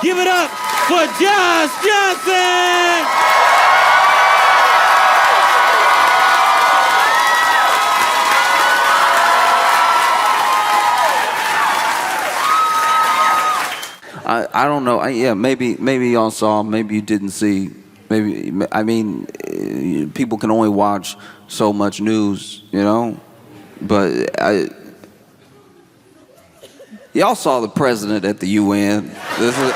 Give it up for Josh Johnson! I don't know. Maybe y'all saw. Maybe you didn't see. People can only watch so much news, you know. But y'all saw the president at the UN. This is.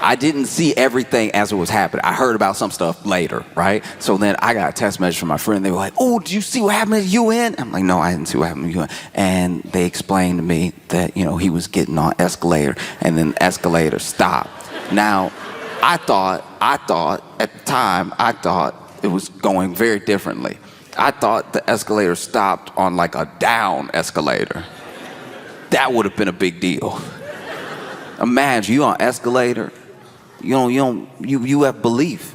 I didn't see everything as it was happening. I heard about some stuff later, right? So then I got a text message from my friend. They were like, "Oh, did you see what happened at the UN?" I'm like, "No, I didn't see what happened at the UN." And they explained to me that, you know, he was getting on escalator and then the escalator stopped. Now, I thought at the time, I thought it was going very differently. I thought the escalator stopped on like a down escalator. That would have been a big deal. Imagine you on escalator. You have belief.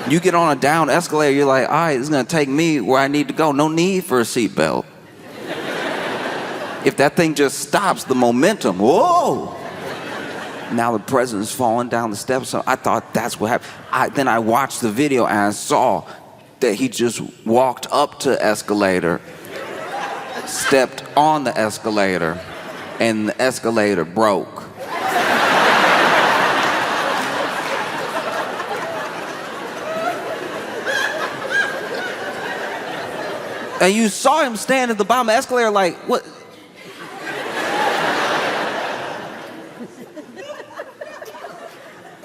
You get on a down escalator, you're like, all right, it's gonna take me where I need to go. No need for a seatbelt. If that thing just stops, the momentum, whoa! Now the president's falling down the steps, so I thought that's what happened. Then I watched the video and I saw that he just walked up to the escalator, stepped on the escalator, and the escalator broke. And you saw him stand at the bottom of the escalator like, what?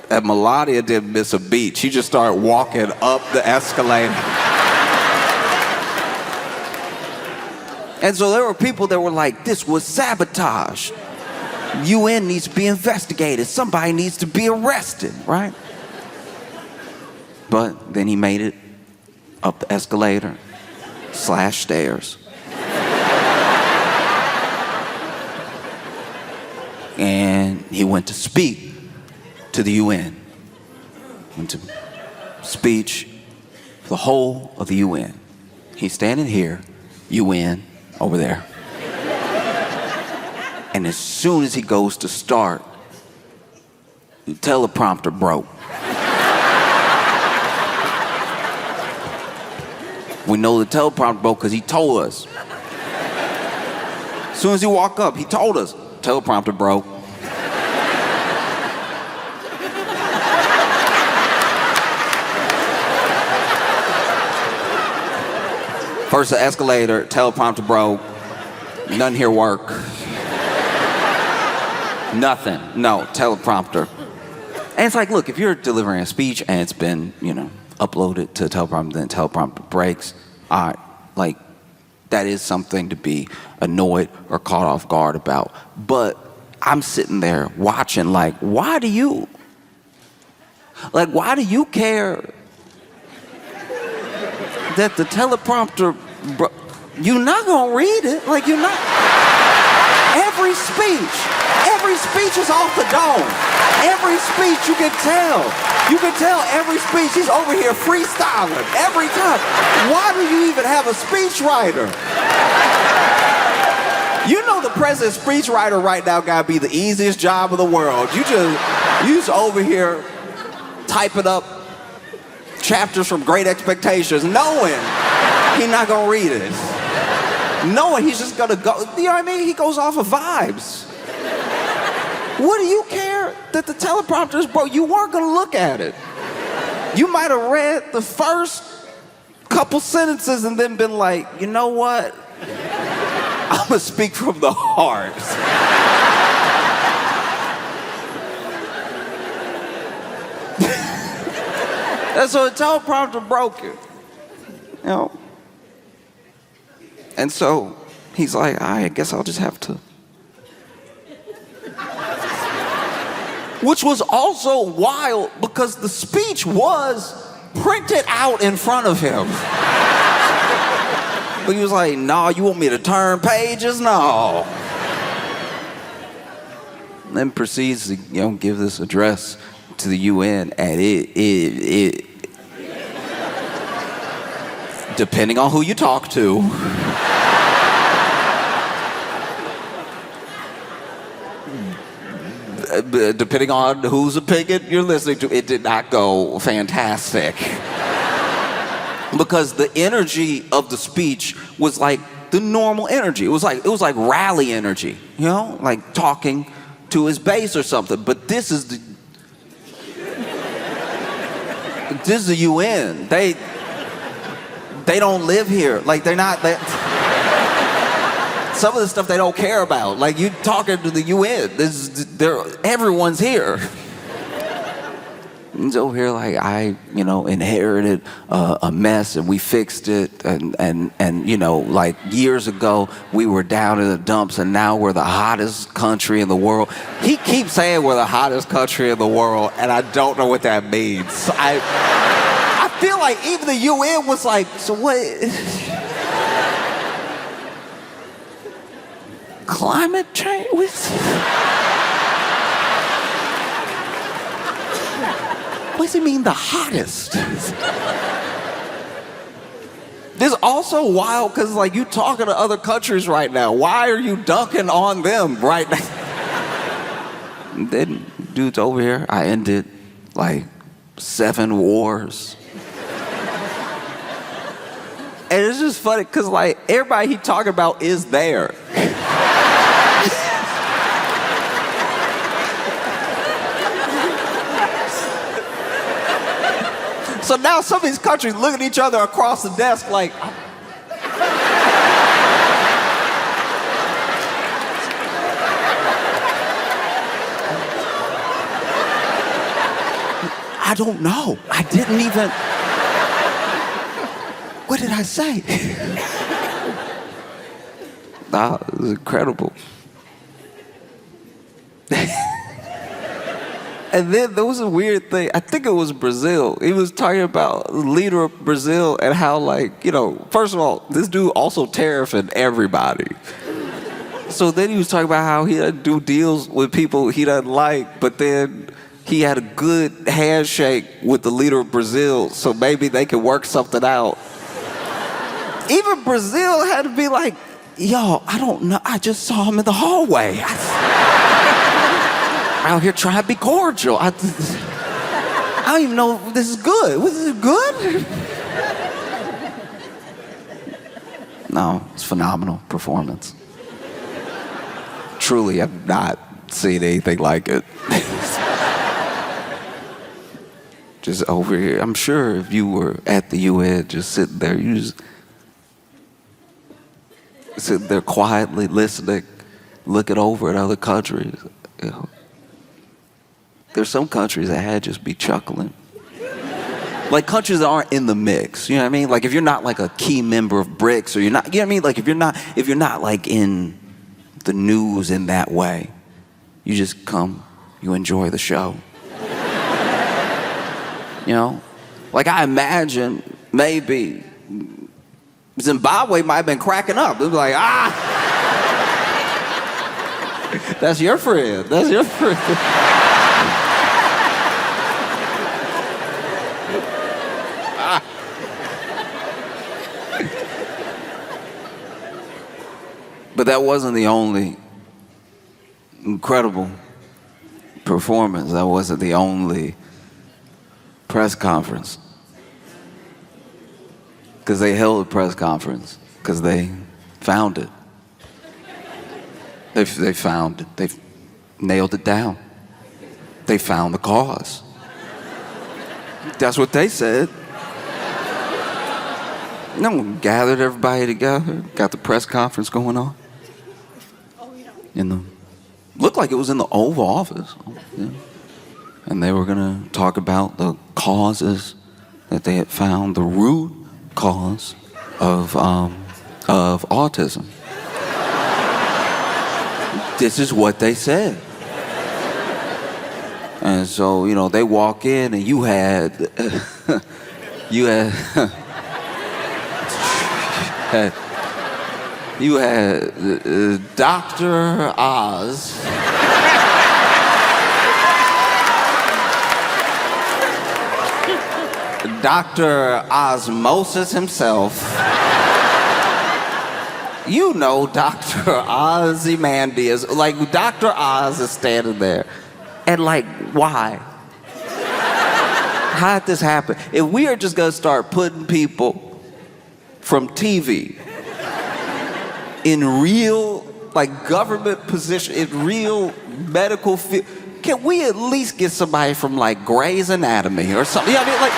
And Melania didn't miss a beat. She just started walking up the escalator. And so there were people that were like, this was sabotage. UN needs to be investigated. Somebody needs to be arrested, right? But then he made it up the escalator / stairs. And he went to speak to the UN. Went to speech for the whole of the UN. He's standing here, UN, over there. And as soon as he goes to start, the teleprompter broke. We know the teleprompter broke because he told us. As soon as he walked up, he told us, teleprompter broke. First the escalator, teleprompter broke. Nothing here work. Nothing. No, teleprompter. And it's like, look, if you're delivering a speech and it's been, you know, uploaded to teleprompter, then teleprompter breaks, all right, like, that is something to be annoyed or caught off guard about. But I'm sitting there watching like, why do you care that the teleprompter, you're not gonna read it, like you're not. Every speech is off the dome. Every speech you can tell every speech, he's over here freestyling every time. Why do you even have a speechwriter? You know the president's speechwriter right now gotta be the easiest job in the world. You just over here typing up chapters from Great Expectations, knowing he's not gonna read it. Knowing he's just gonna go, you know what I mean? He goes off of vibes. What do you care that the teleprompter's broke? You weren't gonna look at it. You might have read the first couple sentences and then been like, you know what? I'm gonna speak from the heart. And so the teleprompter broke it, you know? And so he's like, I guess I'll just have to. Which was also wild because the speech was printed out in front of him. But he was like, no, you want me to turn pages? No. Then proceeds to, give this address to the UN, and depending on who you talk to. Depending on whose opinion you're listening to, it did not go fantastic. Because the energy of the speech was like the normal energy. It was like rally energy, you know, like talking to his base or something. But this is the UN. They don't live here. Like some of the stuff they don't care about. Like you talking to the UN. Everyone's here. He's over here like I inherited a mess and we fixed it and like years ago we were down in the dumps and now we're the hottest country in the world. He keeps saying we're the hottest country in the world and I don't know what that means. I feel like even the UN was like, so what? Climate change? What does it mean, the hottest? This is also wild because, like, you talking to other countries right now. Why are you dunking on them right now? Then, dudes over here, I ended, like, 7 wars. And it's just funny because, like, everybody he talking about is there. So now some of these countries look at each other across the desk like, I don't know. I didn't even, what did I say? Nah, it was incredible. And then there was a weird thing. I think it was Brazil. He was talking about the leader of Brazil and how, like, first of all, this dude also tariffing everybody. So then he was talking about how he doesn't do deals with people he doesn't like, but then he had a good handshake with the leader of Brazil, so maybe they could work something out. Even Brazil had to be like, yo, I don't know. I just saw him in the hallway. Out here trying to be cordial. I don't even know if this is good. Was this good? No, it's phenomenal performance. Truly, I've not seen anything like it. Just over here. I'm sure if you were at the UN, just sitting there, you just sitting there quietly listening, looking over at other countries. There's some countries that had just be chuckling. Like countries that aren't in the mix, you know what I mean? Like if you're not like a key member of BRICS or you're not, you know what I mean? Like if you're not like in the news in that way, you just come, you enjoy the show. You know? Like I imagine maybe Zimbabwe might have been cracking up. They'd be like, that's your friend. That's your friend. But that wasn't the only incredible performance. That wasn't the only press conference. Because they held a press conference because they found it. They found it. They nailed it down. They found the cause. That's what they said. No, gathered everybody together, got the press conference going on. Looked like it was in the Oval Office. Yeah. And they were gonna talk about the causes that they had found, the root cause of autism. This is what they said. And so, they walk in and you had Dr. Oz. Dr. Osmosis himself. You know Dr. Ozymandias. Like, Dr. Oz is standing there. And like, why? How did this happen? If we are just gonna start putting people from TV in real, like, government position, in real medical field, can we at least get somebody from, like, Grey's Anatomy or something? You know what I mean? Like,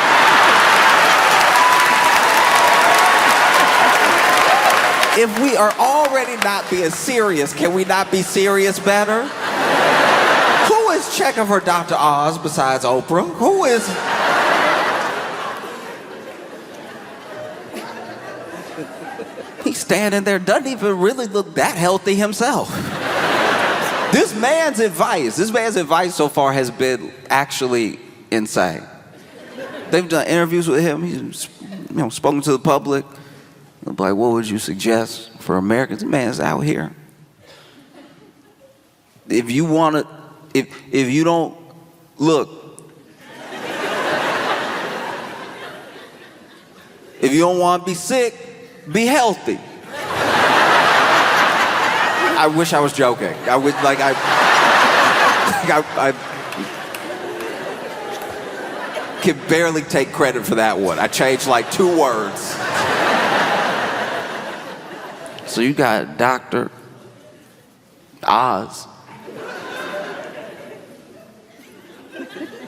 if we are already not being serious, can we not be serious better? Who is checking for Dr. Oz besides Oprah? Who is... He's standing there, doesn't even really look that healthy himself. This man's advice so far has been actually insane. They've done interviews with him. He's, spoken to the public. Like, what would you suggest for Americans? The man's out here. If you want to, if you don't, look. If you don't want to be sick, be healthy. I wish I was joking. I would, like, I can barely take credit for that one. I changed like 2 words. So you got Dr. Oz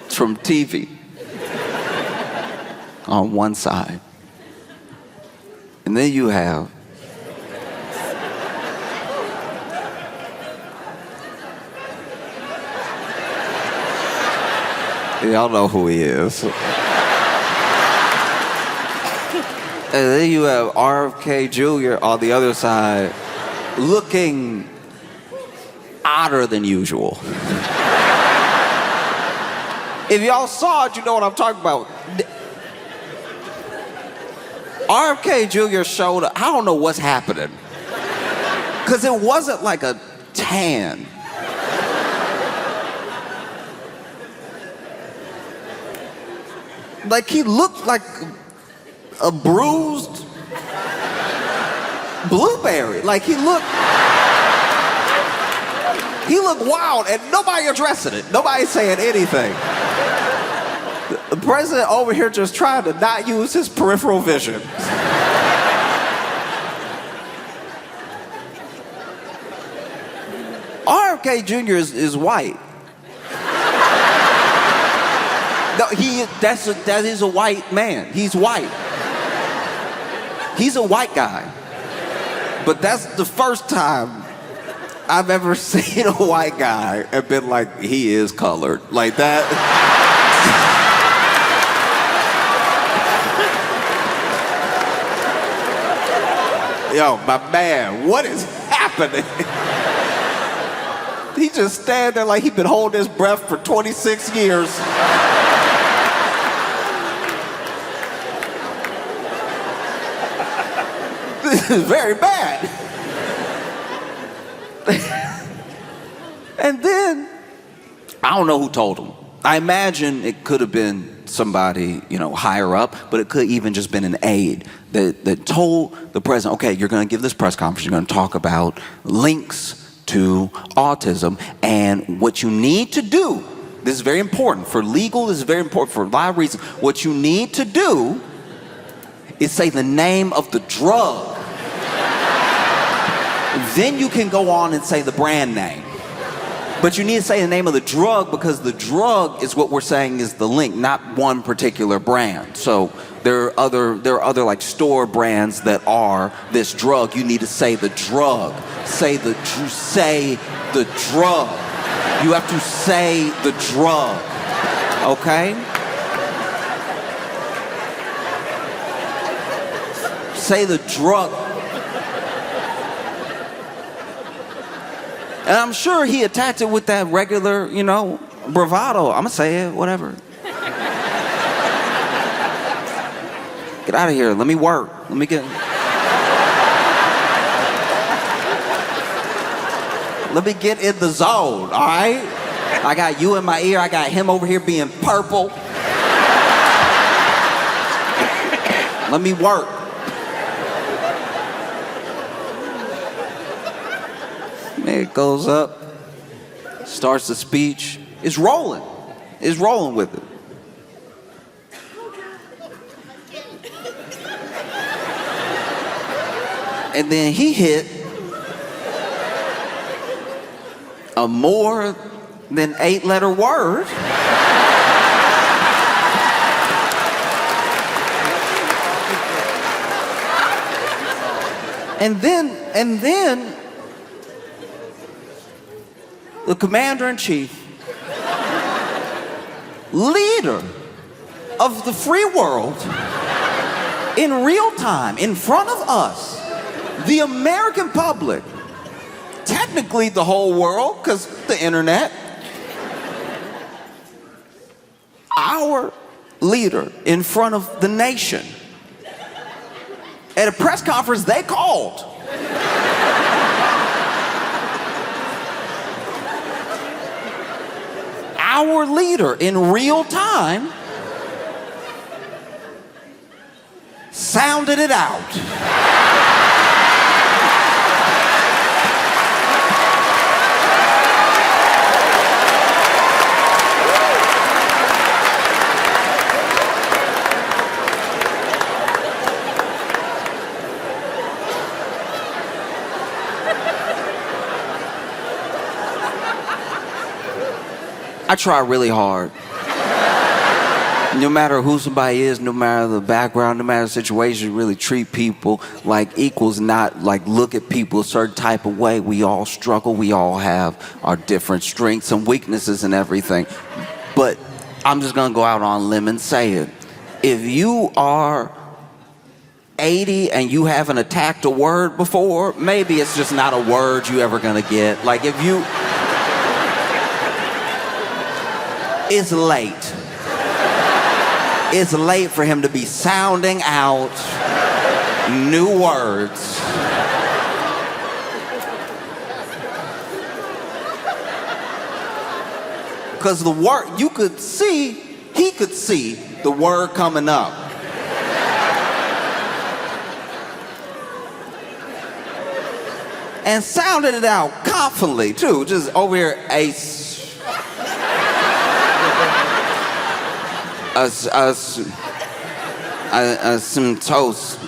from TV on one side. And then you have y'all know who he is. And then you have RFK Jr. on the other side, looking odder than usual. If y'all saw it, you know what I'm talking about. RFK Jr. showed up. I don't know what's happening. Because it wasn't like a tan. Like, he looked like a bruised blueberry. Like, he looked wild, and nobody addressing it. Nobody saying anything. The president over here just trying to not use his peripheral vision. RFK Jr. is white. No, that is a white man. He's white. He's a white guy. But that's the first time I've ever seen a white guy and been like, he is colored. Like that. Yo, my man, what is happening? He just stand there like he's been holding his breath for 26 years. This is very bad. And then, I don't know who told him. I imagine it could have been somebody, higher up, but it could even just been an aide that told the president, okay, you're going to give this press conference, you're going to talk about links to autism, and what you need to do, this is very important, for legal, this is very important for a lot of reasons, what you need to do is say the name of the drug. Then you can go on and say the brand name. But you need to say the name of the drug because the drug is what we're saying is the link, not one particular brand. So there are other like store brands that are this drug. You need to say the drug. Say the drug. You have to say the drug. Okay? Say the drug. And I'm sure he attacked it with that regular, bravado. I'm gonna say it, whatever. Get out of here. Let me work. Let me get. Let me get in the zone, all right? I got you in my ear. I got him over here being purple. Let me work. Man goes up, starts the speech. It's rolling. It's rolling with it. And then he hit a more than 8-letter word. And then the commander-in-chief, leader of the free world, in real time, in front of us, the American public, technically the whole world, because the internet, our leader in front of the nation, at a press conference they called. Our leader in real time sounded it out. I try really hard. No matter who somebody is, no matter the background, no matter the situation, really treat people like equals, not like look at people a certain type of way. We all struggle. We all have our different strengths and weaknesses and everything. But I'm just going to go out on a limb and say it. If you are 80 and you haven't attacked a word before, maybe it's just not a word you ever going to get. Like if you... It's late. It's late for him to be sounding out new words. Because the word, he could see the word coming up. And sounded it out confidently too, just over here, some toast,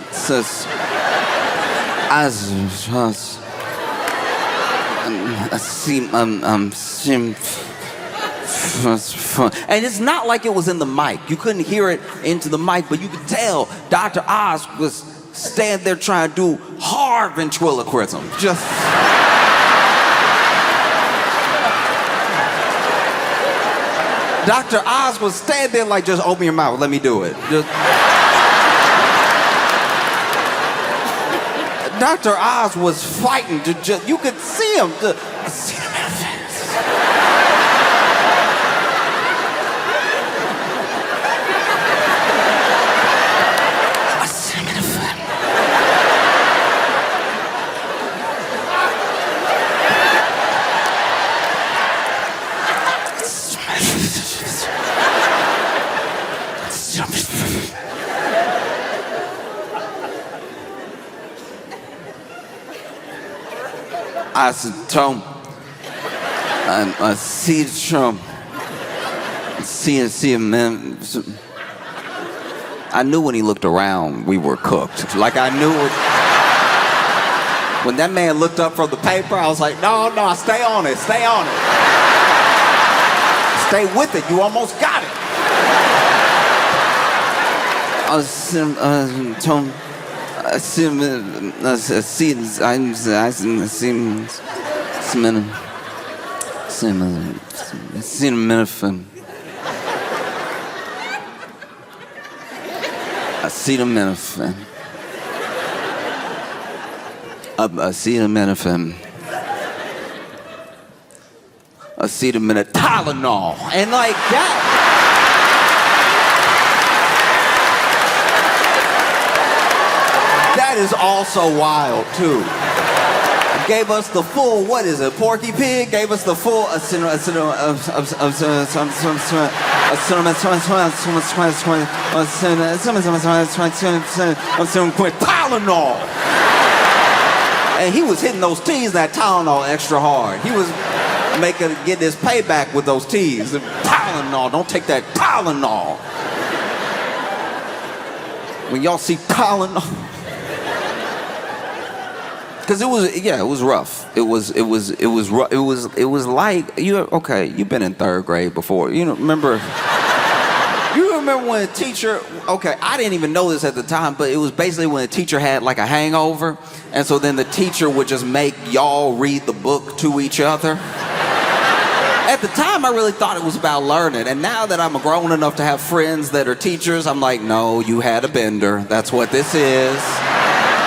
and it's not like it was in the mic. You couldn't hear it into the mic, but you could tell Dr. Oz was standing there trying to do hard ventriloquism. Just... Dr. Oz was standing there like, just open your mouth, let me do it. Dr. Oz was fighting to just, you could see him. I see him in the face. I see him in the face. I said, Tom, I see Trump. See him, man. I knew when he looked around, we were cooked. Like I knew it. When that man looked up from the paper, I was like, no, stay on it, stay on it. Stay with it, you almost got it. I said, Tom, I see him, I see him, Tylenol, and like that. That is also wild too. Gave us the full, what is it, Porky Pig? Gave us the full, Tylenol. And he was hitting those T's, that Tylenol, extra hard. He was getting his payback with those T's. Tylenol, don't take that Tylenol. When y'all see Tylenol, because it was rough. It was rough. It was like you've been in third grade before. You remember when a teacher, I didn't even know this at the time, but it was basically when a teacher had like a hangover, and so then the teacher would just make y'all read the book to each other. At the time, I really thought it was about learning, and now that I'm grown enough to have friends that are teachers, I'm like, no, you had a bender. That's what this is.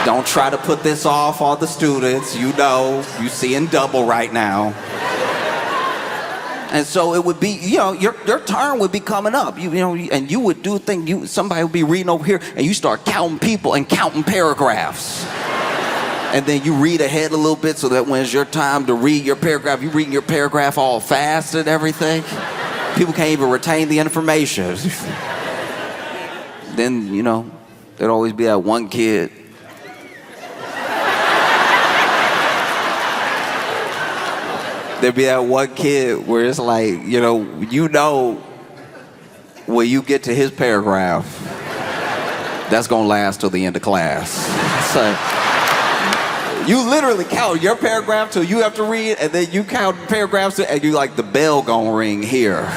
Don't try to put this off on the students. You seeing double right now. And so it would be, your turn would be coming up. And you would do a thing. Somebody would be reading over here, and you start counting people and counting paragraphs. And then you read ahead a little bit so that when it's your time to read your paragraph, you're reading your paragraph all fast and everything. People can't even retain the information. Then, there'd always be that one kid. There'd be that one kid where it's like, when you get to his paragraph, that's gonna last till the end of class. So you literally count your paragraph till you have to read, and then you count paragraphs, and you like, the bell gonna ring here.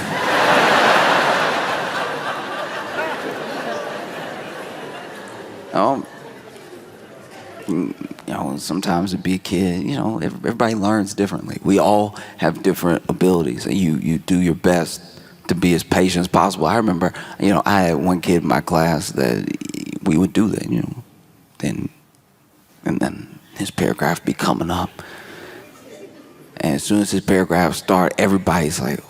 Sometimes to be a kid, everybody learns differently. We all have different abilities, and you do your best to be as patient as possible. I remember, I had one kid in my class that we would do that, and then his paragraph be coming up, and as soon as his paragraph start, everybody's like,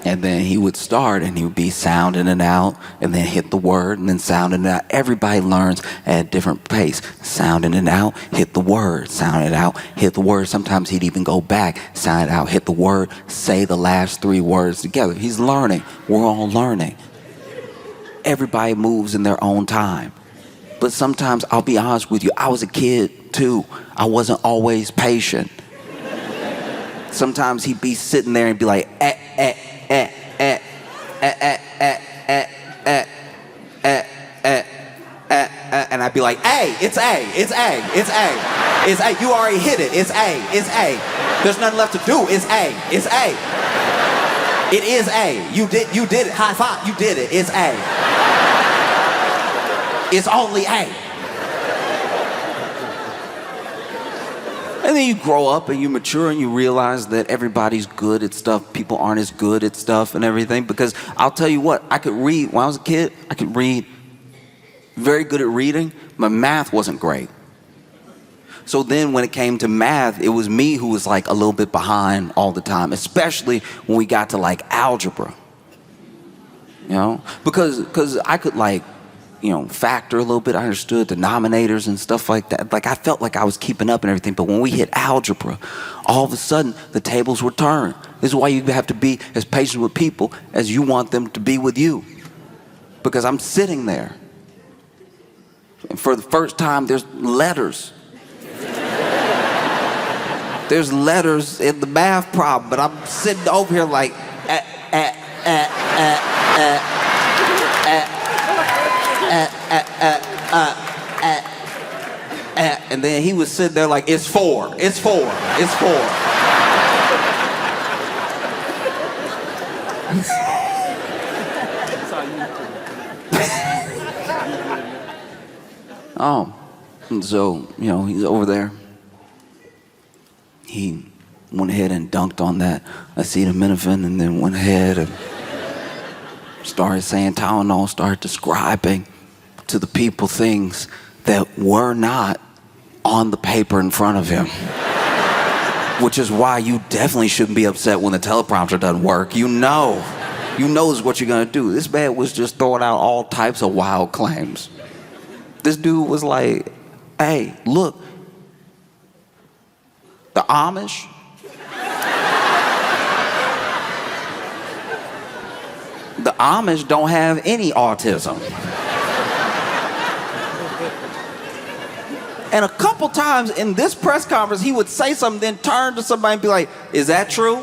and then he would start, and he would be sounding it out, and then hit the word, and then sounding it out. Everybody learns at a different pace. Sounding it out, hit the word. Sound it out, hit the word. Sometimes he'd even go back, sound it out, hit the word, say the last 3 words together. He's learning. We're all learning. Everybody moves in their own time. But sometimes, I'll be honest with you, I was a kid too. I wasn't always patient. Sometimes he'd be sitting there and be like, and I'd be like, it's A. You already hit it. It's A. There's nothing left to do. It's A. It is A. You did it. High five. You did it. It's A. It's only A. And then you grow up and you mature and you realize that everybody's good at stuff. People aren't as good at stuff and everything. Because I'll tell you what, I could read, when I was a kid, I could read, very good at reading. My math wasn't great. So then when it came to math, it was me who was like a little bit behind all the time, especially when we got to like algebra. Because I could factor a little bit. I understood denominators and stuff like that. Like, I felt like I was keeping up and everything. But when we hit algebra, all of a sudden, the tables were turned. This is why you have to be as patient with people as you want them to be with you. Because I'm sitting there. And for the first time, there's letters. There's letters in the math problem. But I'm sitting over here like, and then he was sitting there like, it's 4. And so, he's over there. He went ahead and dunked on that acetaminophen, and then went ahead and started saying Tylenol, started describing to the people things that were not on the paper in front of him. Which is why you definitely shouldn't be upset when the teleprompter doesn't work. You know is what you're gonna do. This man was just throwing out all types of wild claims. This dude was like, hey, look, The Amish? The Amish don't have any autism. And a couple times in this press conference, he would say something, then turn to somebody and be like, is that true?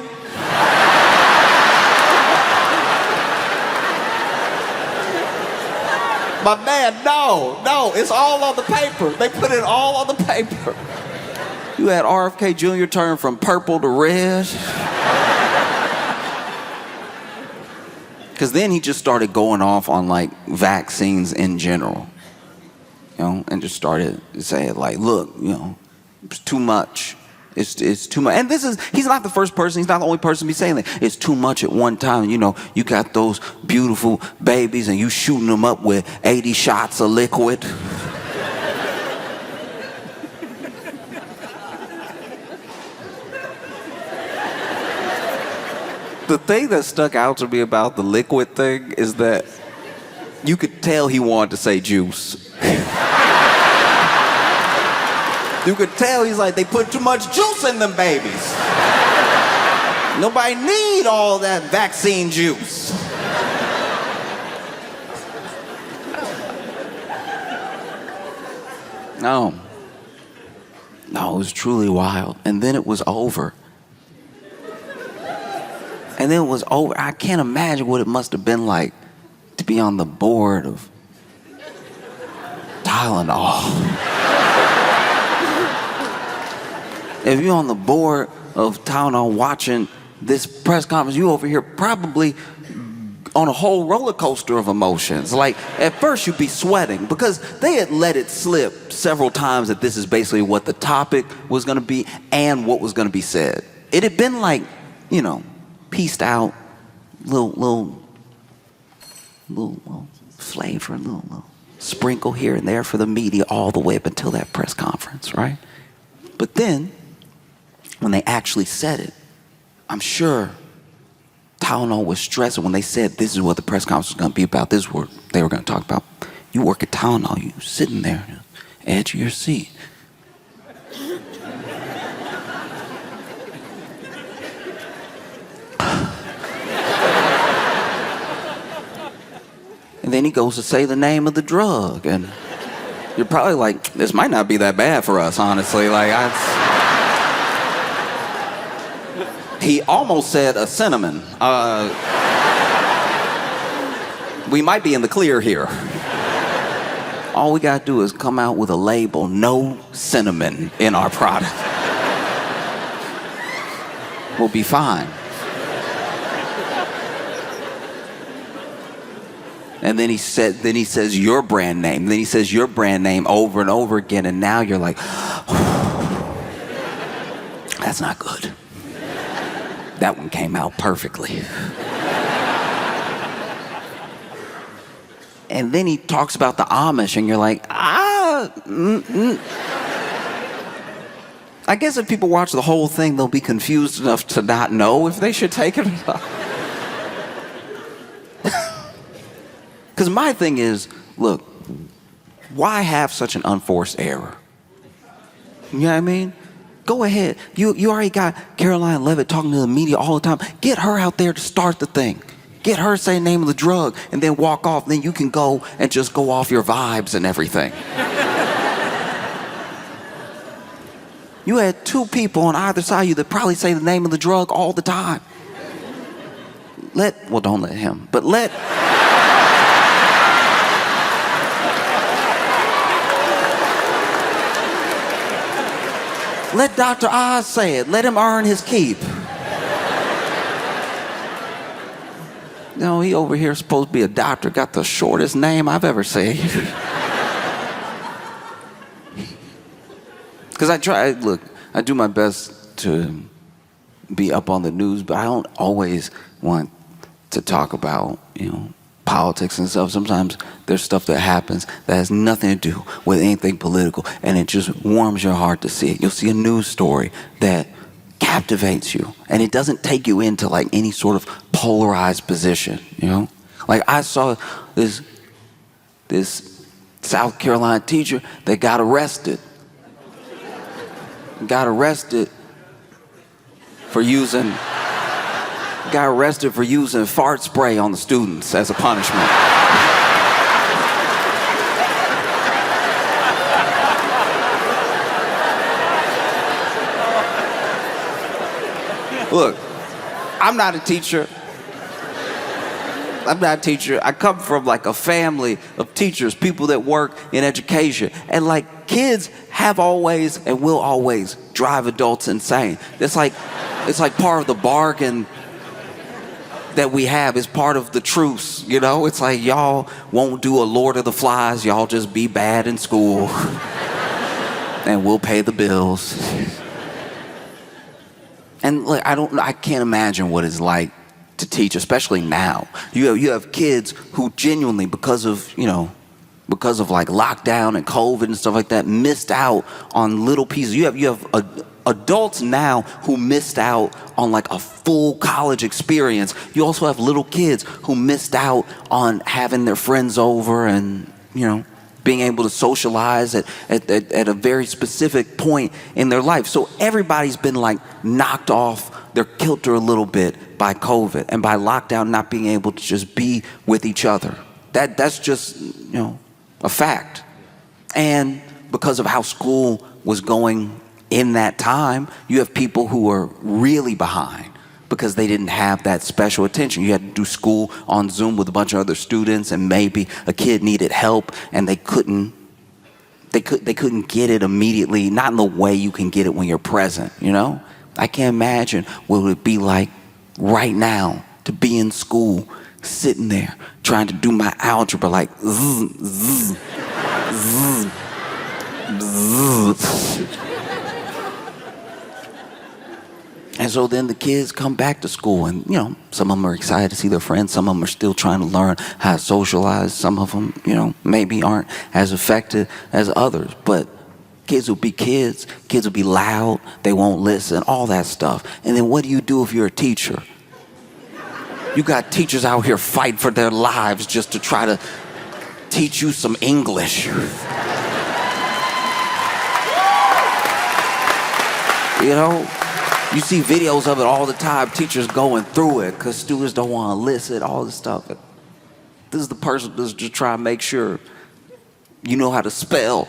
My man, no, it's all on the paper. They put it all on the paper. You had RFK Jr. turn from purple to red. Because then he just started going off on like vaccines in general, you know, and just started saying like, look, you know, it's too much. It's too much. And he's not the first person, he's not the only person to be saying that. It's too much at one time. You know, you got those beautiful babies and you shooting them up with 80 shots of liquid. The thing that stuck out to me about the liquid thing is that you could tell he wanted to say juice. You could tell he's like, they put too much juice in them babies. Nobody need all that vaccine juice. No, it was truly wild. And then it was over. And then it was over. I can't imagine what it must have been like to be on the board of Tylenol. If you're on the board of Tylenol watching this press conference, you over here probably on a whole roller coaster of emotions. Like, at first you'd be sweating because they had let it slip several times that this is basically what the topic was going to be and what was going to be said. It had been like, you know, pieced out, little flavor, little sprinkle here and there for the media all the way up until that press conference, right? But then, when they actually said it, I'm sure Tylenol was stressing when they said this is what the press conference was going to be about. This is what they were going to talk about. You work at Tylenol, you sitting there, edge of your seat. And then he goes to say the name of the drug, and you're probably like, this might not be that bad for us, honestly. He almost said a cinnamon. We might be in the clear here. All we gotta do is come out with a label, no cinnamon in our product. We'll be fine. And then he says your brand name. Then he says your brand name over and over again, and now you're like, that's not good. That one came out perfectly. And then he talks about the Amish, and you're like, I guess if people watch the whole thing, they'll be confused enough to not know if they should take it or not. Because my thing is, look, why have such an unforced error? You know what I mean? Go ahead. You already got Caroline Levitt talking to the media all the time. Get her out there to start the thing. Get her to say the name of the drug and then walk off. Then you can go and just go off your vibes and everything. You had two people on either side of you that probably say the name of the drug all the time. Don't let him, but let Dr. Oz say it. Let him earn his keep. No, he over here supposed to be a doctor. Got the shortest name I've ever seen. Because I do my best to be up on the news, but I don't always want to talk about, politics and stuff. Sometimes there's stuff that happens that has nothing to do with anything political, and it just warms your heart to see it. You'll see a news story that captivates you, and it doesn't take you into like any sort of polarized position, Like I saw this South Carolina teacher that got arrested for using fart spray on the students as a punishment. Look, I'm not a teacher. I come from like a family of teachers, people that work in education. And like kids have always and will always drive adults insane. It's like part of the bargain that we have. Is part of the truce, you know? It's like y'all won't do a Lord of the Flies. Y'all just be bad in school and we'll pay the bills. And like, I can't imagine what it's like to teach, especially now. You have kids who genuinely, because of like lockdown and COVID and stuff like that, missed out on little pieces. You have adults now who missed out on like a full college experience. You also have little kids who missed out on having their friends over and, being able to socialize at a very specific point in their life. So everybody's been like knocked off their kilter a little bit by COVID and by lockdown, not being able to just be with each other. That's just, a fact. And because of how school was going in that time, you have people who are really behind because they didn't have that special attention. You had to do school on Zoom with a bunch of other students, and maybe a kid needed help and they couldn't get it immediately, not in the way you can get it when you're present, I can't imagine what it would be like right now to be in school, sitting there, trying to do my algebra like zzz, zzz, zzz, zzz. And so then the kids come back to school and, some of them are excited to see their friends. Some of them are still trying to learn how to socialize. Some of them, maybe aren't as affected as others. But kids will be kids. Kids will be loud. They won't listen, all that stuff. And then what do you do if you're a teacher? You got teachers out here fighting for their lives just to try to teach you some English. You see videos of it all the time, teachers going through it because students don't want to listen, all this stuff. This is the person that's just trying to make sure you know how to spell.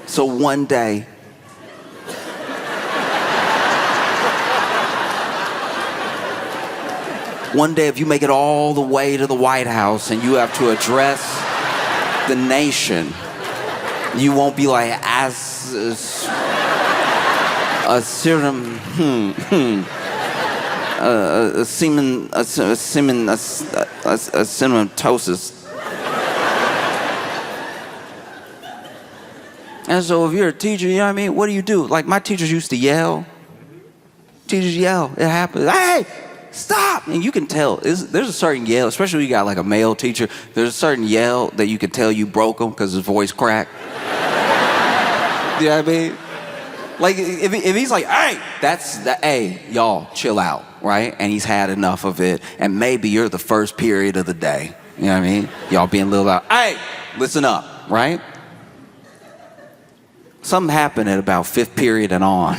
So one day, if you make it all the way to the White House and you have to address the nation, you won't be like, sematosis. And so if you're a teacher, what do you do? Like my teachers used to yell. Teachers yell, it happens. Hey, stop! And you can tell, there's a certain yell, especially when you got like a male teacher, there's a certain yell that you can tell you broke him because his voice cracked. You know what I mean? Like, if he's like, hey, hey, y'all, chill out, right? And he's had enough of it, and maybe you're the first period of the day. You know what I mean? Y'all being a little loud. Hey, listen up, right? Something happened at about 5th period and on,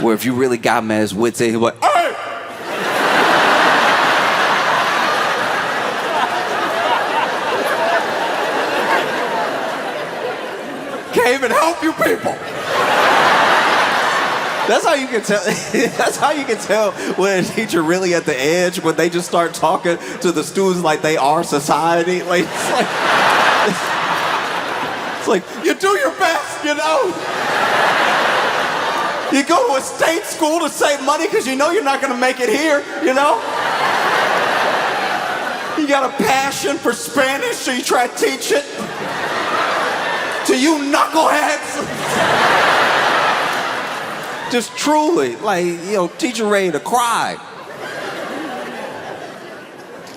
where if you really got him at his wits' end, he's like, hey! Can't even help you people. That's how you can tell. That's how you can tell when a teacher really at the edge, when they just start talking to the students like they are society. Like it's like you do your best, You go to a state school to save money because you know you're not going to make it here, You got a passion for Spanish, so you try to teach it to you knuckleheads. Just truly, teacher ready to cry.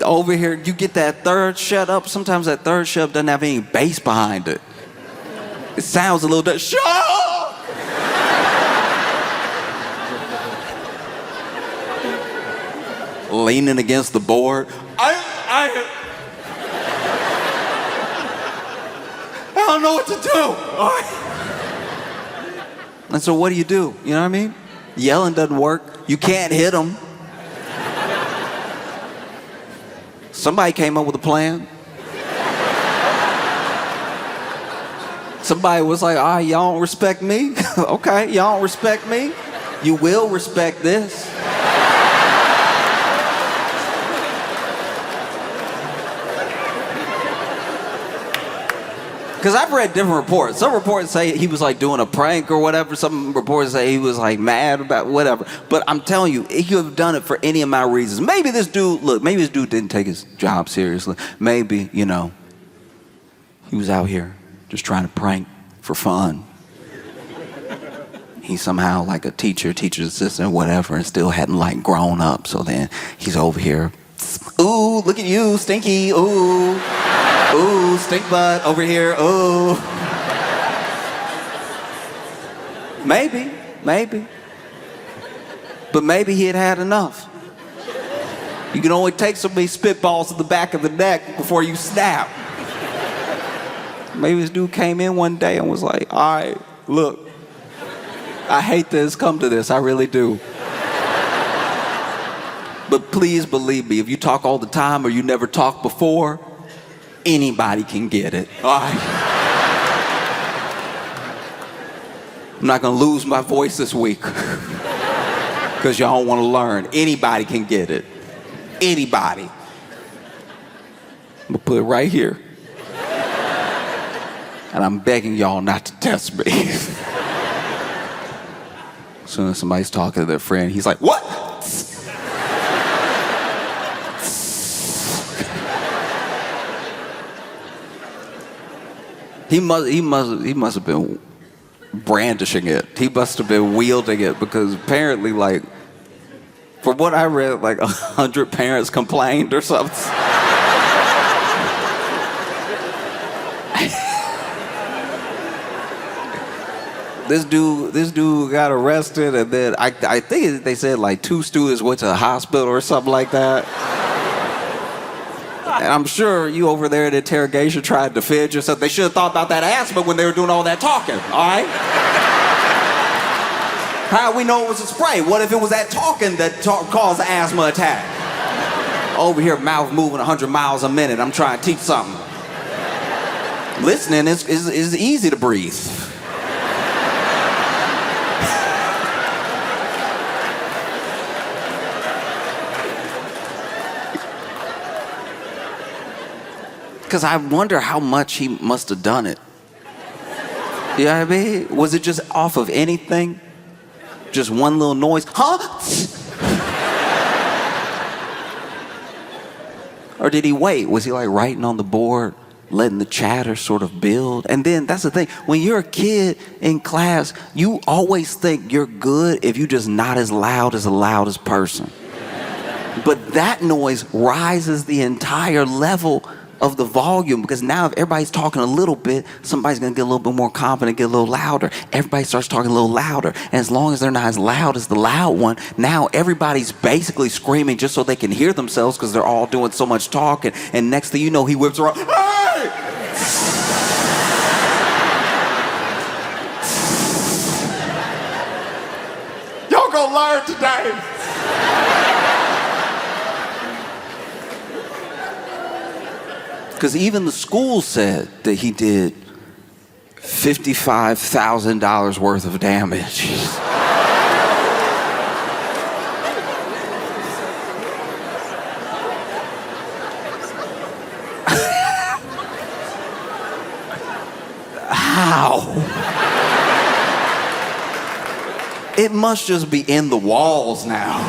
Over here, you get that third shut up. Sometimes that third shut up doesn't have any bass behind it. It sounds a little bit, shut up! Leaning against the board. I don't know what to do. And so what do? You know what I mean? Yelling doesn't work. You can't hit them. Somebody came up with a plan. Somebody was like, y'all don't respect me? Okay, y'all don't respect me? You will respect this. Because I've read different reports. Some reports say he was like doing a prank or whatever. Some reports say he was like mad about whatever. But I'm telling you, he could have done it for any amount of reasons. Maybe this dude didn't take his job seriously. Maybe, he was out here just trying to prank for fun. He's somehow like a teacher's assistant, whatever, and still hadn't like grown up. So then he's over here. Ooh, look at you, stinky. Ooh. Ooh, stink butt over here. Ooh. Maybe. But maybe he had enough. You can only take so many spitballs to the back of the neck before you snap. Maybe this dude came in one day and was like, all right, look, I hate that it's come to this. I really do. But please believe me, if you talk all the time or you never talked before, anybody can get it. All right? I'm not going to lose my voice this week because y'all don't want to learn. Anybody can get it. Anybody. I'm going to put it right here. And I'm begging y'all not to test me. As soon as somebody's talking to their friend, he's like, what? He must have been brandishing it. He must have been wielding it because apparently, like, from what I read, like 100 parents complained or something. This dude got arrested, and then I think they said like 2 students went to the hospital or something like that. And I'm sure you over there in interrogation tried to defend yourself. They should have thought about that asthma when they were doing all that talking, all right? How do we know it was a spray? What if it was that talking that caused the asthma attack? Over here, mouth moving 100 miles a minute. I'm trying to teach something. Listening is easy to breathe. Because I wonder how much he must have done it. You know what I mean? Was it just off of anything? Just one little noise? Huh? Or did he wait? Was he like writing on the board, letting the chatter sort of build? And then that's the thing. When you're a kid in class, you always think you're good if you're just not as loud as the loudest person. But that noise rises the entire level of the volume, because now if everybody's talking a little bit, somebody's going to get a little bit more confident, get a little louder. Everybody starts talking a little louder. And as long as they're not as loud as the loud one, now everybody's basically screaming just so they can hear themselves because they're all doing so much talking. And next thing you know, he whips around, hey! Y'all gonna learn today. Because even the school said that he did $55,000 worth of damage. How? It must just be in the walls now.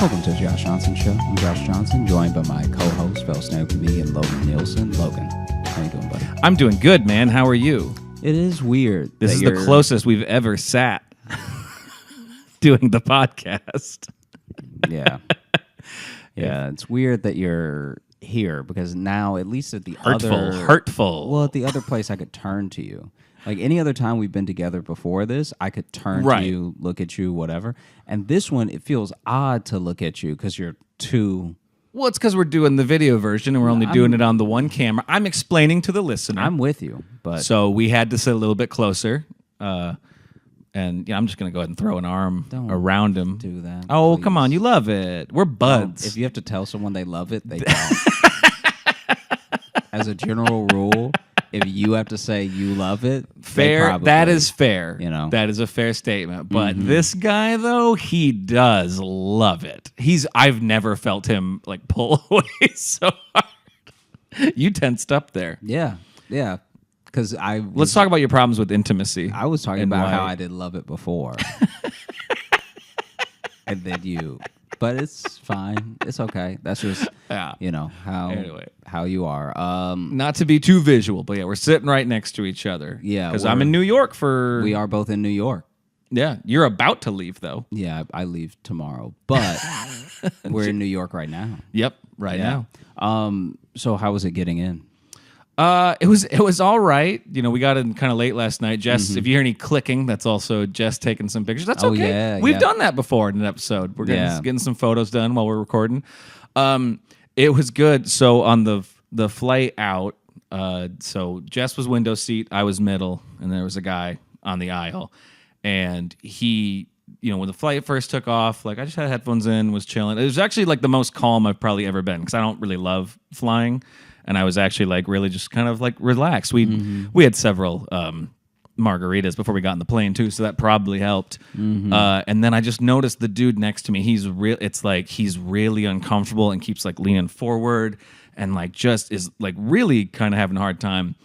Welcome to the Josh Johnson Show. I'm Josh Johnson, joined by my co-host, fellow stand-up comedian Logan Nielsen. Logan, how you doing, buddy? I'm doing good, man. How are you? It is weird. This is the closest we've ever sat doing the podcast. Yeah. Yeah, it's weird that you're here because now at least at the Hurtful. Well, at the other place I could turn to you. Like any other time we've been together before this, I could turn Right. to you, look at you, whatever. And this one, it feels odd to look at you because you're too. Well, it's because we're doing the video version and we're only doing it on the one camera. I'm explaining to the listener. I'm with you, but So we had to sit a little bit closer. And I'm just going to go ahead and throw an arm around him. do that, Oh, please. come on. You love it. We're buds. if you have to tell someone they love it, they don't. As a general rule, if you have to say you love it, they fair. probably, That is fair. You know. That is a fair statement. But this guy, though, he does love it. I've never felt him like pull away so hard. You tensed up there. Yeah, yeah. Because Let's talk about your problems with intimacy. I was talking and about how why- I didn't love it before. And then you. But it's fine. It's okay. That's just Yeah. how how you are. Not to be too visual, but yeah, we're sitting right next to each other. Yeah, because I'm in New York for. we are both in New York. Yeah, you're about to leave though. Yeah, I leave tomorrow, but we're in New York right now. Yep, right now. So how was it getting in? It was all right. We got in kind of late last night. Jess, if you hear any clicking, that's also Jess taking some pictures. That's Oh, okay. yeah, We've yeah. done that before in an episode. We're Yeah. getting some photos done while we're recording. It was good. So on the flight out, so Jess was window seat, I was middle, and there was a guy on the aisle, and he. When the flight first took off, like I just had headphones in, was chilling. It was actually like the most calm I've probably ever been because I don't really love flying, and I was actually like really just kind of like relaxed. We had several margaritas before we got on the plane too, so that probably helped. And then I just noticed the dude next to me. It's like he's really uncomfortable and keeps like leaning forward and like just is like really kind of having a hard time.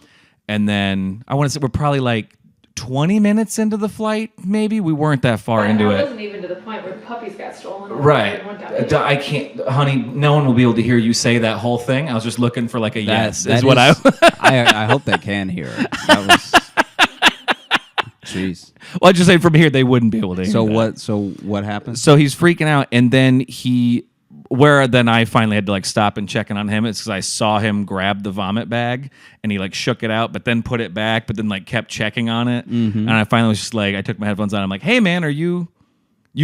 And then I want to say we're probably like 20 minutes into the flight, maybe. We weren't that far into I it. wasn't even to the point where the puppies got stolen. Right. Went down. I can't, honey, no one will be able to hear you say that whole thing. I was just looking for like a yes, That is what I. I hope they can hear it. That was. Jeez. Well, I just say from here they wouldn't be able to hear So that. what happened? So he's freaking out, and then then I finally had to like stop and check in on him. It's because I saw him grab the vomit bag and he like shook it out, but then put it back, but then like kept checking on it. And I finally was just like, I took my headphones on. I'm like, hey man, are you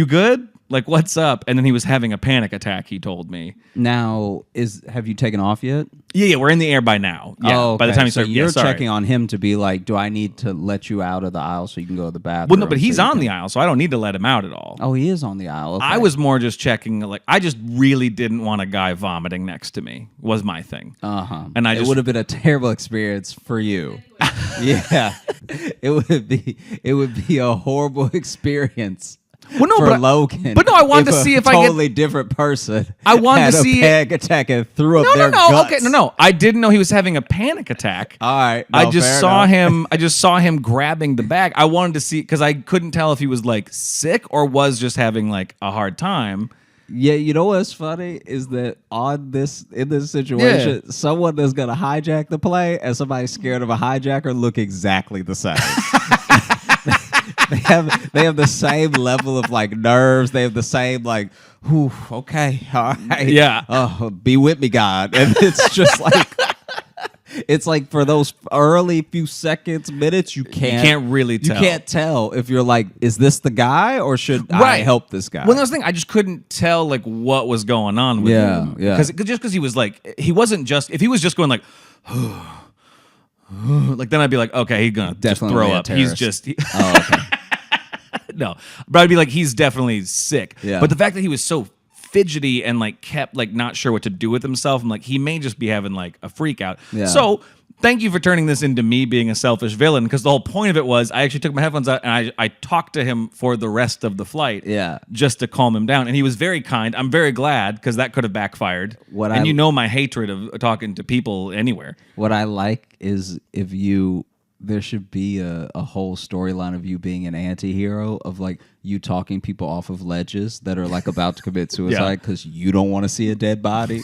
good? Like, what's up? And then he was having a panic attack, he told me. Now, have you taken off yet? Yeah, we're in the air by now. Yeah, Oh, by the okay. time you so start, you're sorry. checking on him to be like, do I need to let you out of the aisle so you can go to the bathroom? Well, no, but he's so you on can- the aisle, so I don't need to let him out at all. Oh, he is on the aisle. Okay. I was more just checking, like, I just really didn't want a guy vomiting next to me, was my thing. And I It just would have been a terrible experience for you. Yeah, it would be a horrible experience. Well, no, for but Logan. but no, I wanted to see if a I get- totally different person. I wanted had to see a panic attack and threw up No, their no, guts. okay, no. I didn't know he was having a panic attack. All right, I no, just fair saw enough. I just saw him grabbing the bag. I wanted to see because I couldn't tell if he was like sick or was just having like a hard time. Yeah, you know what's funny is that in this situation, someone that's gonna hijack the play and somebody scared of a hijacker look exactly the same. They have the same level of like nerves. They have the same like, whew, okay, all right, Yeah. Oh, be with me, God. And it's just like, it's like for those early few seconds, minutes, you can't really tell. You can't tell if you're like, is this the guy or should I help this guy? Well, that's the thing. I just couldn't tell like what was going on with Yeah, him. yeah. Because he was like he wasn't just if he was just going like. Like then I'd be like, okay, he's gonna Definitely just throw a up. He's terrorist. just Oh, okay. no, but I'd be like, he's definitely sick. Yeah. But the fact that he was so fidgety and like kept like not sure what to do with himself, I'm like, he may just be having like a freak out. Yeah. So thank you for turning this into me being a selfish villain, because the whole point of it was I actually took my headphones out and I talked to him for the rest of the flight. Yeah. Just to calm him down. And he was very kind. I'm very glad because that could have backfired. What you know my hatred of talking to people anywhere. What I like is there should be a whole storyline of you being an anti-hero of like you talking people off of ledges that are like about to commit suicide because you don't want to see a dead body.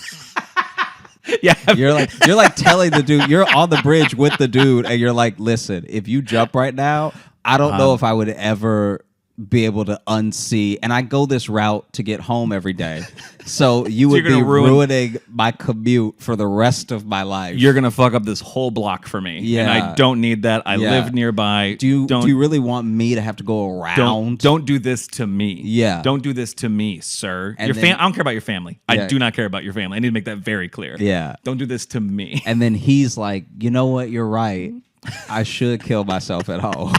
Yeah. You're like telling the dude, you're on the bridge with the dude and you're like, listen, if you jump right now, I don't know if I would ever be able to unsee, and I go this route to get home every day. So you would you're be gonna ruining my commute for the rest of my life. You're gonna fuck up this whole block for me. Yeah. And I don't need that. I Yeah. live nearby. do you really want me to have to go around? Don't do this to me. Yeah. Don't do this to me, sir. And I then- don't care about your family. I Yeah. do not care about your family. I need to make that very clear. Yeah. Don't do this to me. And then he's like, you know what? You're right. I should kill myself at home.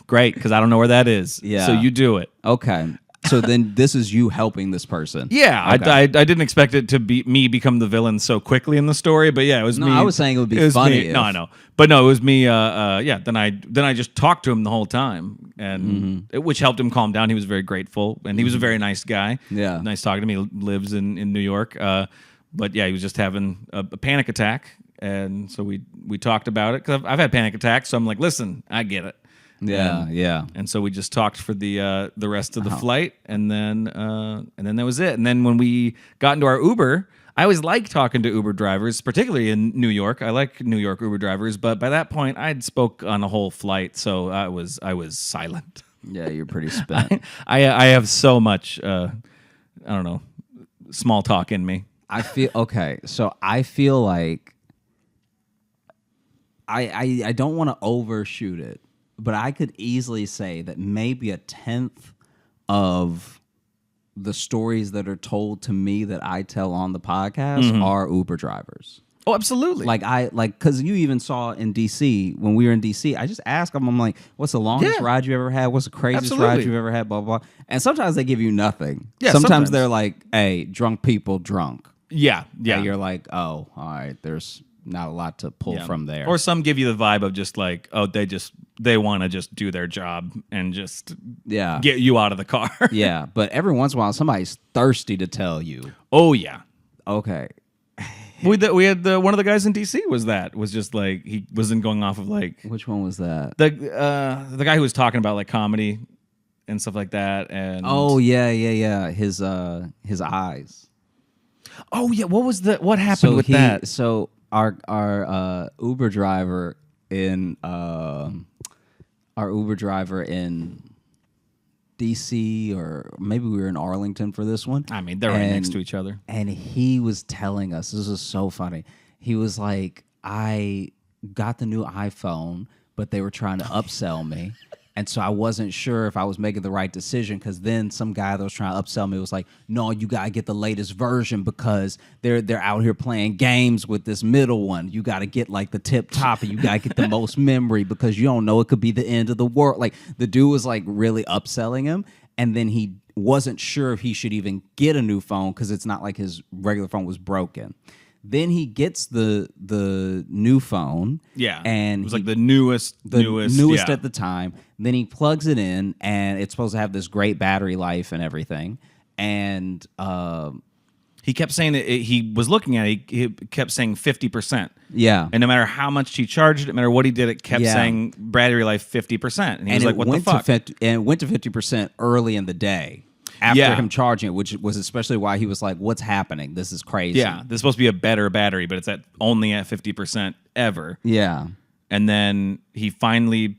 Great, because I don't know where that is. Yeah. So you do it. Okay. So then this is you helping this person. Yeah, Okay. I didn't expect it to be me become the villain so quickly in the story, but yeah, it was No, me. I was saying it would be was funny me. if- No, I know, but no, it was me. Yeah. Then I just talked to him the whole time, and which helped him calm down. He was very grateful, and he was a very nice guy. Yeah. Nice talking to me. He lives in New York, but yeah, he was just having a panic attack, and so we talked about it because I've had panic attacks. So I'm like, listen, I get it. Yeah. Yeah. And so we just talked for the rest of the flight, and then that was it. And then when we got into our Uber, I always like talking to Uber drivers, particularly in New York. I like New York Uber drivers, but by that point, I'd spoke on a whole flight, so I was silent. Yeah. You're pretty spent. I have so much I don't know, small talk in me. I feel okay. So I feel like I don't want to overshoot it, but I could easily say that maybe 1/10 of the stories that are told to me that I tell on the podcast are Uber drivers. Oh, absolutely. Because you even saw in DC when we were in DC, I just asked them, I'm like, what's the longest Yeah. ride you ever had? What's the craziest ride Absolutely. you've ever had? Blah, blah, blah. And sometimes they give you nothing. Yeah, sometimes sometimes. they're like, hey, drunk people drunk. yeah. And you're like, oh, all right, there's not a lot to pull Yeah. from there. Or some give you the vibe of just like, oh, they want to just do their job and just yeah. get you out of the car. Yeah. But every once in a while, somebody's thirsty to tell you, Oh yeah. okay. We had one of the guys in DC was just like he wasn't going off of like Which one was that? the guy who was talking about like comedy and stuff like that and Oh, yeah. His eyes. oh yeah, what happened with that? So our Uber driver in DC, or maybe we were in Arlington for this one. I mean, they're right next to each other. And he was telling us, this is so funny. He was like, I got the new iPhone, but they were trying to upsell me. And so I wasn't sure if I was making the right decision, because then some guy that was trying to upsell me was like, no, you got to get the latest version because they're out here playing games with this middle one. You got to get like the tip top, and you got to get the most memory because you don't know, it could be the end of the world. Like the dude was like really upselling him. And then he wasn't sure if he should even get a new phone because it's not like his regular phone was broken. Then he gets the new phone. Yeah. And it was like the newest yeah. at the time. Then he plugs it in, and it's supposed to have this great battery life and everything. And He kept saying he was looking at it, he kept saying 50%. yeah. And no matter how much he charged it, no matter what he did, it kept Yeah. saying battery life 50%. And he was like, what the fuck? And it went to 50% early in the day after Yeah. him charging it, which was especially why he was like, what's happening? This is crazy. Yeah, this is supposed to be a better battery, but it's only at 50% ever. Yeah. And then he finally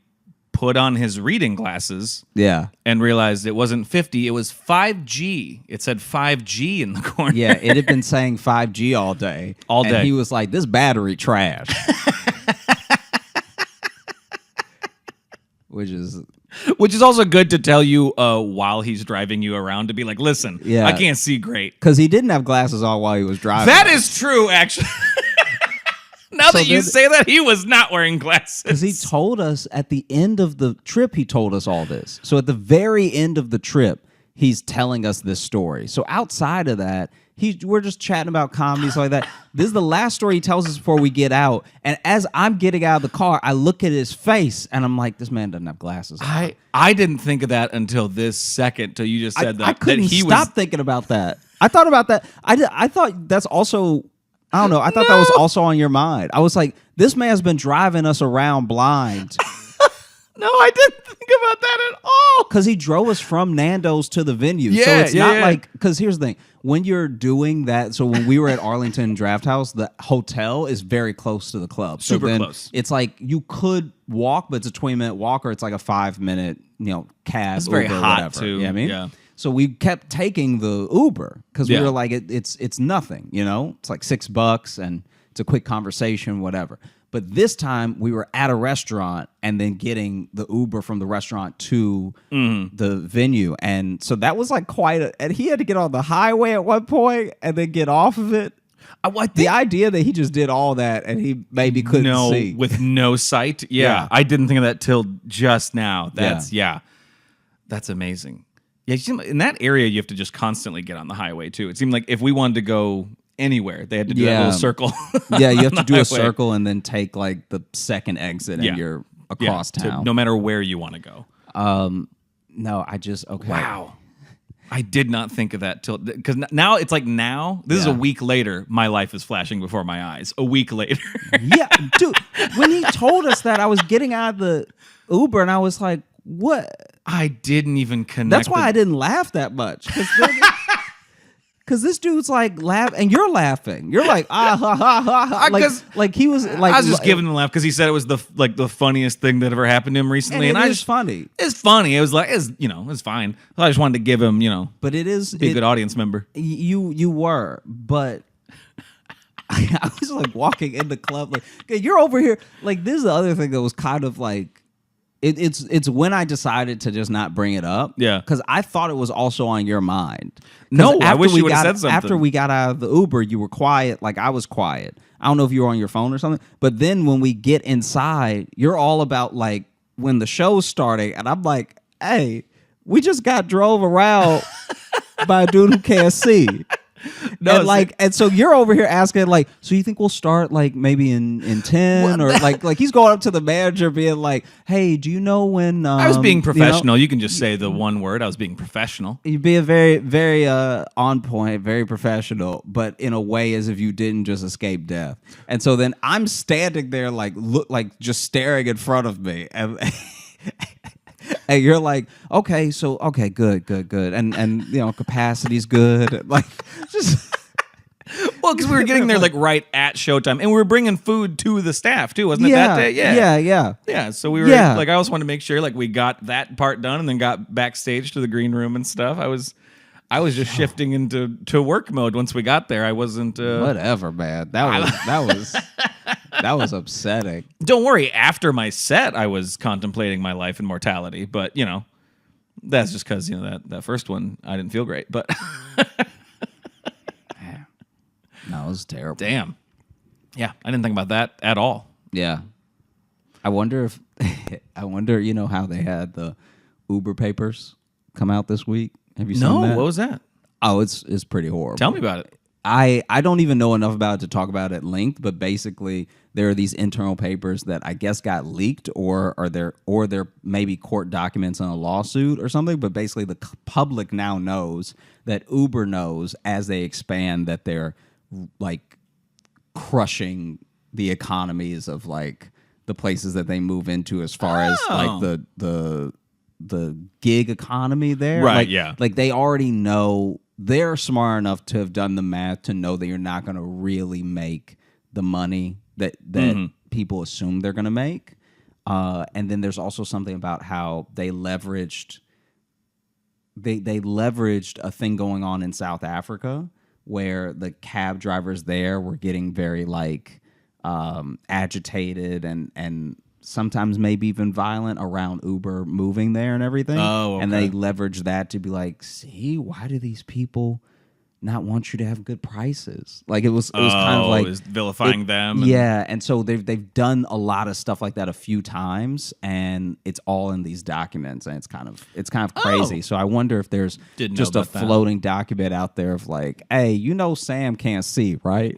put on his reading glasses Yeah. and realized it wasn't 50, it was 5G. It said 5G in the corner. Yeah, it had been saying 5G all day. All day. And he was like, this battery trash. Which is also good to tell you while he's driving you around to be like, listen, Yeah. I can't see great. Because he didn't have glasses on while he was driving. That is true, actually. Now So that you then- say that, he was not wearing glasses. Because he told us at the end of the trip, he told us all this. So at the very end of the trip, he's telling us this story. So outside of that, we're just chatting about comedy, stuff like that. This is the last story he tells us before we get out. And as I'm getting out of the car, I look at his face, and I'm like, this man doesn't have glasses on. I didn't think of that until this second, till you just said that. I couldn't that he stop thinking about that. I thought about that. I thought that's also, I don't know. I thought that was also on your mind. I was like, this man's been driving us around blind No, I didn't think about that at all. Because he drove us from Nando's to the venue. So Yeah, it's yeah, not yeah. like, because here's the thing. When you're doing that, so when we were at Arlington Draft House, the hotel is very close to the club. So Super then close. It's like you could walk, but it's a 20-minute walk, or it's like a 5-minute, cab. It's very Uber, hot, whatever. too. You know what I mean? Yeah. So we kept taking the Uber because we Yeah. were like, it's nothing, It's like $6 and it's a quick conversation, whatever. But this time we were at a restaurant and then getting the Uber from the restaurant to the venue. And so that was like and he had to get on the highway at one point and then get off of it. The idea that he just did all that and he maybe couldn't see. With no sight. Yeah, Yeah. I didn't think of that till just now. That's amazing. Yeah, in that area, you have to just constantly get on the highway too. It seemed like if we wanted to go anywhere, they had to do that little circle. Yeah, you have to do highway. a circle and then take like the second exit and you're across town. no matter where you want to go. No, okay. Wow. I did not think of that till because now it's like this is a week later. My life is flashing before my eyes. A week later. Yeah, dude. When he told us that, I was getting out of the Uber and I was like, "What?" I didn't even connect. That's why I didn't laugh that much because this dude's like laugh and you're laughing. You're like ha ha ha ha. Like he was like I was just giving him a laugh because he said it was the funniest thing that ever happened to him recently, and I is just funny. It's funny. It was like it's fine. I just wanted to give him But it is be a good audience member. You were, but I was like walking in the club like, okay, you're over here. Like this is the other thing that was kind of like it's when I decided to just not bring it up. Yeah. Because I thought it was also on your mind. 'Cause No, I after wish we you would've got- said something. After we got out of the Uber, you were quiet. Like I was quiet. I don't know if you were on your phone or something. But then when we get inside, you're all about like when the show's starting, and I'm like, hey, we just got drove around by a dude who can't see. No, And so you're over here asking like, so you think we'll start like maybe in 10 or like he's going up to the manager being like, hey, do you know when I was being professional. You can just say the one word. I was being professional. You'd be a very, very on point, very professional, but in a way as if you didn't just escape death. And so then I'm standing there like just staring in front of me. And and you're like, okay, good. And capacity's good. Like just Well, because we were getting there like right at showtime, and we were bringing food to the staff too, wasn't it that day? Yeah. So we were like, I always wanted to make sure like we got that part done, and then got backstage to the green room and stuff. I was just shifting into work mode once we got there. I wasn't. Whatever, man. That was upsetting. Don't worry. After my set, I was contemplating my life and mortality, but that's just because that first one I didn't feel great, but. No, it was terrible. Damn. Yeah, I didn't think about that at all. Yeah. I wonder how they had the Uber papers come out this week. Have you seen that? No, what was that? Oh, it's pretty horrible. Tell me about it. I don't even know enough about it to talk about it at length, but basically there are these internal papers that I guess got leaked or they're maybe court documents in a lawsuit or something, but basically the public now knows that Uber knows as they expand that they're like crushing the economies of like the places that they move into as far as like the gig economy there. Right, like, yeah. Like they already know, they're smart enough to have done the math to know that you're not going to really make the money that people assume they're going to make. And then there's also something about how they leveraged a thing going on in South Africa where the cab drivers there were getting very like agitated and sometimes maybe even violent around Uber moving there and everything. Oh, okay. And they leveraged that to be like, see, why do these people not want you to have good prices? Like it was kind of like it was vilifying them. Yeah, and so they've done a lot of stuff like that a few times, and it's all in these documents, and it's kind of crazy. So I wonder if there's Didn't know just a about that. floating document out there of like, hey, Sam can't see, right?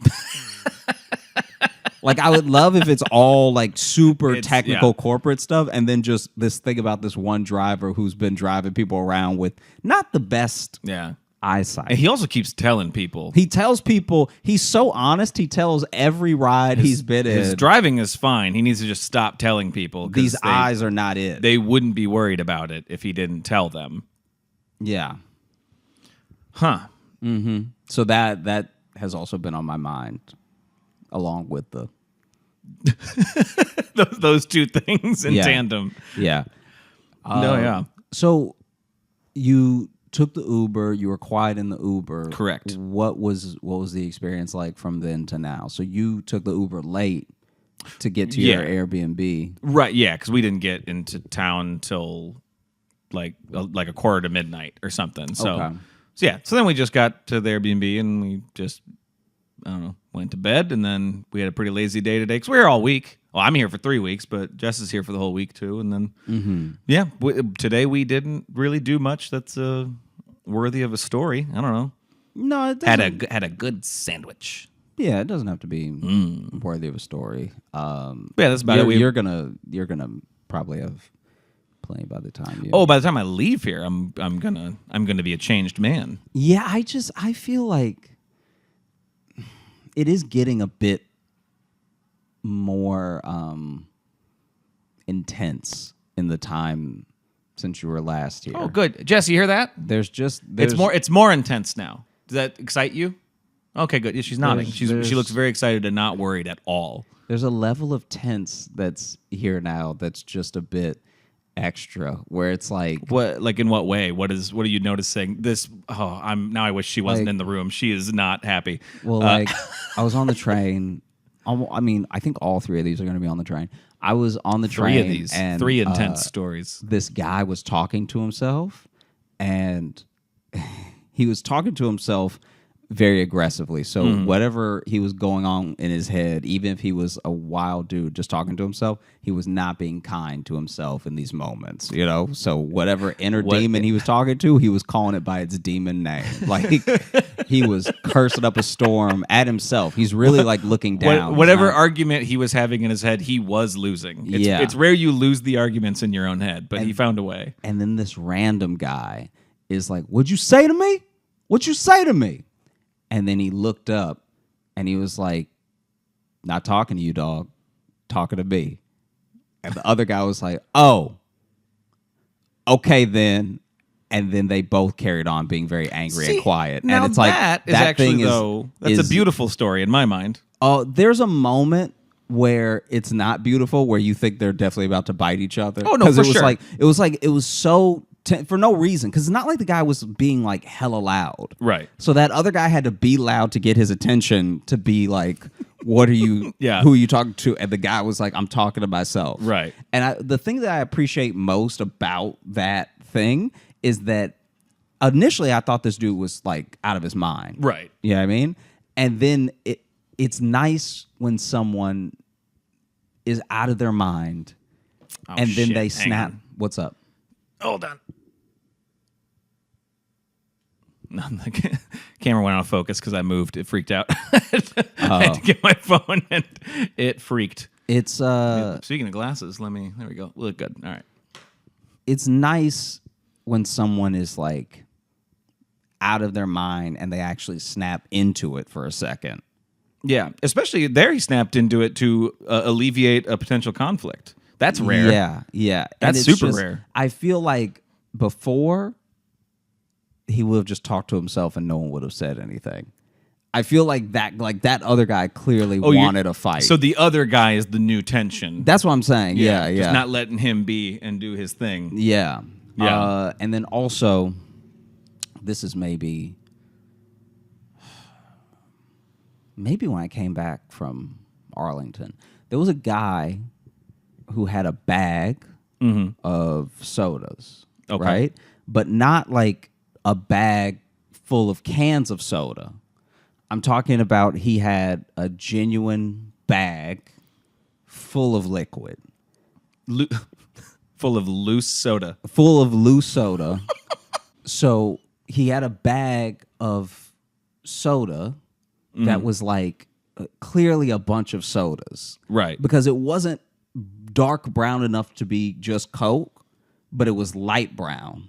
Like I would love if it's all like super technical corporate stuff, and then just this thing about this one driver who's been driving people around with not the best Yeah. eyesight. And he also keeps telling people He tells people, he's so honest, he tells every ride he's been in. his driving is fine. He needs to just stop telling people 'cause These eyes are not it. They wouldn't be worried about it if he didn't tell them. Yeah. Huh. So that has also been on my mind, along with the Those two things in Yeah. tandem. yeah. No, yeah. So you took the Uber. You were quiet in the Uber. Correct. What was the experience like from then to now? So you took the Uber late to get to your Yeah. Airbnb. Right, yeah, because we didn't get into town till like a quarter to midnight or something. So, Okay. so then we just got to the Airbnb and we just, I don't know, went to bed, and then we had a pretty lazy day today because we were here all week. Well, I'm here for 3 weeks, but Jess is here for the whole week too. And then, today we didn't really do much that's worthy of a story. I don't know. No, it doesn't. Had a good sandwich. Yeah, it doesn't have to be worthy of a story. Yeah, that's about it. You're gonna probably have plenty by the time you. Oh, by the time I leave here, I'm gonna be a changed man. Yeah, I feel like it is getting a bit more intense in the time since you were last here. Oh, good, Jess. You hear that? There's It's more intense now. Does that excite you? Okay, good. Yeah, she's nodding. There's- She looks very excited and not worried at all. There's a level of tense that's here now that's just a bit extra, where it's like What, like, in what way? What are you noticing? This. Oh, I wish she wasn't Like- in the room. She is not happy. well, like I was on the train. I mean, I think all three of these are going to be on the train. I was on the train. Three of these. and, Three intense stories. This guy was talking to himself, and he was talking to himself very aggressively. So whatever he was going on in his head, even if he was a wild dude just talking to himself, he was not being kind to himself in these moments, you know? So whatever inner demon he was talking to, he was calling it by its demon name. Like he was cursing up a storm at himself. He's really like looking down. Whatever He's not- argument he was having in his head, he was losing. Yeah. It's rare you lose the arguments in your own head, but he found a way. And then this random guy is like, "What'd you say to me? What'd you say to me?" And then he looked up and he was like, "Not talking to you, dog. Talking to me." And the other guy was like, "Oh, okay then." And then they both carried on being very angry and quiet. Now and it's like that is that actually thing though that's a beautiful story in my mind. Oh, there's a moment where it's not beautiful, where you think they're definitely about to bite each other. Oh, no, for it was sure. it was so for no reason, because it's not like the guy was being like hella loud. Right. So that other guy had to be loud to get his attention, to be like, "What are you? Yeah. Who are you talking to?" And the guy was like, "I'm talking to myself." Right. And the thing that I appreciate most about that thing is that initially I thought this dude was like out of his mind. Right. You know what I mean? And then it's nice when someone is out of their mind and then shit. they Hang snap. on. What's up? Hold on. No, the camera went out of focus because I moved. It freaked out. I had to get my phone and it freaked. It's Speaking of glasses, there we go. Look good. All right. it's nice when someone is like out of their mind and they actually snap into it for a second. Yeah, especially there he snapped into it to alleviate a potential conflict. That's rare. Yeah. That's And it's super rare. I feel like before he would have just talked to himself and no one would have said anything. I feel like that other guy clearly wanted a fight. So the other guy is the new tension. That's what I'm saying. Yeah. Just not letting him be and do his thing. Yeah. Yeah. And then also, this is maybe when I came back from Arlington, there was a guy who had a bag of sodas, Okay. right? But not like a bag full of cans of soda. I'm talking about he had a genuine bag full of liquid. Full of loose soda. Full of loose soda. So he had a bag of soda that was like clearly a bunch of sodas. Right. Because it wasn't dark brown enough to be just Coke, but it was light brown.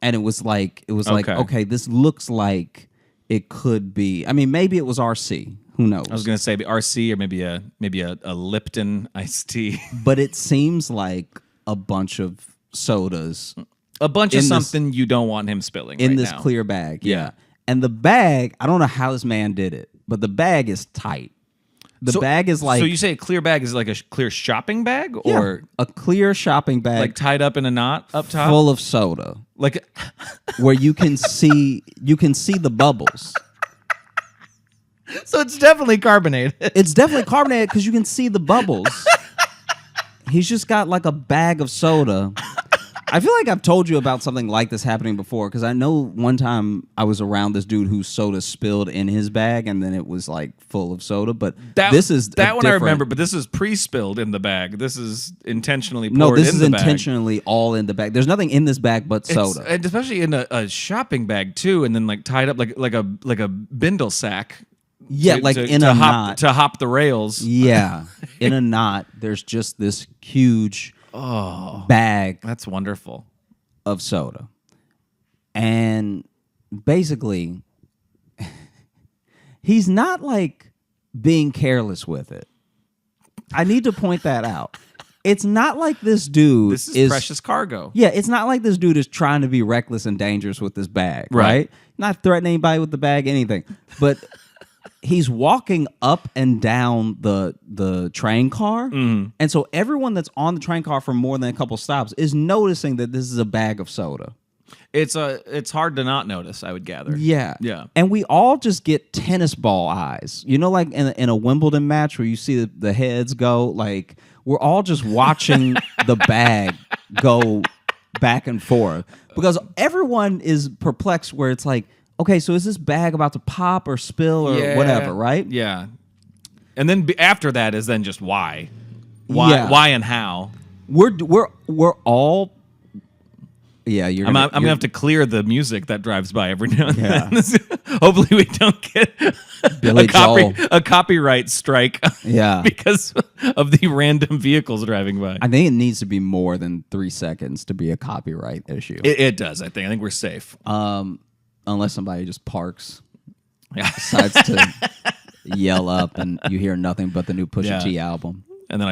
and it was like Okay. okay, this looks like it could be. I mean, maybe it was RC. Who knows? I was gonna say RC or maybe a Lipton iced tea, But it seems like a bunch of sodas a bunch of In this- something you don't want him spilling in right this now. clear bag. Yeah. And the bag, I don't know how this man did it, but the bag is tight. The bag is like So you say a clear bag is like a clear shopping bag, yeah, or a clear shopping bag like tied up in a knot up top, full of soda like where you can see the bubbles. so it's definitely carbonated. It's definitely carbonated because you can see the bubbles. He's just got like a bag of soda. I feel like I've told you about something like this happening before because I know one time I was around this dude whose soda spilled in his bag and then it was like full of soda. But this is that one I different- remember, but this is pre-spilled in the bag. This is intentionally poured No, this in is the bag. intentionally all in the bag. There's nothing in this bag but soda. And especially in a shopping bag too, and then like tied up like a bindle sack. Yeah, like in a knot. to hop the rails. Yeah, in a knot. There's just this huge bag That's wonderful. of soda. And basically, he's not like being careless with it. I need to point that out. It's not like this dude This is precious cargo. Yeah, it's not like this dude is trying to be reckless and dangerous with this bag, Right. right? Not threatening anybody with the bag, anything. But he's walking up and down the train car. And so everyone that's on the train car for more than a couple stops is noticing that this is a bag of soda. It's hard to not notice, I would gather. Yeah. Yeah. And we all just get tennis ball eyes. You know, like in a Wimbledon match where you see the heads go, like we're all just watching the bag go back and forth because everyone is perplexed where it's like, okay, so is this bag about to pop or spill or whatever, right? Yeah. And then after that is then just why. Why and how. We're all yeah, I'm gonna have to clear the music that drives by every now and then. Hopefully we don't get Billy Joel. a copyright strike Yeah. because of the random vehicles driving by. I think it needs to be more than 3 seconds to be a copyright issue. It does, I think. I think we're safe. Unless somebody just parks, Yeah. decides to yell up, and you hear nothing but the new Pusha Yeah. T album. And then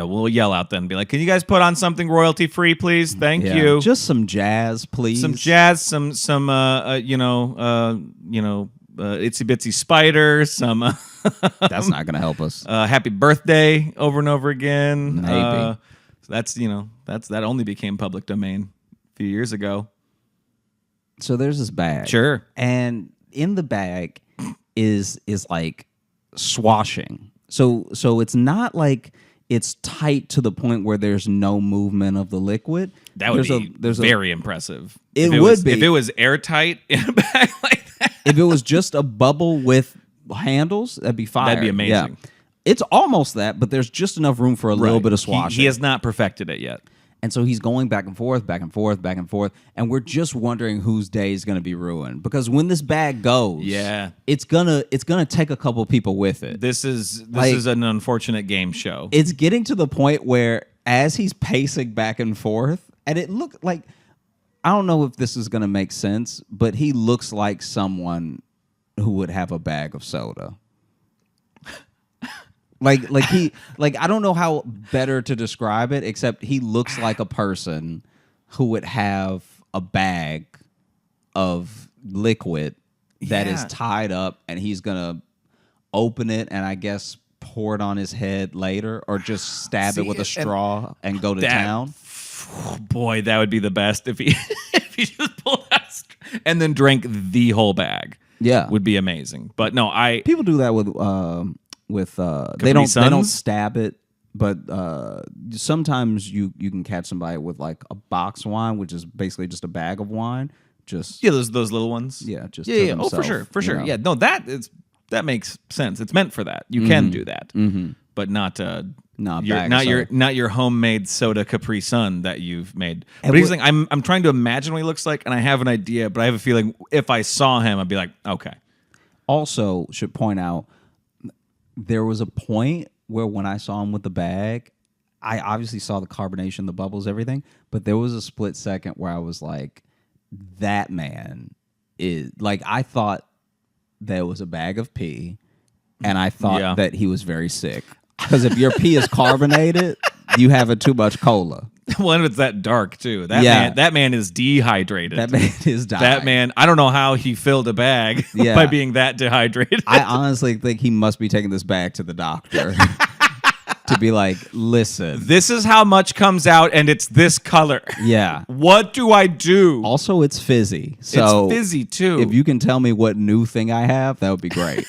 we'll yell out then and be like, can you guys put on something royalty free, please? Thank Yeah. you. Just some jazz, please. Some jazz, some itsy bitsy spider, some That's not gonna help us. happy birthday over and over again. Maybe. That only became public domain a few years ago. So there's this bag. Sure. And in the bag is like swashing. So it's not like it's tight to the point where there's no movement of the liquid. That would There's be very impressive. It If would was, be. if it was airtight in a bag like that. If it was just a bubble with handles, that'd be fire. That'd be amazing. Yeah. It's almost that, but there's just enough room for a little bit of swashing. He has not perfected it yet. And so he's going back and forth, back and forth, back and forth, and we're just wondering whose day is going to be ruined Yeah. because when this bag goes, it's gonna take a couple people with it. This is Like- an unfortunate game show. It's getting to the point where as he's pacing back and forth, and it looked like, I don't know if this is going to make sense, but he looks like someone who would have a bag of soda. Like I don't know how better to describe it, except he looks like a person who would have a bag of liquid that is Yeah. tied up, and he's gonna open it and I guess pour it on his head later, or just stab it with a See, and straw and go to that- town. Boy, that would be the best if he if he just pulled out and then drank the whole bag. Yeah, Would be amazing. But no, people do that with they don't Suns? stab it, but sometimes you can catch somebody with like a box wine, which is basically just a bag of wine. Just those little ones. yeah, just Yeah, to yeah. Oh, for themself, sure. you know. Yeah, no, that makes sense. It's meant for that. You can do that, but not No, not your homemade soda Capri Sun that you've made. And But he's what- like, I'm trying to imagine what he looks like, and I have an idea, but I have a feeling if I saw him, I'd be like, okay. Also, should point out there was a point where when I saw him with the bag, I obviously saw the carbonation, the bubbles, everything, but there was a split second where I was like, that man is like, I thought there was a bag of pee, and I thought Yeah. that he was very sick. Because if your pee is carbonated, you having too much cola. Well, and it's that dark too. That Yeah. man is dehydrated. That man is dying. That man, I don't know how he filled a bag Yeah. by being that dehydrated. I honestly think he must be taking this bag to the doctor to be like, listen. This is how much comes out, and it's this color. Yeah. What do I do? Also, it's fizzy. So it's fizzy too. if you can tell me what new thing I have, that would be great.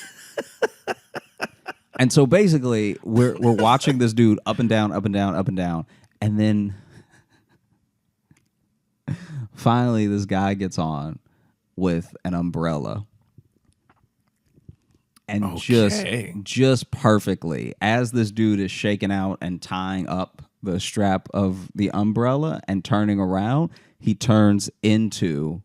And so basically, we're watching this dude up and down, up and down, up and down, and then finally this guy gets on with an umbrella. And Okay. just perfectly, as this dude is shaking out and tying up the strap of the umbrella and turning around, he turns into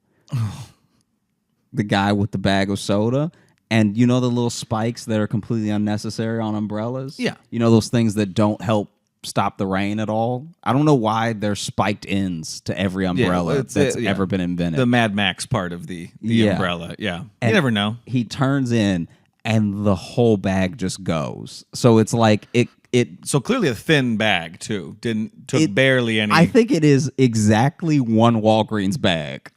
the guy with the bag of soda. And you know the little spikes that are completely unnecessary on umbrellas? Yeah. You know those things that don't help stop the rain at all? I don't know why there's spiked ends to every umbrella it's, that's yeah. ever been invented. the Mad Max part of the Yeah. umbrella. Yeah. You And never know. He turns in and the whole bag just goes. So it's like it So clearly a thin bag too. Took It- barely any. I think it is exactly one Walgreens bag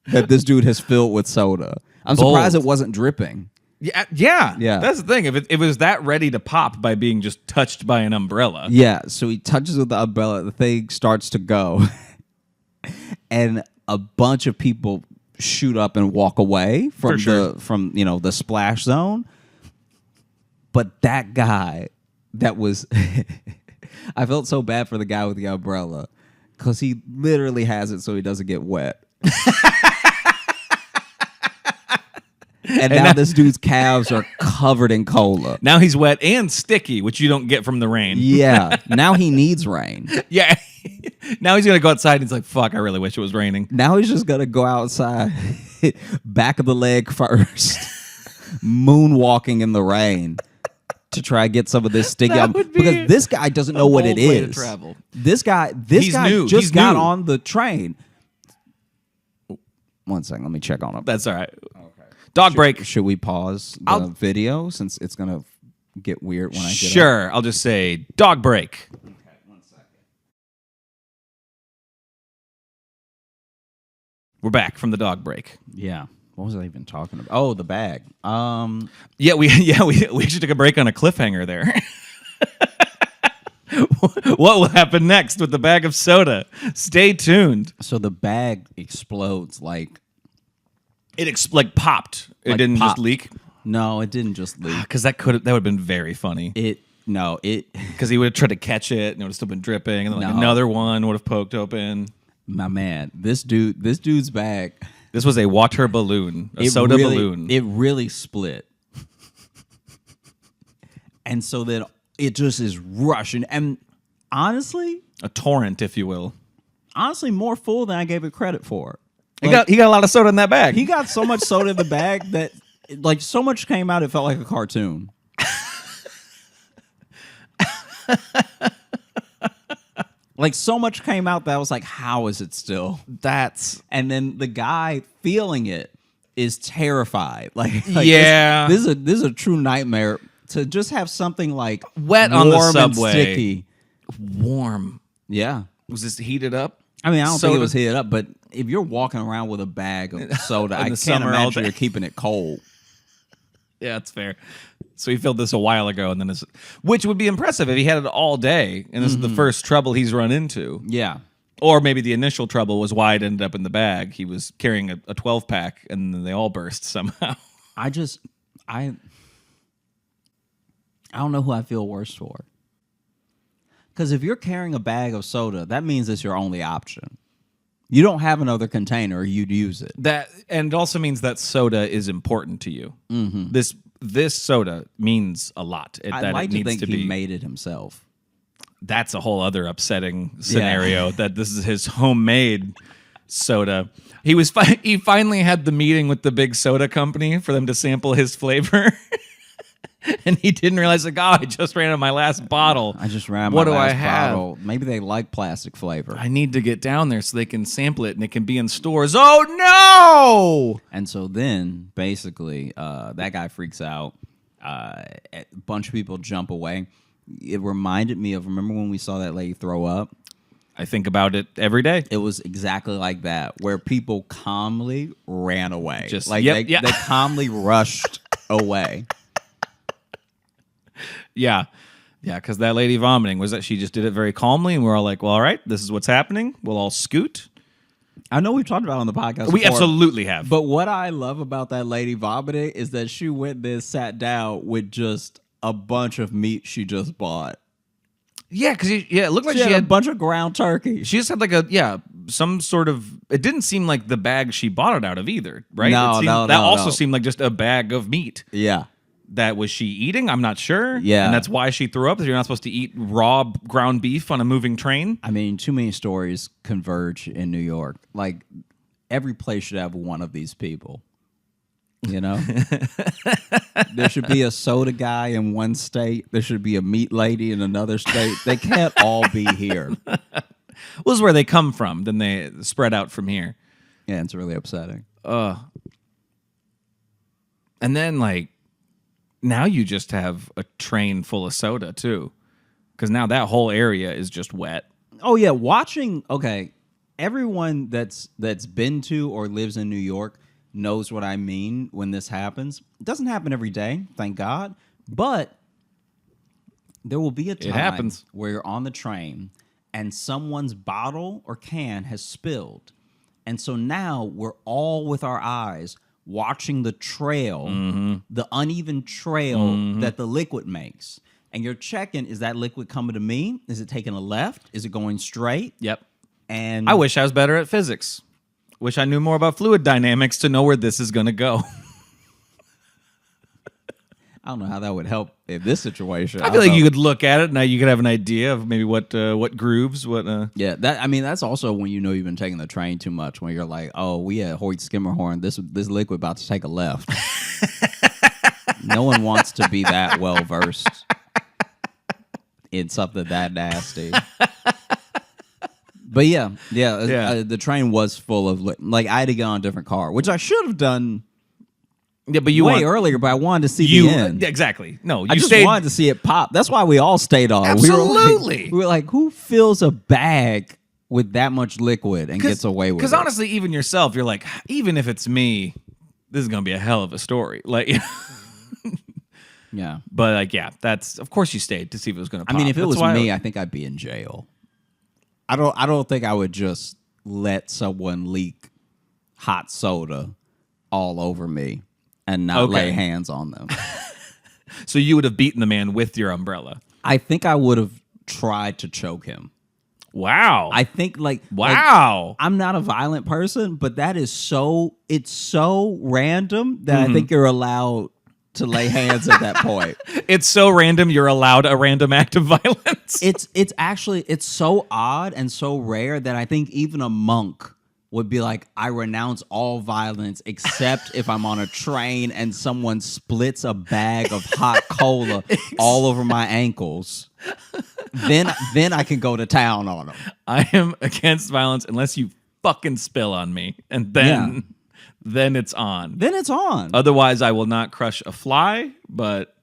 that this dude has filled with soda. I'm surprised Bold. it wasn't dripping. Yeah. Yeah. That's the thing. If it was that ready to pop by being just touched by an umbrella. Yeah, so he touches with the umbrella, the thing starts to go. And a bunch of people shoot up and walk away from For sure. the splash zone. But that guy that was I felt so bad for the guy with the umbrella cuz he literally has it so he doesn't get wet. And now this dude's calves are covered in cola. Now he's wet and sticky, which you don't get from the rain. Yeah, now he needs rain. Yeah. Now he's gonna go outside and he's like, fuck, I really wish it was raining. Now he's just gonna go outside, back of the leg first, moonwalking in the rain to try to get some of this sticky. That would be because this guy doesn't know what it bold way to is. travel. This guy He's new. just He's got new. on the train. One second, let me check on him. That's all right. Dog break. Should we pause the I'll- video since it's gonna get weird when I get up? Sure. I'll just say dog break. We're back from the dog break. Yeah. What was I even talking about? Oh, the bag. Yeah, we actually took a break on a cliffhanger there. What will happen next with the bag of soda? Stay tuned. So the bag explodes like It like popped. It Like didn't pop. just leak no, it didn't just leak. because that would have been very funny. It Because he would have tried to catch it and it would have still been dripping, and then like No. another one would have poked open. my man, this dude's bag. This was a water balloon, a soda really, balloon. It really split. And so then it just is rushing. And honestly, A torrent, if you will. more full than I gave it credit for. He got a lot of soda in that bag. He got so much soda in the bag that like so much came out it felt like a cartoon. Like so much came out that I was like, how is it still? That's And then the guy feeling it is terrified. Like Yeah. this is a true nightmare to just have something like Wet on the warm and subway. sticky. warm. Yeah. Was this heated up? I mean, I don't think Soda? it was heated up, but if you're walking around with a bag of soda, In I the can't summer all imagine day. you're keeping it cold. Yeah, that's fair. So he filled this a while ago, and then which would be impressive if he had it all day, and this is the first trouble he's run into. Yeah. Or maybe the initial trouble was why it ended up in the bag. He was carrying a 12-pack, and then they all burst somehow. I don't know who I feel worse for. Because if you're carrying a bag of soda, that means it's your only option. You don't have another container, you'd use it. That and it also means that soda is important to you. Mm-hmm. This soda means a lot. I'd That like it to needs think to he be. made it himself. That's a whole other upsetting scenario. That this is his homemade soda. He finally had the meeting with the big soda company for them to sample his flavor. and he didn't realize, like, oh, I just ran out of my last bottle. I just ran What my do I last have? bottle. Maybe they like plastic flavor. I need to get down there so they can sample it and it can be in stores. Oh no! And so then, basically, that guy freaks out. A bunch of people jump away. It reminded me of, remember when we saw that lady throw up? I think about it every day. It was exactly like that, where people calmly ran away. Just like yep, they calmly rushed away. Yeah. Yeah, because that lady vomiting was that she just did it very calmly, and we're all like, well, all right, this is what's happening. We'll all scoot. I know we've talked about it on the podcast We before, absolutely have. but what I love about that lady vomiting is that she went there, sat down with just a bunch of meat she just bought. yeah, because it looked like She she had a had bunch of ground turkey. She just had like some sort of. It didn't seem like the bag she bought it out of either, right? No, It seemed, no, that no, also no. seemed like just a bag of meat. Yeah. That was she eating? I'm not sure. Yeah. And that's why she threw up. You're not supposed to eat raw ground beef on a moving train. I mean, too many stories converge in New York. Like, every place should have one of these people. You know? There should be a soda guy in one state. There should be a meat lady in another state. They can't all be here. Well, this is where they come from. Then they spread out from here. Yeah, it's really upsetting. And then, like, now you just have a train full of soda, too. Because now that whole area is just wet. Oh, yeah. Okay, everyone that's been to or lives in New York knows what I mean when this happens. It doesn't happen every day, thank God. But there will be a time happens. where you're on the train and someone's bottle or can has spilled. And so now we're all with our eyes watching the trail, the uneven trail that the liquid makes. And you're checking, is that liquid coming to me? Is it taking a left? Is it going straight? Yep. And I wish I was better at physics. Wish I knew more about fluid dynamics to know where this is going to go. I don't know how that would help in this situation. I feel like you could look at it, now you could have an idea of maybe what grooves, what. Yeah, that's also when you know you've been taking the train too much. When you're like, oh, we at Hoyt Skimmerhorn, this liquid about to take a left. No one wants to be that well versed in something that nasty. But yeah, the train was full of like I had to get on a different car, which I should have done. Yeah, but you way want earlier, but I wanted to see you the end. exactly. No, you I just stayed. wanted to see it pop. That's why we all stayed on. Absolutely. We were like, who fills a bag with that much liquid and gets away with it? Because honestly, even yourself, you're like, even if it's me, this is gonna be a hell of a story. Like, Yeah. but like, yeah, that's of course you stayed to see if it was gonna. I Pop. mean, if it That's was why me, I think I'd be in jail. I don't think I would just let someone leak hot soda all over me and not lay hands on them. So you would have beaten the man with your umbrella. I think I would have tried to choke him. Wow. I think like wow. I'm not a violent person, but it's so random that I think you're allowed to lay hands at that point. It's so random. You're allowed a random act of violence. It's actually so odd and so rare that I think even a monk would be like, I renounce all violence except if I'm on a train and someone splits a bag of hot cola all over my ankles. Then I can go to town on them. I am against violence unless you fucking spill on me, and then it's on. Then it's on. Otherwise, I will not crush a fly, but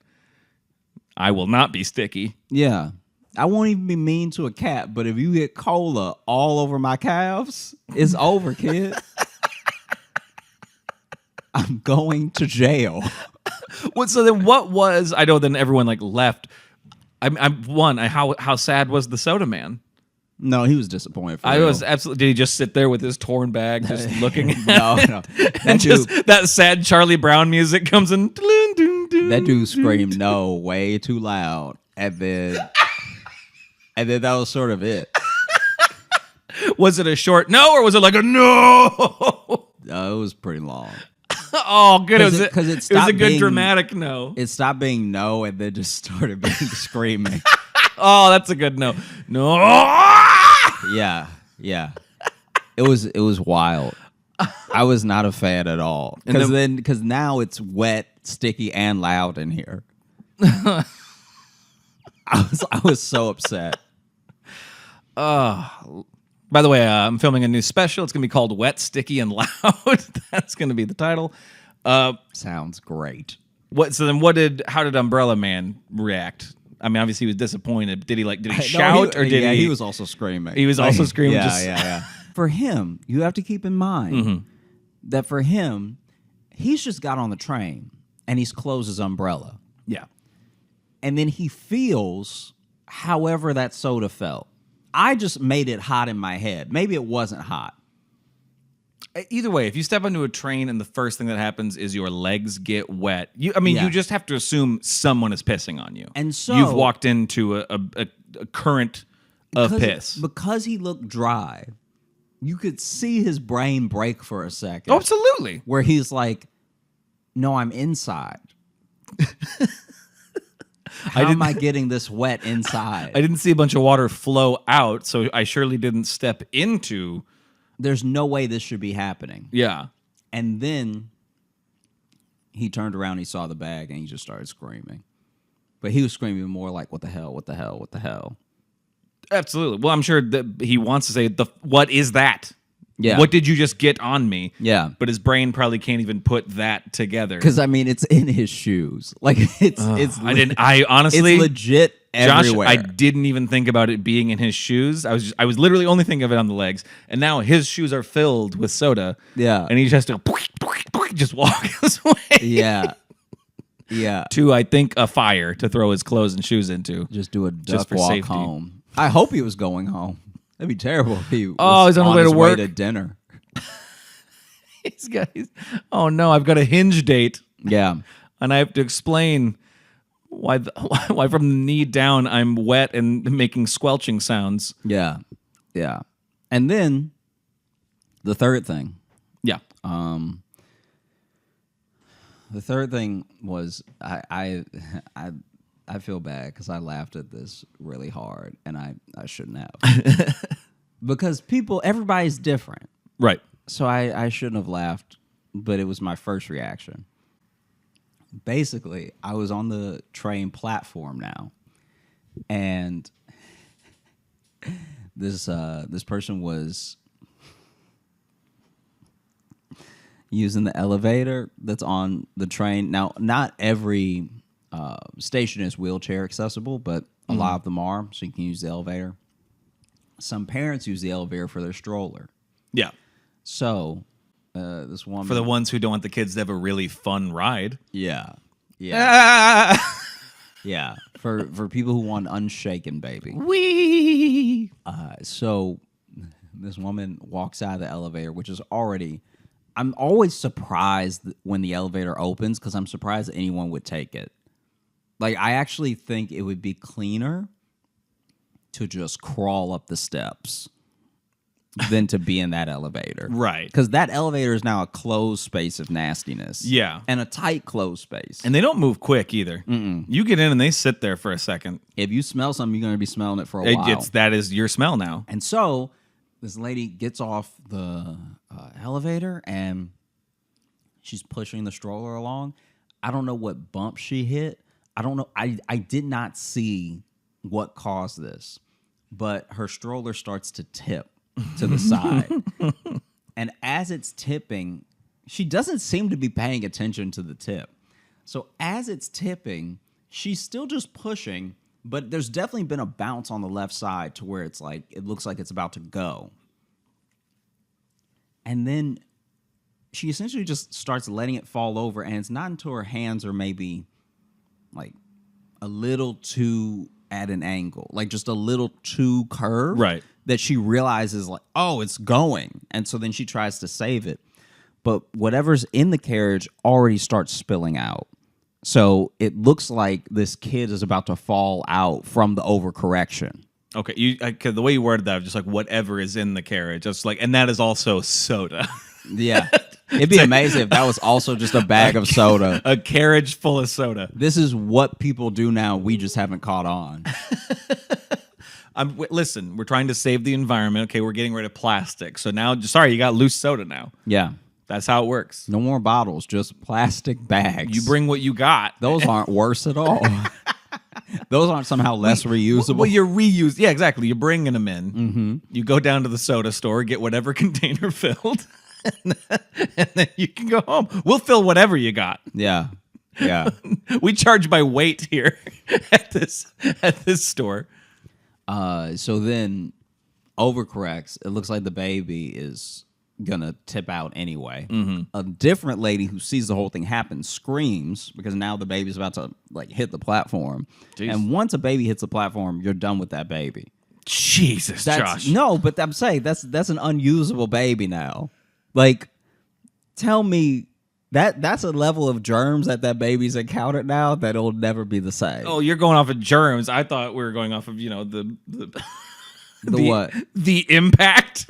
I will not be sticky. Yeah. I won't even be mean to a cat, but if you get cola all over my calves, it's over, kid. I'm going to jail. So then what was, I know then everyone like left. How sad was the soda man? No, he was disappointed. For I real. was absolutely, did he just sit there with his torn bag just looking? No. And just that sad Charlie Brown music comes in. That dude screamed no way too loud. And then that was sort of it. Was it a short no or was it like a no? It was pretty long. Oh, good. It was it a stopped good being- dramatic no. It stopped being no and then just started being screaming. Oh, that's a good no. No. Yeah. It was wild. I was not a fan at all. Because now it's wet, sticky, and loud in here. I was so upset. By the way, I'm filming a new special. It's going to be called Wet, Sticky, and Loud. That's going to be the title. Sounds great. How did Umbrella Man react? I mean, obviously he was disappointed. Did he shout or did yeah, he? he was also screaming. He was also screaming. Yeah. For him, you have to keep in mind that for him, he's just got on the train and he's closed his umbrella. Yeah. And then he feels however that soda felt. I just made it hot in my head. Maybe it wasn't hot. Either way, if you step onto a train and the first thing that happens is your legs get wet, you just have to assume someone is pissing on you. And so you've walked into a current of piss. Because he looked dry, you could see his brain break for a second. Oh, absolutely. Where he's like, no, I'm inside. How am I getting this wet inside? I didn't see a bunch of water flow out, so I surely didn't step into. There's no way this should be happening. Yeah. And then he turned around, he saw the bag, and he just started screaming. But he was screaming more like, what the hell, what the hell, what the hell? Absolutely. Well, I'm sure that he wants to say, what is that? Yeah. What did you just get on me? Yeah. But his brain probably can't even put that together. Because, I mean, it's in his shoes. Like, I honestly, it's legit Josh, everywhere. I didn't even think about it being in his shoes. I was literally only thinking of it on the legs. And now his shoes are filled with soda. Yeah. And he just has to just walk his way. Yeah. Yeah. To, I think, a fire to throw his clothes and shoes into. Just do a Just duck for walk safety. home. I hope he was going home. That'd be terrible if he he's on the way to his work. to dinner. Oh no, I've got a Hinge date. Yeah. And I have to explain why from the knee down I'm wet and making squelching sounds. Yeah. Yeah. And then the third thing. Yeah. The third thing was I feel bad because I laughed at this really hard and I shouldn't have. Because everybody's different. Right. So I shouldn't have laughed, but it was my first reaction. Basically, I was on the train platform now, and this person was using the elevator that's on the train. Now, not every station is wheelchair accessible, but a lot of them are, so you can use the elevator. Some parents use the elevator for their stroller. Yeah. So, this woman... For the ones who don't want the kids to have a really fun ride. Yeah. Yeah. Yeah. For people who want unshaken baby. Wee. So, this woman walks out of the elevator, which is already... I'm always surprised when the elevator opens because I'm surprised that anyone would take it. Like, I actually think it would be cleaner to just crawl up the steps than to be in that elevator. Right. Because that elevator is now a closed space of nastiness. Yeah. And a tight closed space. And they don't move quick either. You get in and they sit there for a second. If you smell something, you're going to be smelling it for a while. That is your smell now. And so this lady gets off the elevator and she's pushing the stroller along. I don't know what bump she hit. I don't know. I did not see what caused this, but her stroller starts to tip to the side. And as it's tipping, she doesn't seem to be paying attention to the tip. So as it's tipping, she's still just pushing, but there's definitely been a bounce on the left side to where it's like, it looks like it's about to go. And then she essentially just starts letting it fall over, and it's not until her hands are maybe like a little too at an angle, like just a little too curved, Right. that she realizes like, oh, it's going. And so then she tries to save it. But whatever's in the carriage already starts spilling out. So it looks like this kid is about to fall out from the overcorrection. Okay, the way you worded that, just like whatever is in the carriage, just like, and that is also soda. Yeah. It'd be amazing if that was also just a bag of soda. A carriage full of soda. This is what people do now. We just haven't caught on. Listen, we're trying to save the environment. Okay, we're getting rid of plastic. So now, sorry, you got loose soda now. Yeah. That's how it works. No more bottles, just plastic bags. You bring what you got. Those aren't worse at all. Those aren't somehow less reusable. Well, you're reused. Yeah, exactly. You're bringing them in. Mm-hmm. You go down to the soda store, get whatever container filled, and then you can go home. We'll fill whatever you got. Yeah. Yeah. We charge by weight here at this store. So then overcorrects. It looks like the baby is gonna tip out anyway. A different lady who sees the whole thing happen screams because now the baby's about to like hit the platform. Jeez. And once a baby hits the platform, you're done with that baby. Jesus, Josh. No, but I'm saying that's an unusable baby now. Like, tell me that's a level of germs that baby's encountered now that it'll never be the same. Oh, you're going off of germs. I thought we were going off of, the what? The impact.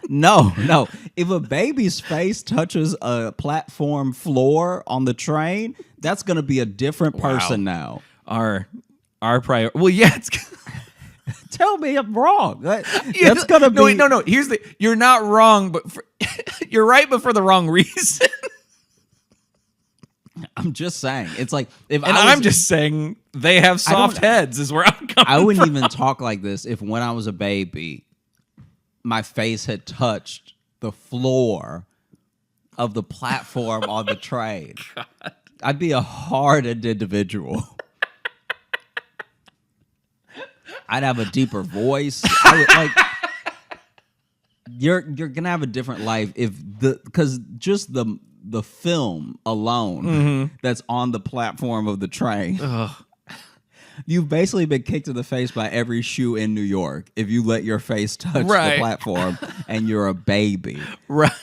No. If a baby's face touches a platform floor on the train, that's going to be a different person now. Our prior. Well, yeah. It's, Tell me I'm wrong. That's going to be. No. You're not wrong, but you're right, but for the wrong reason. I'm just saying. It's like if I'm just saying they have soft heads is where I'm coming I wouldn't from. even talk like this if when I was a baby, my face had touched the floor of the platform on the train. God. I'd be a hardened individual. I'd have a deeper voice. You're gonna have a different life because just the film alone that's on the platform of the train. You've basically been kicked in the face by every shoe in New York if you let your face touch the platform and you're a baby. Right.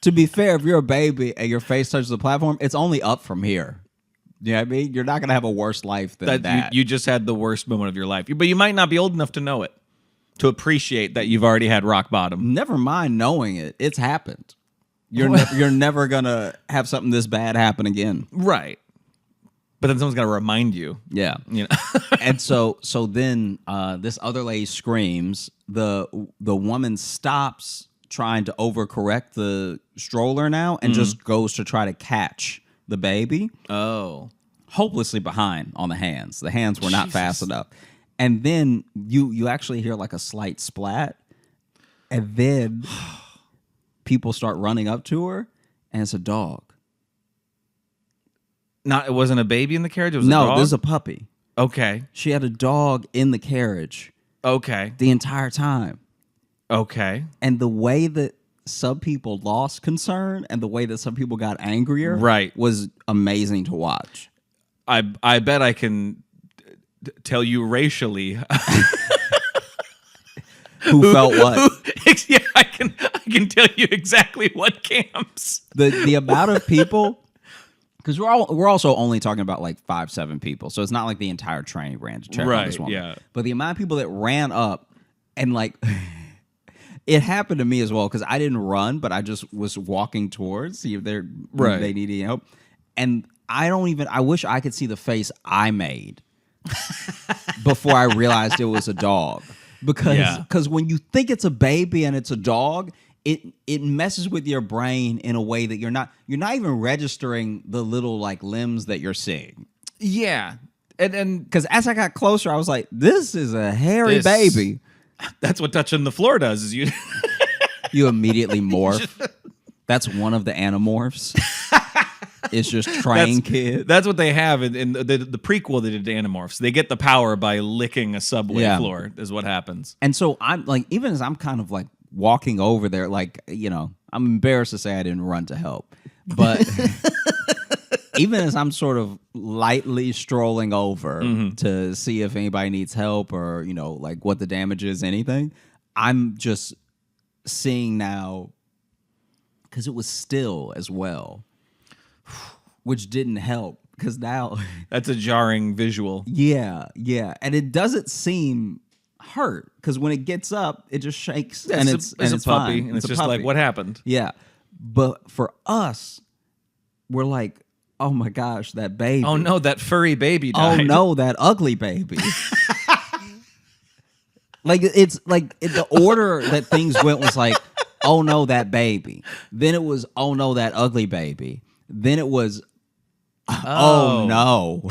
To be fair, if you're a baby and your face touches the platform, it's only up from here. You know what I mean? You're not going to have a worse life than that. You just had the worst moment of your life. But you might not be old enough to know it, to appreciate that you've already had rock bottom. Never mind knowing it. It's happened. You're never going to have something this bad happen again. Right. But then someone's got to remind you. Yeah. And so then this other lady screams. The woman stops trying to overcorrect the stroller now and just goes to try to catch the baby. Oh. Hopelessly behind on the hands. The hands were not fast enough. And then you actually hear like a slight splat. And then people start running up to her, and it's a dog. It wasn't a baby in the carriage? It was a dog? No, this is a puppy. Okay. She had a dog in the carriage Okay. the entire time. Okay. And the way that some people lost concern and the way that some people got angrier was amazing to watch. I bet I can tell you racially who felt what. Yeah, I can tell you exactly what camps. The amount of people, because we're also only talking about like 5-7 people, so it's not like the entire train ran to check on this woman. Yeah. But the amount of people that ran up and like it happened to me as well because I didn't run, but I just was walking towards see if they needed help. And I wish I could see the face I made before I realized it was a dog. Because when you think it's a baby and it's a dog, it messes with your brain in a way that you're not even registering the little like limbs that you're seeing. Yeah. And because as I got closer, I was like, this is a hairy baby. That's what touching the floor does is you you immediately morph. That's one of the Animorphs. It's just Train Kid. That's what they have in the prequel they did to Animorphs. They get the power by licking a subway floor is what happens. And so I'm like, even as I'm kind of like walking over there, like, I'm embarrassed to say I didn't run to help. But even as I'm sort of lightly strolling over to see if anybody needs help or, like what the damage is, anything, I'm just seeing now, because it was still as well, which didn't help because now that's a jarring visual. Yeah. And it doesn't seem hurt because when it gets up, it just shakes and it's a puppy, fine. and it's just like, what happened? Yeah, but for us, we're like, oh my gosh, that baby. Oh no, that furry baby died. Oh no, that ugly baby. Like it's like the order that things went was like oh no, that baby. Then it was, oh no, that ugly baby. Then it was, oh no.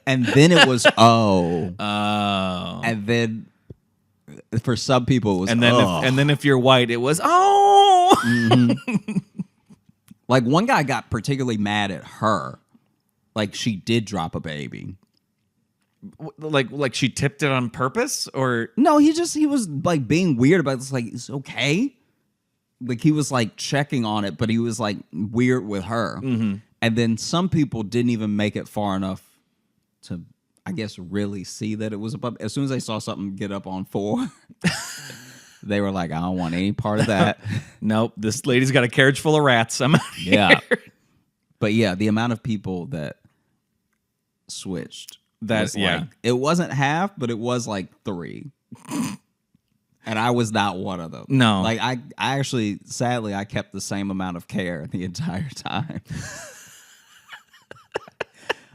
And then it was, oh. Oh. And then for some people it was, And then oh. and then if you're white, it was oh. Like one guy got particularly mad at her. Like she did drop a baby. like she tipped it on purpose, or No, he was like being weird about this. Like, it's okay. Like he was like checking on it, but he was like weird with her. And then some people didn't even make it far enough to, I guess, really see that it was a puppy. As soon as they saw something get up on 4, they were like, I don't want any part of that. nope, this lady's got a carriage full of rats. I'm out of Yeah. here. But yeah, the amount of people that switched. That's was like, it wasn't half, but it was like 3. And I was not one of them. No. Like I actually, sadly, I kept the same amount of care the entire time.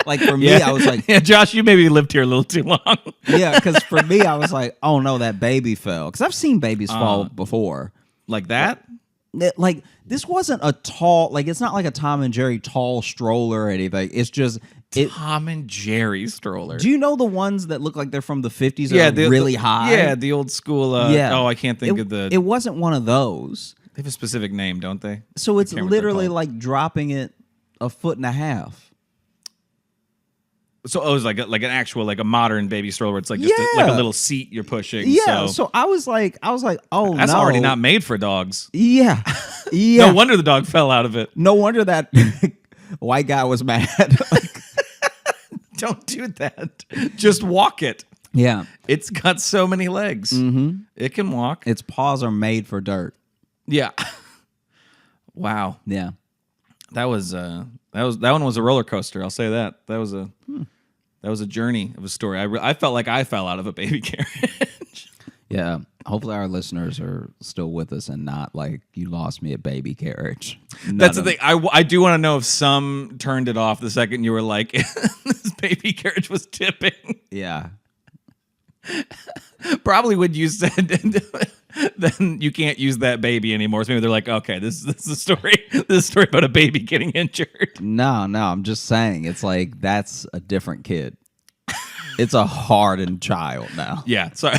Like for me, I was like, yeah, Josh, you maybe lived here a little too long. yeah, because for me, I was like, oh no, that baby fell. Because I've seen babies fall before. Like that? Like this wasn't a tall, like it's not like a Tom and Jerry tall stroller or anything. It's just Tom and Jerry stroller. Do you know the ones that look like they're from the 50s? That are really high. Yeah, the old school. Yeah. Oh, I can't think of the. It wasn't one of those. They have a specific name, don't they? So it's can't remember literally what like dropping it 1.5 feet. So it was like an actual, like a modern baby stroller where it's like just like a little seat you're pushing. Yeah. So So I was like, oh, that's no. already not made for dogs. Yeah. Yeah. No wonder the dog fell out of it. No wonder that white guy was mad. Don't do that. Just walk it. Yeah. It's got so many legs. Mm-hmm. It can walk. Its paws are made for dirt. Yeah. Wow. Yeah. That one was a roller coaster. I'll say that. That was a journey of a story. I felt like I fell out of a baby carriage. Yeah. Hopefully our listeners are still with us and not like you lost me at baby carriage. That's the thing. I do want to know if some turned it off the second you were like, this baby carriage was tipping. Yeah. Probably when you said, then you can't use that baby anymore. So maybe they're like, okay, this is a story. This is a story about a baby getting injured. No, I'm just saying it's like that's a different kid. It's a hardened child now. Yeah, sorry.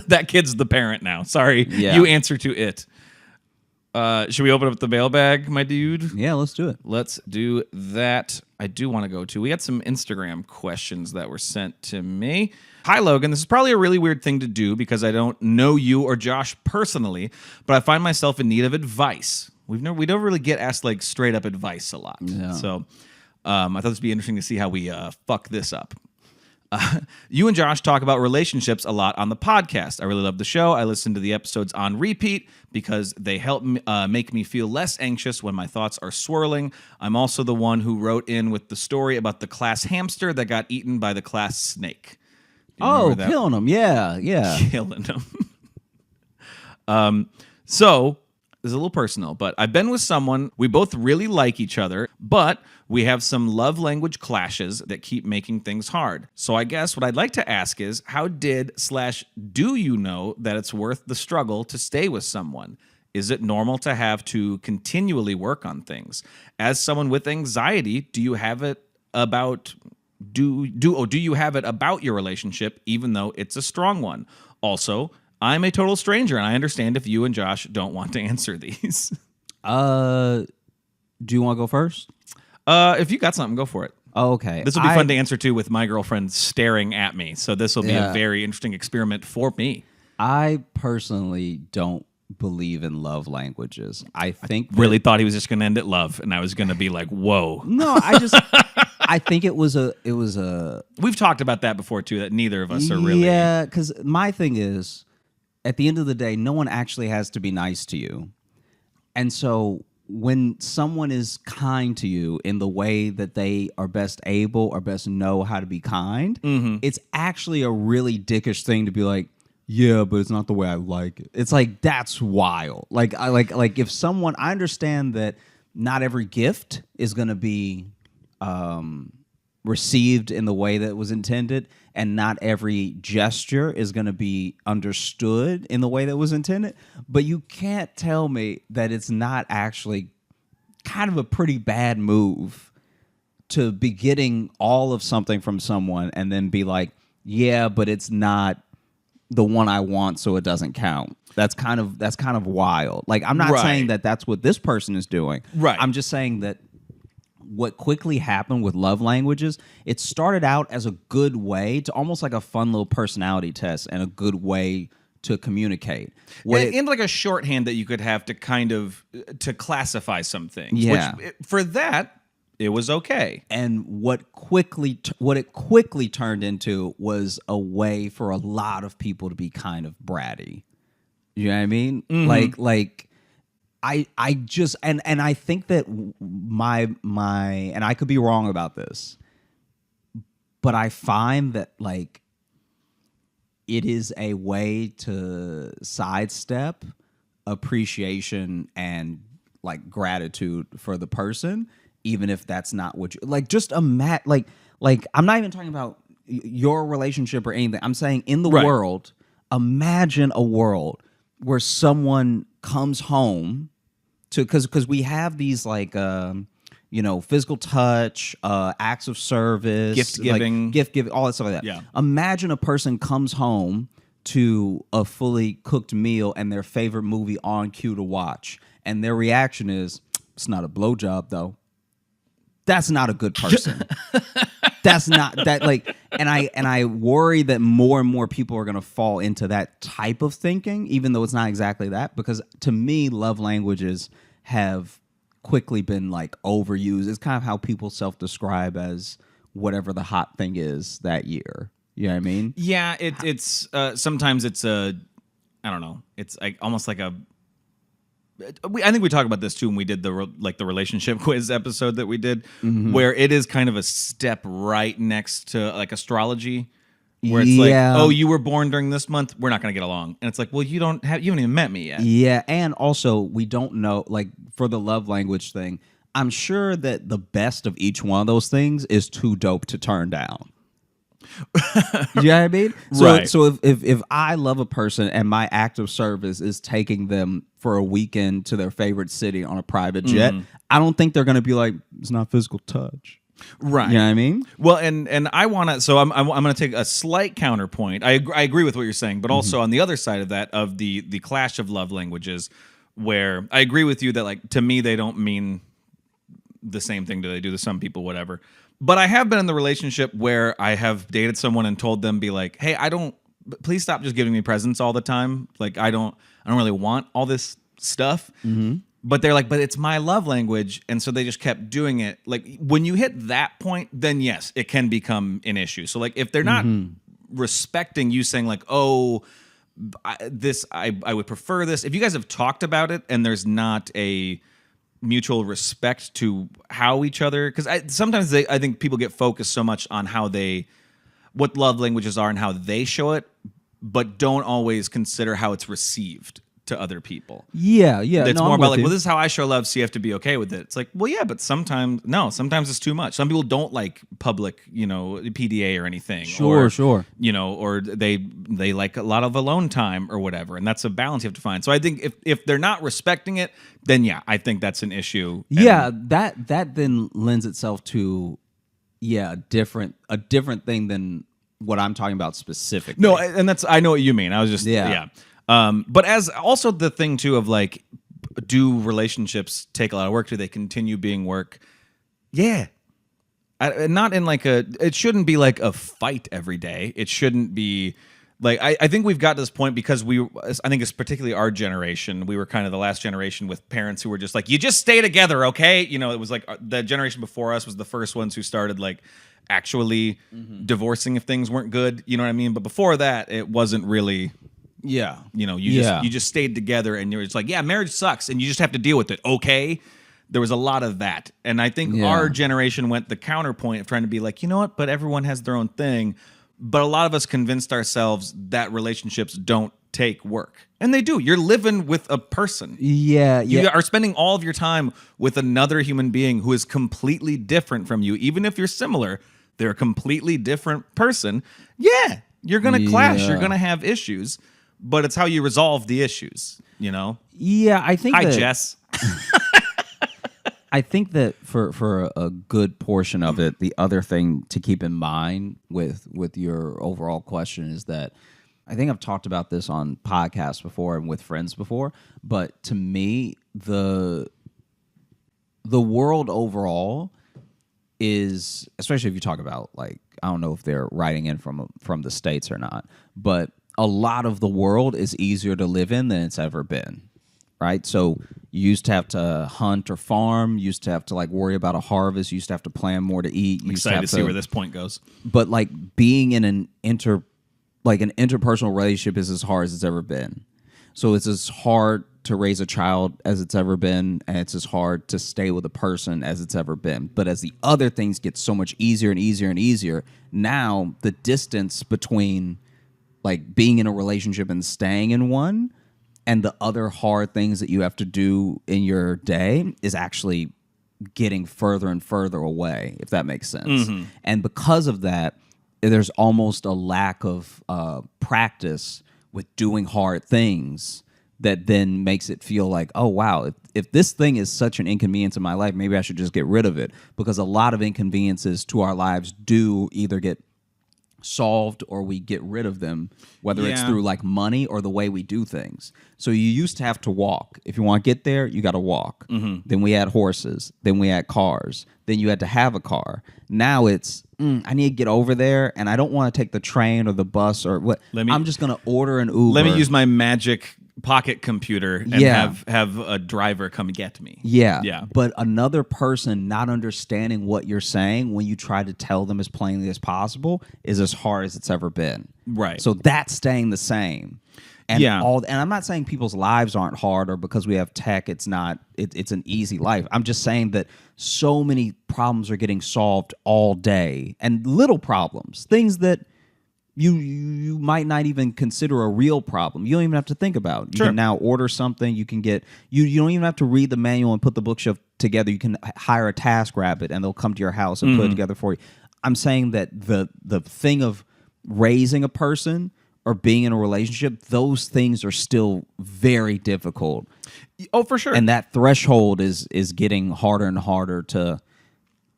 That kid's the parent now. Sorry, Yeah. you answer to it. Should we open up the mailbag, my dude? Yeah, let's do it. Let's do that. I do want to go to. We had some Instagram questions that were sent to me. Hi, Logan. This is probably a really weird thing to do because I don't know you or Josh personally, but I find myself in need of advice. We don't really get asked like straight up advice a lot. Yeah. So I thought this would be interesting to see how we fuck this up. You and Josh talk about relationships a lot on the podcast. I really love the show. I listen to the episodes on repeat because they help make me feel less anxious when my thoughts are swirling. I'm also the one who wrote in with the story about the class hamster that got eaten by the class snake. Do you remember that? Killing them. Yeah. Killing them. So this is a little personal, but I've been with someone. We both really like each other, but we have some love language clashes that keep making things hard. So I guess what I'd like to ask is, how do you know that it's worth the struggle to stay with someone? Is it normal to have to continually work on things? As someone with anxiety, do you have it about your relationship, even though it's a strong one? Also, I'm a total stranger, and I understand if you and Josh don't want to answer these. Do you want to go first? If you got something, go for it. Oh, okay. This will be fun to answer too with my girlfriend staring at me. So this will be a very interesting experiment for me. I personally don't believe in love languages. I think Really thought he was just going to end at love, and I was going to be like, whoa. No, I think it was a We've talked about that before too, that neither of us are really. Yeah, because my thing is, at the end of the day, no one actually has to be nice to you. And so when someone is kind to you in the way that they are best able or best know how to be kind, it's actually a really dickish thing to be like, yeah, but it's not the way I like it. It's like, that's wild. Like if someone, I understand that not every gift is going to be received in the way that was intended, and not every gesture is going to be understood in the way that was intended. But you can't tell me that it's not actually kind of a pretty bad move to be getting all of something from someone and then be like, yeah, but it's not the one I want, so it doesn't count. That's kind of wild. Like, I'm not Right. saying that that's what this person is doing. Right. I'm just saying that what quickly happened with love languages, it started out as a good way to almost like a fun little personality test and a good way to communicate. And like a shorthand that you could have to kind of to classify some things. Yeah. Which, for that, it was okay. And what it quickly turned into was a way for a lot of people to be kind of bratty. You know what I mean? Like I just and I think that my and I could be wrong about this, but I find that like it is a way to sidestep appreciation and like gratitude for the person, even if that's not what you like. Just like I'm not even talking about your relationship or anything. I'm saying in the Right. world, imagine a world where someone comes home to because we have these like physical touch, acts of service, Gift giving. like, gift giving, all that stuff like that. Yeah. Imagine a person comes home to a fully cooked meal and their favorite movie on cue to watch, and their reaction is, "It's not a blowjob, though." That's not a good person. That's not that like, and I worry that more and more people are going to fall into that type of thinking, even though it's not exactly that. Because to me, love languages have quickly been like overused. It's kind of how people self-describe as whatever the hot thing is that year. You know what I mean? Yeah, it's sometimes it's a, I don't know. It's like almost like a. I think we talked about this too when we did the relationship quiz episode that we did, where it is kind of a step right next to like astrology, where it's Yeah. like, oh, you were born during this month, we're not going to get along, and it's like, well, you haven't even met me yet. Yeah, and also we don't know, like for the love language thing, I'm sure that the best of each one of those things is too dope to turn down. You know what I mean? So, Right. So if I love a person and my act of service is taking them for a weekend to their favorite city on a private jet, I don't think they're going to be like, it's not physical touch. Right. You know what I mean? Well, and I want to. So I'm going to take a slight counterpoint. I agree with what you're saying, but also on the other side of that, of the clash of love languages, where I agree with you that like to me they don't mean the same thing they do to some people, whatever. But I have been in the relationship where I have dated someone and told them, be like, hey, please stop just giving me presents all the time. Like I don't really want all this stuff. But they're like, but it's my love language. And so they just kept doing it. Like when you hit that point, then yes, it can become an issue. So like if they're not respecting you saying like, oh, I would prefer this. If you guys have talked about it and there's not a mutual respect to how each other, because sometimes I think people get focused so much on what love languages are and how they show it, but don't always consider how it's received to other people. Yeah. It's No, more I'm about with like, you. well, this is how I show love, so you have to be okay with it. It's like, well, yeah, but sometimes it's too much. Some people don't like public, PDA or anything. Sure. Or they like a lot of alone time or whatever, and that's a balance you have to find. So I think if they're not respecting it, then yeah, I think that's an issue. Yeah, that then lends itself to a different thing than what I'm talking about specifically. No, and I know what you mean. I was just Yeah. But as also the thing too of like, do relationships take a lot of work? Do they continue being work? Yeah. Not in like it shouldn't be like a fight every day. It shouldn't be like, I think we've got to this point because I think it's particularly our generation. We were kind of the last generation with parents who were just like, you just stay together, okay? It was like the generation before us was the first ones who started like actually divorcing if things weren't good. You know what I mean? But before that, it wasn't really. Yeah. You just stayed together and you're just like, yeah, marriage sucks and you just have to deal with it. Okay. There was a lot of that. And I think our generation went the counterpoint of trying to be like, you know what, but everyone has their own thing. But a lot of us convinced ourselves that relationships don't take work. And they do. You're living with a person. Yeah. You are spending all of your time with another human being who is completely different from you. Even if you're similar, they're a completely different person. Yeah, you're gonna clash. You're Yeah. gonna have issues, but it's how you resolve the issues. You know. Yeah, I think Hi, that, Jess. I think that for a good portion of it, the other thing to keep in mind with your overall question is that I think I've talked about this on podcasts before and with friends before, but to me, the world overall is, especially if you talk about, like, I don't know if they're writing in from the States or not, but a lot of the world is easier to live in than it's ever been. Right? So you used to have to hunt or farm, you used to have to like worry about a harvest, you used to have to plan more to eat. You used Excited have to see where this point goes. But like being in an interpersonal relationship is as hard as it's ever been. So it's as hard to raise a child as it's ever been, and it's as hard to stay with a person as it's ever been. But as the other things get so much easier and easier and easier, now the distance between like being in a relationship and staying in one and the other hard things that you have to do in your day is actually getting further and further away, if that makes sense. And because of that, there's almost a lack of practice with doing hard things that then makes it feel like, oh, wow, if this thing is such an inconvenience in my life, maybe I should just get rid of it. Because a lot of inconveniences to our lives do either get solved or we get rid of them, whether it's Yeah. through like money or the way we do things. So you used to have to walk. If you want to get there, you got to walk. Then we had horses. Then we had cars. Then you had to have a car. Now it's, I need to get over there and I don't want to take the train or the bus or what. I'm just going to order an Uber. Let me use my magic pocket computer and Yeah. have a driver come get me. Yeah. But another person not understanding what you're saying when you try to tell them as plainly as possible is as hard as it's ever been. Right. So that's staying the same. And Yeah. and I'm not saying people's lives aren't hard or because we have tech it's not it's an easy life. I'm just saying that so many problems are getting solved all day, and little problems, things that you might not even consider a real problem. You don't even have to think about. You Sure. can now order something. You can get you don't even have to read the manual and put the bookshelf together. You can hire a TaskRabbit and they'll come to your house and put it together for you. I'm saying that the thing of raising a person or being in a relationship, those things are still very difficult. Oh, for sure. And that threshold is getting harder and harder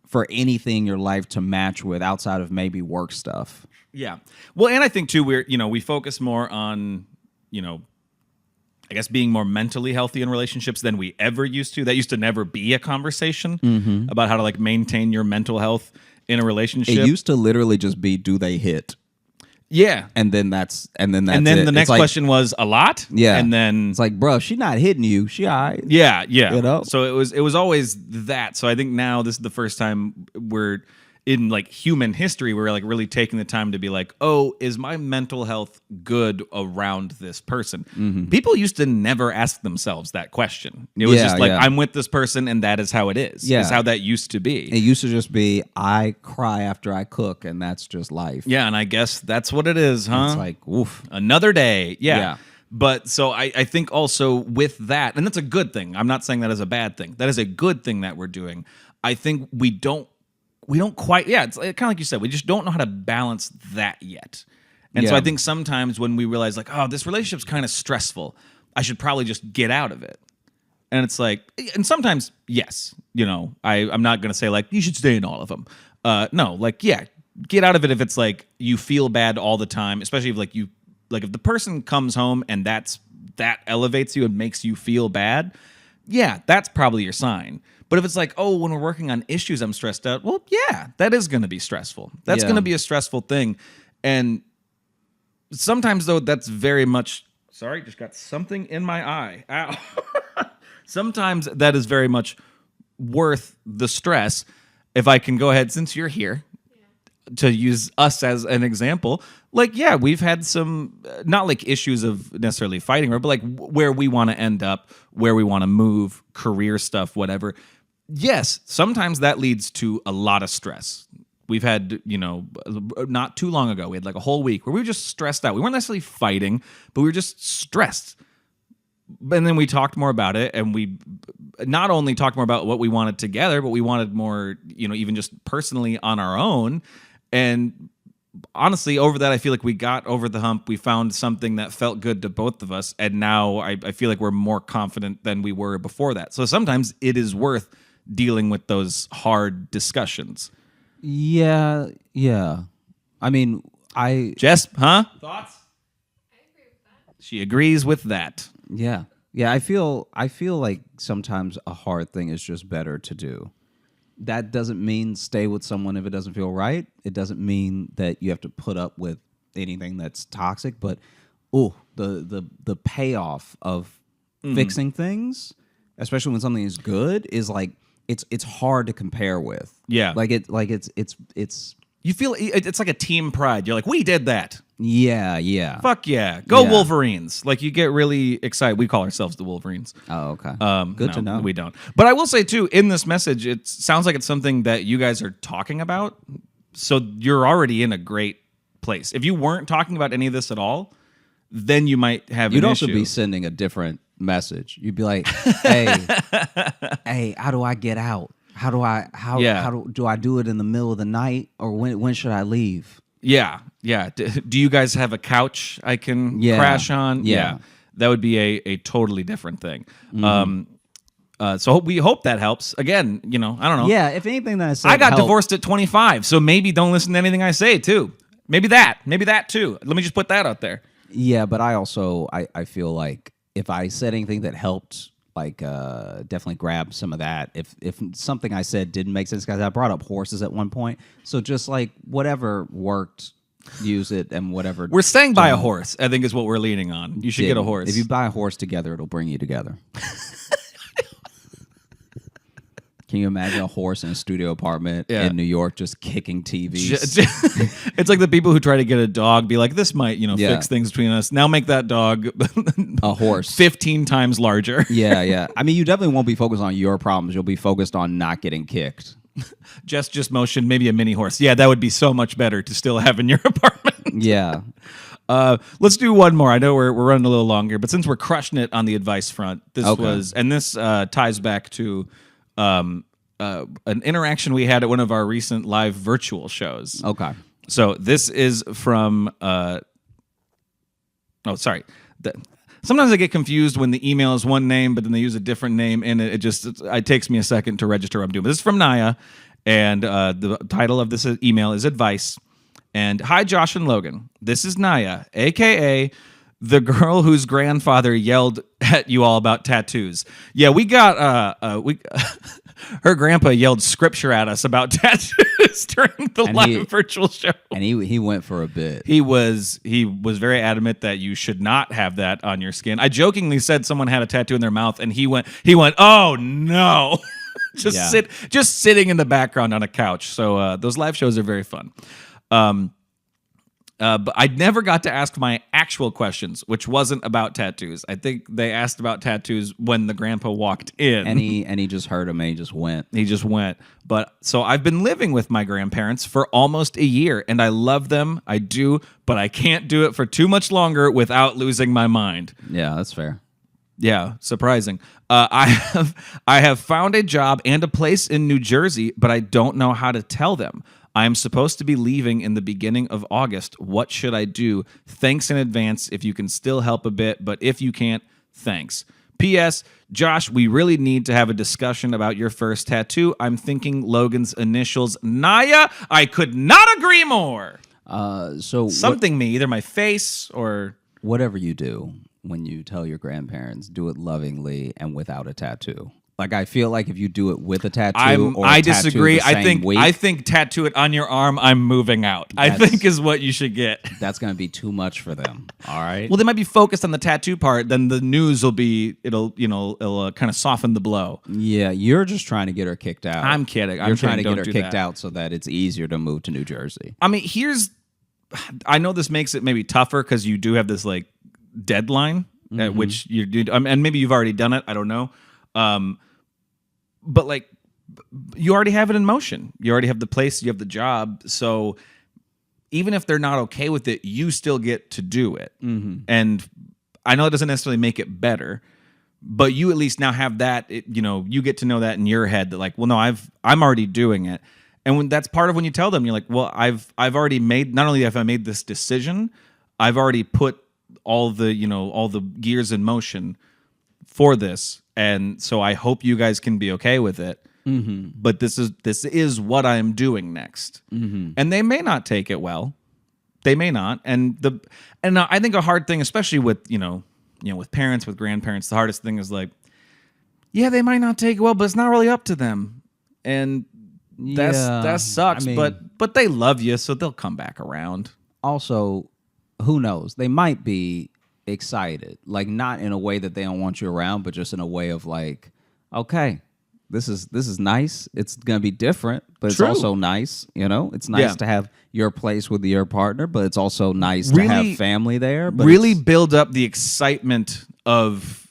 for anything in your life to match with outside of maybe work stuff. Yeah. Well, and I think too, we focus more on, I guess being more mentally healthy in relationships than we ever used to. That used to never be a conversation about how to like maintain your mental health in a relationship. It used to literally just be, do they hit? Yeah. And then that's And then it. the It's next like- question was a lot. Yeah. And then it's like, bro, she not hitting you. She all right. yeah. You know? So it was always that. So I think now this is the first time we're in like human history, we're like really taking the time to be like, oh, is my mental health good around this person? People used to never ask themselves that question. It was Yeah, just like, yeah. I'm with this person and that is how it is. Yeah. Is how that used to be. It used to just be, I cry after I cook, and that's just life. Yeah, and I guess that's what it is, huh? It's like, oof. Another day. Yeah. Yeah. But so I think also with that, and that's a good thing. I'm not saying that is a bad thing. That is a good thing that we're doing. I think we don't quite, it's kind of like you said, we just don't know how to balance that yet. And so Yeah. I think sometimes when we realize like, oh, this relationship's kind of stressful, I should probably just get out of it. And it's like, and sometimes, yes, I'm not going to say like, you should stay in all of them. No, like, yeah, get out of it if it's like you feel bad all the time, especially if if the person comes home and that elevates you and makes you feel bad, yeah, that's probably your sign. But if it's like, oh, when we're working on issues, I'm stressed out, well, yeah, that is going to be stressful. That's Yeah. going to be a stressful thing. And sometimes, though, that's very much, sorry, just got something in my eye. Ow. Sometimes that is very much worth the stress. If I can go ahead, since you're here, to use us as an example, like, yeah, we've had some, not like issues of necessarily fighting, but like where we want to end up, where we want to move, career stuff, whatever. Yes, sometimes that leads to a lot of stress. We've had, not too long ago, we had like a whole week where we were just stressed out. We weren't necessarily fighting, but we were just stressed. And then we talked more about it, and we not only talk more about what we wanted together, but we wanted more, even just personally on our own. And honestly, over that, I feel like we got over the hump. We found something that felt good to both of us. And now I feel like we're more confident than we were before that. So sometimes it is worth dealing with those hard discussions. Yeah. I mean, Jess, huh? Thoughts? I agree with that. She agrees with that. Yeah. I feel like sometimes a hard thing is just better to do. That doesn't mean stay with someone if it doesn't feel right. It doesn't mean that you have to put up with anything that's toxic. But the payoff of fixing things, especially when something is good, is like it's hard to compare with. Yeah. It's You feel it's like a team pride. You're like, we did that. yeah. Fuck yeah. Go Yeah. Wolverines. Like, you get really excited. We call ourselves the Wolverines. Oh, okay. Good No, to know. We don't. But I will say, too, in this message, it sounds like it's something that you guys are talking about. So you're already in a great place. If you weren't talking about any of this at all, then you might have You'd an also issue. be sending a different message. You'd be like, hey, how do I get out? How do I do it in the middle of the night, or when should I leave? Yeah. Do you guys have a couch I can crash on? Yeah. That would be a totally different thing. So we hope that helps. Again, I don't know. Yeah, if anything that I said I got helped- divorced at 25, so maybe don't listen to anything I say, too. Maybe that too. Let me just put that out there. Yeah, but I also I feel like if I said anything that helped, like definitely grab some of that. If something I said didn't make sense, guys, I brought up horses at one point. So just like whatever worked, use it, and whatever. We're staying by a horse, I think, is what we're leaning on. You should get a horse. If you buy a horse together, it'll bring you together. Can you imagine a horse in a studio apartment in New York just kicking TVs? It's like the people who try to get a dog, be like, this might, Yeah. fix things between us. Now make that dog A horse. 15 times larger. Yeah. I mean, you definitely won't be focused on your problems. You'll be focused on not getting kicked. Just motion, maybe a mini horse. Yeah, that would be so much better to still have in your apartment. Yeah. Let's do one more. I know we're running a little longer, but since we're crushing it on the advice front, this ties back to an interaction we had at one of our recent live virtual shows. Okay. So this is from sometimes I get confused when the email is one name, but then they use a different name, and it takes me a second to register what I'm doing. But this is from Naya, and the title of this email is Advice. And hi, Josh and Logan. This is Naya, a.k.a. the girl whose grandfather yelled at you all about tattoos. Yeah, we got her grandpa yelled scripture at us about tattoos during the live virtual show. And he went for a bit. He was very adamant that you should not have that on your skin. I jokingly said someone had a tattoo in their mouth, and he went, oh no. just sitting in the background on a couch. So those live shows are very fun. But I never got to ask my actual questions, which wasn't about tattoos. I think they asked about tattoos when the grandpa walked in. And he just heard him and he just went. He just went. But so I've been living with my grandparents for almost a year, and I love them. I do, but I can't do it for too much longer without losing my mind. Yeah, that's fair. Yeah, surprising. I have found a job and a place in New Jersey, but I don't know how to tell them. I am supposed to be leaving in the beginning of August. What should I do? Thanks in advance if you can still help a bit, but if you can't, thanks. P.S. Josh, we really need to have a discussion about your first tattoo. I'm thinking Logan's initials, Naya. I could not agree more. Something me, either my face or... Whatever you do when you tell your grandparents, do it lovingly and without a tattoo. Like, I feel like if you do it with a tattoo I disagree. I think tattoo it on your arm, I'm moving out. I think is what you should get. That's going to be too much for them. All right. Well, they might be focused on the tattoo part. Then the news will be, it'll kind of soften the blow. Yeah, you're just trying to get her kicked out. I'm kidding. You're trying to get her kicked out so that it's easier to move to New Jersey. I mean, I know this makes it maybe tougher because you do have this like deadline at which you do, and maybe you've already done it. I don't know. But like, you already have it in motion. You already have the place. You have the job. So even if they're not okay with it, you still get to do it. Mm-hmm. And I know it doesn't necessarily make it better, but you at least now have that. You get to know that in your head that like, well, no, I'm already doing it, and when that's part of when you tell them, you're like, well, I've already made. Not only have I made this decision, I've already put all the gears in motion for this, and so I hope you guys can be okay with it. Mm-hmm. But this is what I'm doing next, and they may not take it well. They may not, and I think a hard thing, especially with with parents, with grandparents, the hardest thing is like, yeah, they might not take it well, but it's not really up to them, and that sucks. But they love you, so they'll come back around. Also, who knows? They might be excited, like not in a way that they don't want you around, but just in a way of like, okay, this is nice. It's gonna be different, but it's True. also nice. It's nice Yeah. to have your place with your partner, but it's also nice to have family there. But Really it's- build up the excitement of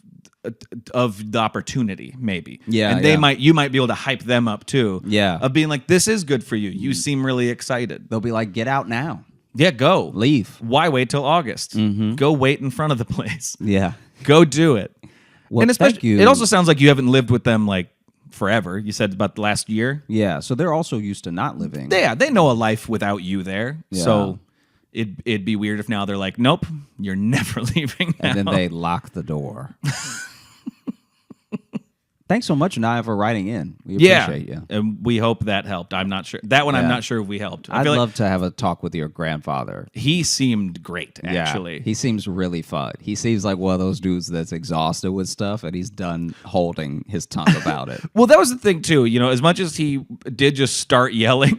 the opportunity, maybe. Yeah, and you might be able to hype them up too. Yeah. of being like, this is good for you. You seem really excited. they'll be like, get out now, Yeah, go leave. Why wait till August? Go wait in front of the place. Yeah. Go do it. Well, and thank especially, you. it also sounds like you haven't lived with them like forever. You said about the last year. Yeah. So they're also used to not living. Yeah, they know a life without you there. Yeah. So it'd be weird if now they're like, nope, you're never leaving now. And then they lock the door. Thanks so much, Naya, for writing in. We appreciate you. And we hope that helped. I'm not sure. That one, I'm Yeah. not sure if we helped. I I'd feel like love to have a talk with your grandfather. he seemed great, actually. Yeah, he seems really fun. He seems like one of those dudes that's exhausted with stuff, and he's done holding his tongue about it. Well, that was the thing, too. As much as he did just start yelling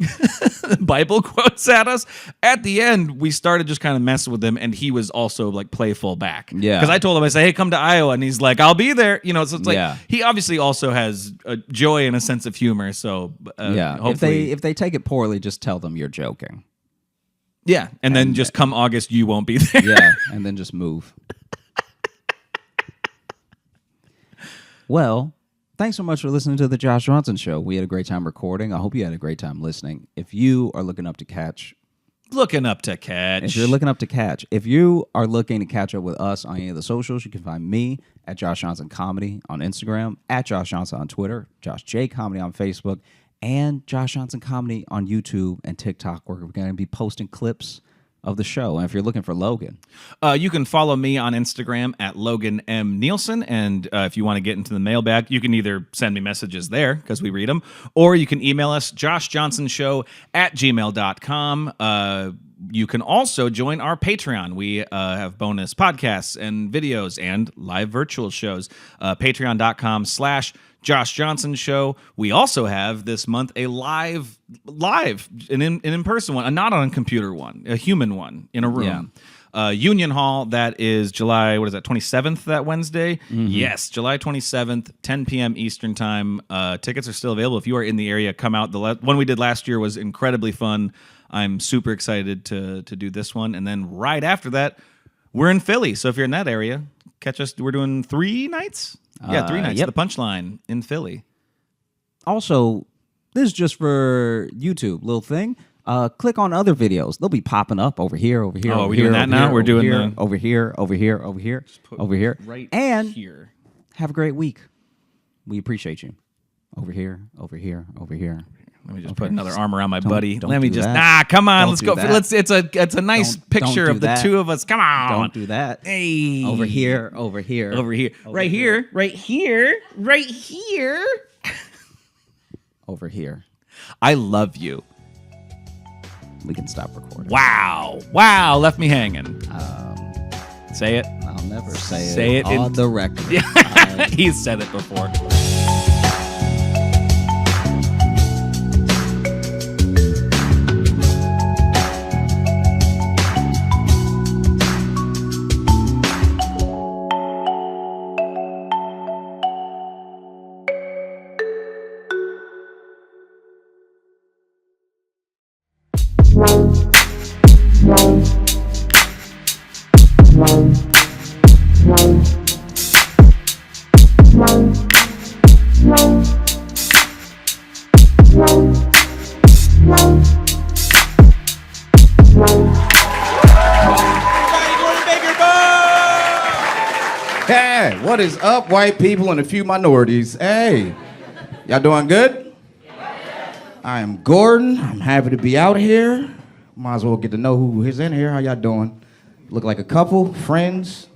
Bible quotes at us, at the end, we started just kind of messing with him, and he was also like playful back. Yeah. Because I told him, I said, hey, come to Iowa. And he's like, I'll be there. So it's like, Yeah. he obviously also has a joy and a sense of humor. So, Yeah, hopefully. if they take it poorly, just tell them you're joking. Yeah. And then just come August, you won't be there. Yeah, and then just move. Well, thanks so much for listening to the Josh Johnson Show. We had a great time recording. I hope you had a great time listening. If you are looking up to catch, Looking up to catch. if you are looking to catch up with us on any of the socials, you can find me at Josh Johnson Comedy on Instagram, at Josh Johnson on Twitter, Josh J Comedy on Facebook, and Josh Johnson Comedy on YouTube and TikTok, where we're going to be posting clips of the show. And if you're looking for Logan, You can follow me on Instagram at Logan M. Nielsen. And if you want to get into the mailbag, you can either send me messages there because we read them, or you can email us, joshjohnsonshow@gmail.com. You can also join our Patreon. We have bonus podcasts and videos and live virtual shows. Patreon.com/Josh Johnson Show. We also have this month a live, an in-person one, a not on a computer one, a human one in a room. Union Hall, that is July, 27th, that Wednesday? Yes, July 27th, 10 p.m. Eastern Time. Tickets are still available. If you are in the area, come out. The one we did last year was incredibly fun. I'm super excited to do this one. And then right after that, we're in Philly. So if you're in that area, catch us. We're doing 3 nights? Yeah, 3 nights. Yep. The Punchline in Philly. also, this is just for YouTube, little thing. Click on other videos. They'll be popping up over here, over here. Oh, over are we here, doing that over now? here, We're over doing here, the- over here, over here, over here, over here, Right and here. have a great week. We appreciate you. Over here, over here, over here. Let me just put another arm around my Don't- buddy. don't Let me do just that. come on, Don't let's do go. that. It's a nice Don't picture do of the that. two of us. Come on. Don't do that. Hey. Over here, over here, Over here. over Right here. Right here. Right here. over here. I love you. We can stop recording. Wow. Wow, left me hanging. Say it. I'll never say Say it in- on the record. He's said it before. Hey, what What is up, white people and a few minorities? Hey, y'all doing good? I am Gordon. I'm happy to be out here. Might as well get to know who is in here. How y'all doing? Look like a couple, friends?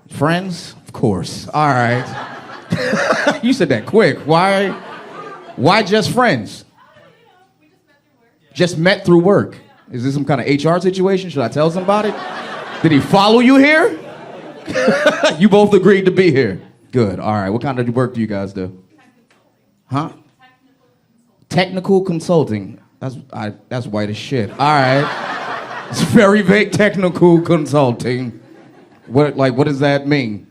Friends? Of course. All right. You said that quick. Why just friends? Just met through work. Is this some kind of HR situation? Should I tell somebody? Did he follow you here? You both agreed to be here. Good. All right. What kind of work do you guys do? Huh? Technical consulting. That's white as shit. All right. It's very vague. Technical consulting. What does that mean?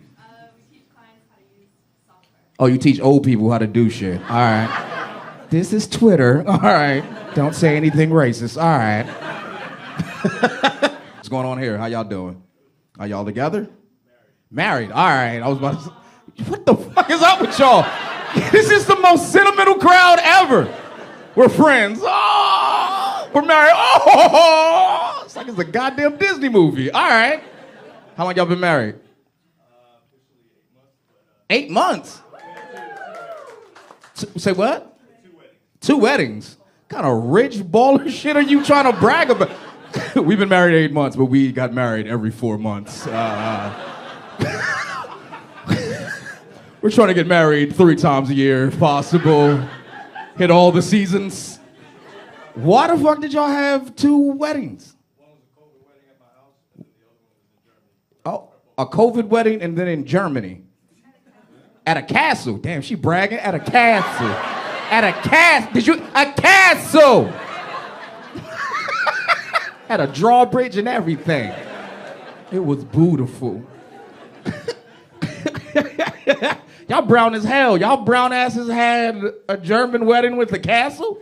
We teach clients how to use software. Oh, you teach old people how to do shit. All right. This is Twitter. All right. Don't say anything racist. All right. What's going on here? How y'all doing? Are y'all together? Married. All right. I was about to say, what the fuck is up with y'all? This is the most sentimental crowd ever. We're friends. Oh, we're married. Oh, it's like it's a goddamn Disney movie. All right. How long y'all been married? 8 months. Say what? 2 weddings. What kind of rich baller shit are you trying to brag about? We've been married 8 months, but we got married every 4 months. We're trying to get married 3 times a year, if possible. Hit all the seasons. Why the fuck did y'all have 2 weddings? One was a COVID wedding at my house, and then the other one was in Germany. Oh, a COVID wedding and then in Germany. At a castle. Damn, she bragging. At a castle. At a castle. A castle! Had a drawbridge and everything. It was beautiful. Y'all brown as hell. Y'all brown asses had a German wedding with a castle?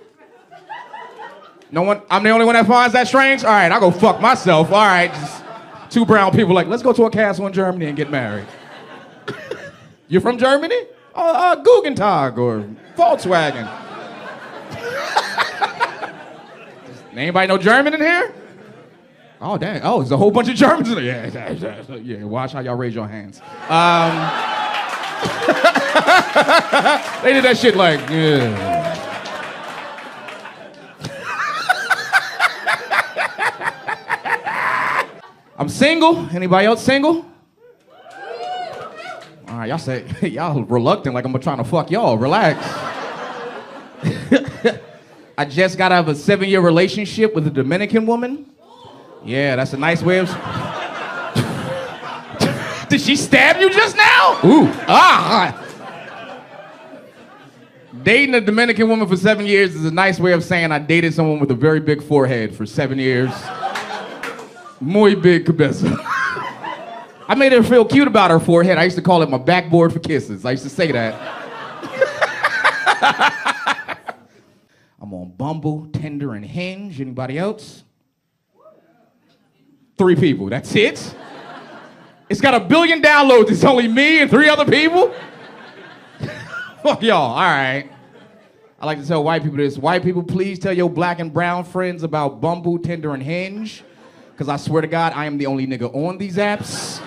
No one, I'm the only one that finds that strange? All right, I'll go fuck myself. All right, just 2 brown people like, let's go to a castle in Germany and get married. You're from Germany? Gugentag or Volkswagen. Anybody know German in here? Oh, dang. Oh, there's a whole bunch of Germans in there. Yeah, watch how y'all raise your hands. They did that shit like, yeah. I'm single. Anybody else single? All right, y'all say, y'all reluctant like I'm trying to fuck y'all. Relax. I just got out of a 7-year relationship with a Dominican woman. Yeah, that's a nice way of... Did she stab you just now? Ooh. Dating a Dominican woman for 7 years is a nice way of saying I dated someone with a very big forehead for 7 years. Muy big cabeza. I made her feel cute about her forehead. I used to call it my backboard for kisses. I used to say that. I'm on Bumble, Tinder, and Hinge. Anybody else? 3 people, that's it? It's got 1 billion downloads. It's only me and 3 other people? Fuck y'all, all right. I like to tell white people this. White people, please tell your black and brown friends about Bumble, Tinder, and Hinge. Because I swear to God, I am the only nigga on these apps.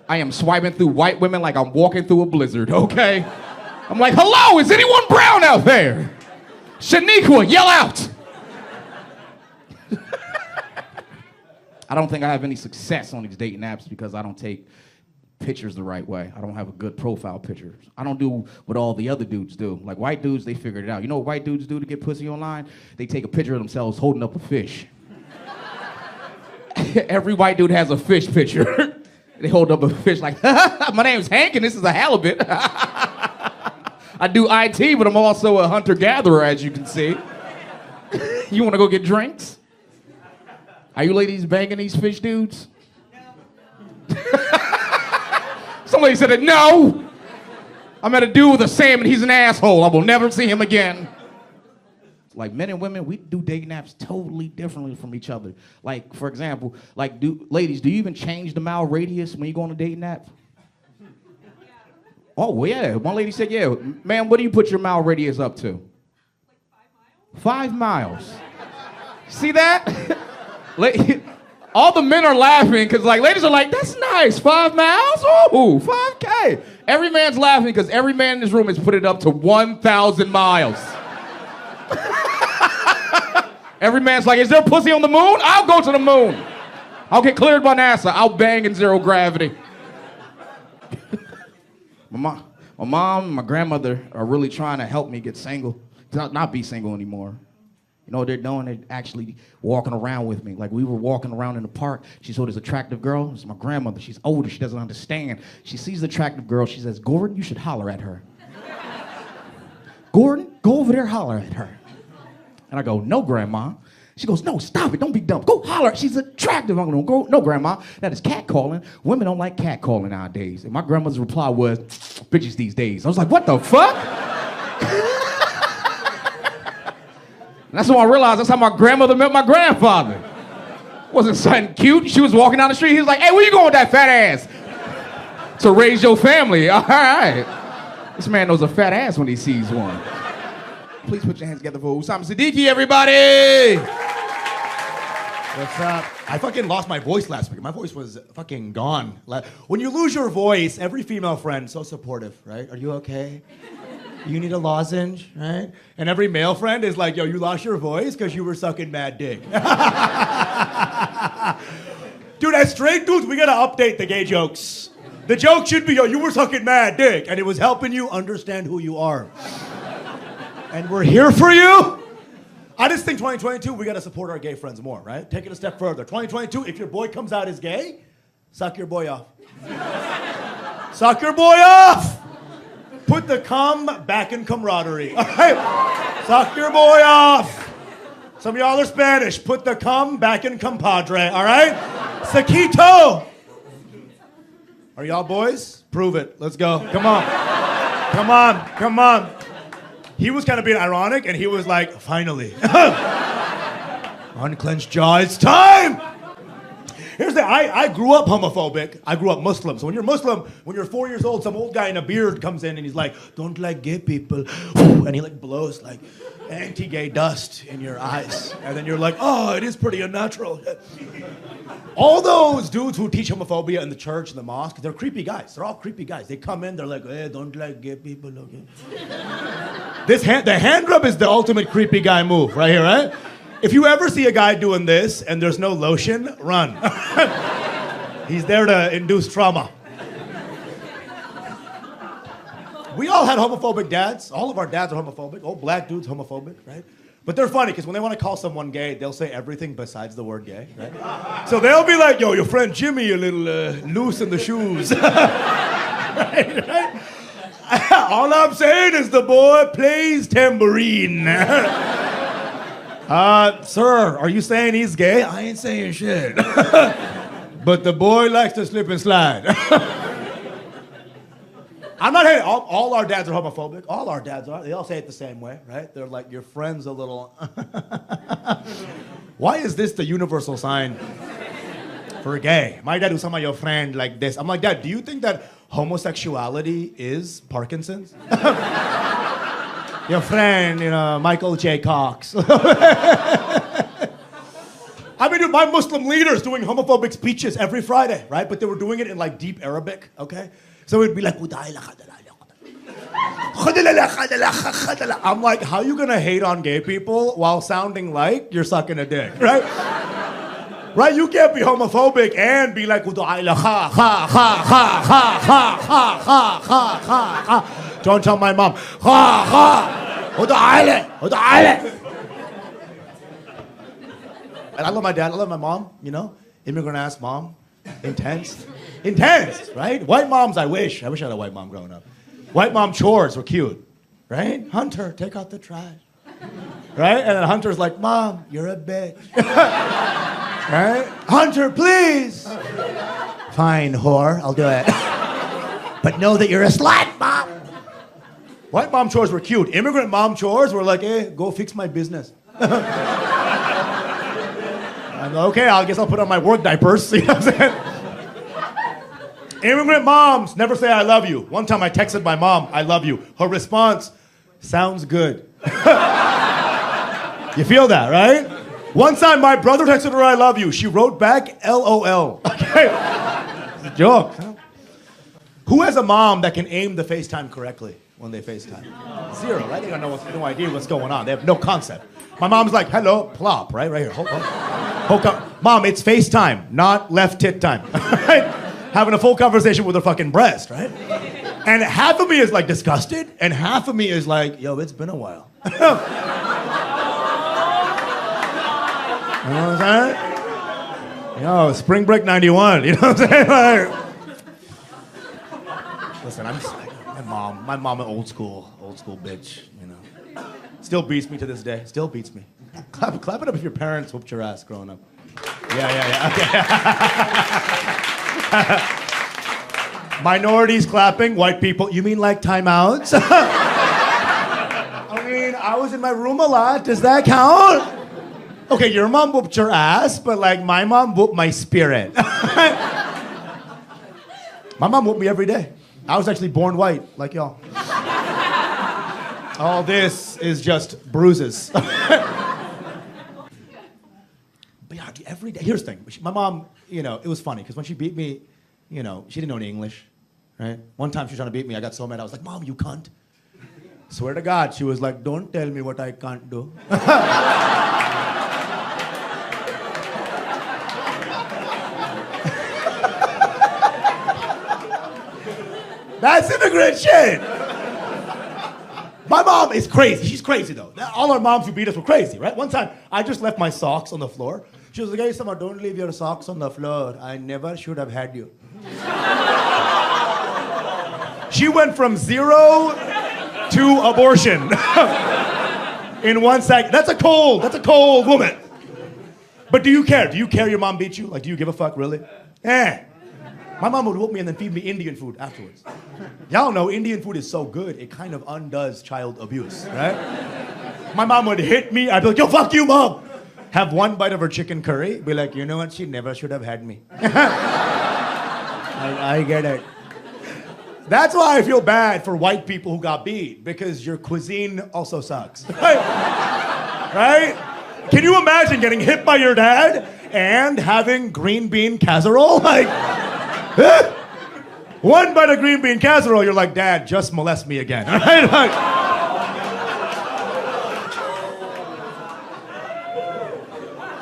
I am swiping through white women like I'm walking through a blizzard, okay? I'm like, hello, is anyone brown out there? Shaniqua, yell out. I don't think I have any success on these dating apps because I don't take pictures the right way. I don't have a good profile picture. I don't do what all the other dudes do. Like white dudes, they figured it out. You know what white dudes do to get pussy online? They take a picture of themselves holding up a fish. Every white dude has a fish picture. They hold up a fish like, my name's Hank and this is a halibut. I do IT, but I'm also a hunter-gatherer, as you can see. You want to go get drinks? Are you ladies banging these fish dudes? No. Somebody said it, no. I met a dude with a salmon, he's an asshole. I will never see him again. Like men and women, we do dating apps totally differently from each other. Like, for example, like, ladies, do you even change the mile radius when you go on a dating app? Oh, well, yeah. One lady said, yeah. Ma'am, what do you put your mile radius up to? Like 5 miles. 5 miles. See that? all the men are laughing because like ladies are like, that's nice, 5 miles, ooh, 5K. Every man's laughing because every man in this room has put it up to 1,000 miles. Every man's like, is there pussy on the moon? I'll go to the moon. I'll get cleared by NASA. I'll bang in 0 gravity. My mom and my grandmother are really trying to help me get single. Not be single anymore. You know what they're doing? They're actually walking around with me. Like we were walking around in the park. She saw this attractive girl. It's my grandmother. She's older. She doesn't understand. She sees the attractive girl. She says, Gordon, you should holler at her. Gordon, go over there, holler at her. And I go, no, Grandma. She goes, no, stop it. Don't be dumb. Go holler. She's attractive. I'm going to go, no, Grandma. That is catcalling. Women don't like catcalling nowadays. And my grandmother's reply was, bitches these days. I was like, what the fuck? And that's when I realized that's how my grandmother met my grandfather. Wasn't something cute. She was walking down the street. He was like, hey, where you going with that fat ass? To raise your family. All right. This man knows a fat ass when he sees one. Please put your hands together for Usama Siddiqui, everybody. What's up? I fucking lost my voice last week. My voice was fucking gone. When you lose your voice, every female friend, so supportive, right? Are you okay? You need a lozenge, right? And every male friend is like, yo, you lost your voice because you were sucking mad dick. Dude, as straight dudes, we gotta update the gay jokes. The joke should be, yo, you were sucking mad dick, and it was helping you understand who you are. And we're here for you. I just think 2022, we gotta support our gay friends more, right? Take it a step further. 2022, if your boy comes out as gay, suck your boy off. Suck your boy off! Put the cum back in camaraderie, all right? Suck your boy off. Some of y'all are Spanish. Put the cum back in compadre, all right? Saquito. Are y'all boys? Prove it. Let's go. Come on. Come on. Come on. He was kind of being ironic, and he was like, finally. Unclenched jaw, it's time! Here's the I grew up homophobic. I grew up Muslim. So when you're Muslim, when you're 4 years old, some old guy in a beard comes in and he's like, don't like gay people. And he like blows like anti-gay dust in your eyes. And then you're like, oh, it is pretty unnatural. All those dudes who teach homophobia in the church and the mosque, they're creepy guys. They're all creepy guys. They come in, they're like, hey, don't like gay people, okay? The hand rub is the ultimate creepy guy move right here, right? If you ever see a guy doing this and there's no lotion, run. He's there to induce trauma. We all had homophobic dads. All of our dads are homophobic. Old black dudes homophobic, right? But they're funny because when they want to call someone gay, they'll say everything besides the word gay, right? So they'll be like, yo, your friend Jimmy a little loose in the shoes. right? All I'm saying is the boy plays tambourine. Sir, are you saying he's gay? I ain't saying shit. But the boy likes to slip and slide. I'm not hating. All our dads are homophobic. All our dads are. They all say it the same way, right? They're like, your friend's a little... Why is this the universal sign for gay? My dad was talking about your friend like this. I'm like, Dad, do you think that homosexuality is Parkinson's? Your friend, Michael J. Cox. I mean, dude, my Muslim leader's doing homophobic speeches every Friday, right? But they were doing it in like deep Arabic, okay? So it'd be like, I'm like, how are you gonna hate on gay people while sounding like you're sucking a dick, right? Right? You can't be homophobic and be like, don't tell my mom. And I love my dad, I love my mom, immigrant ass mom. Intense, right? White moms, I wish I had a white mom growing up. White mom chores were cute, right? Hunter, take out the trash. Right? And then Hunter's like, Mom, you're a bitch. Right? Hunter, please. Fine, whore, I'll do it. But know that you're a slut, Mom. White mom chores were cute. Immigrant mom chores were like, hey, go fix my business. I'm like, okay, I guess I'll put on my work diapers. You know what I'm saying? Immigrant moms never say I love you. One time I texted my mom, I love you. Her response, sounds good. You feel that, right? One time, my brother texted her, "I love you." She wrote back, "LOL." Okay, it's a joke. Huh? Who has a mom that can aim the FaceTime correctly when they FaceTime? Zero, right? They got no idea what's going on. They have no concept. My mom's like, "Hello, plop," right here. Hold on. Mom, it's FaceTime, not left tit time. Right? Having a full conversation with her fucking breast, right? And half of me is like disgusted, and half of me is like, yo, it's been a while. You know what I'm saying? Yo, Spring Break 91, you know what I'm saying? Like, listen, I'm just like, my mom an old school bitch, you know. Still beats me to this day, still beats me. Clap it up if your parents whooped your ass growing up. Yeah, okay. Minorities clapping, white people, you mean like timeouts? I mean, I was in my room a lot, does that count? Okay, your mom whooped your ass, but like my mom whooped my spirit. My mom whooped me every day. I was actually born white, like y'all. All this is just bruises. But yeah, every day. Here's the thing. My mom, you know, it was funny because when she beat me, you know, she didn't know any English, right? One time she was trying to beat me. I got so mad. I was like, "Mom, you cunt." Swear to God, she was like, "Don't tell me what I can't do." That's immigrant shit. My mom is crazy. She's crazy though. All our moms who beat us were crazy, right? One time, I just left my socks on the floor. She was like, "Hey, Sama, don't leave your socks on the floor. I never should have had you." She went from 0 to abortion in 1 second. That's a cold woman. But do you care? Do you care your mom beat you? Like, do you give a fuck, really? My mom would whoop me and then feed me Indian food afterwards. Y'all know Indian food is so good, it kind of undoes child abuse, right? My mom would hit me, I'd be like, "Yo, fuck you, Mom." Have one bite of her chicken curry, be like, "You know what, she never should have had me." I get it. That's why I feel bad for white people who got beat, because your cuisine also sucks. Right? Can you imagine getting hit by your dad and having green bean casserole? Like, one bite of green bean casserole, you're like, "Dad, just molest me again." Right? Like,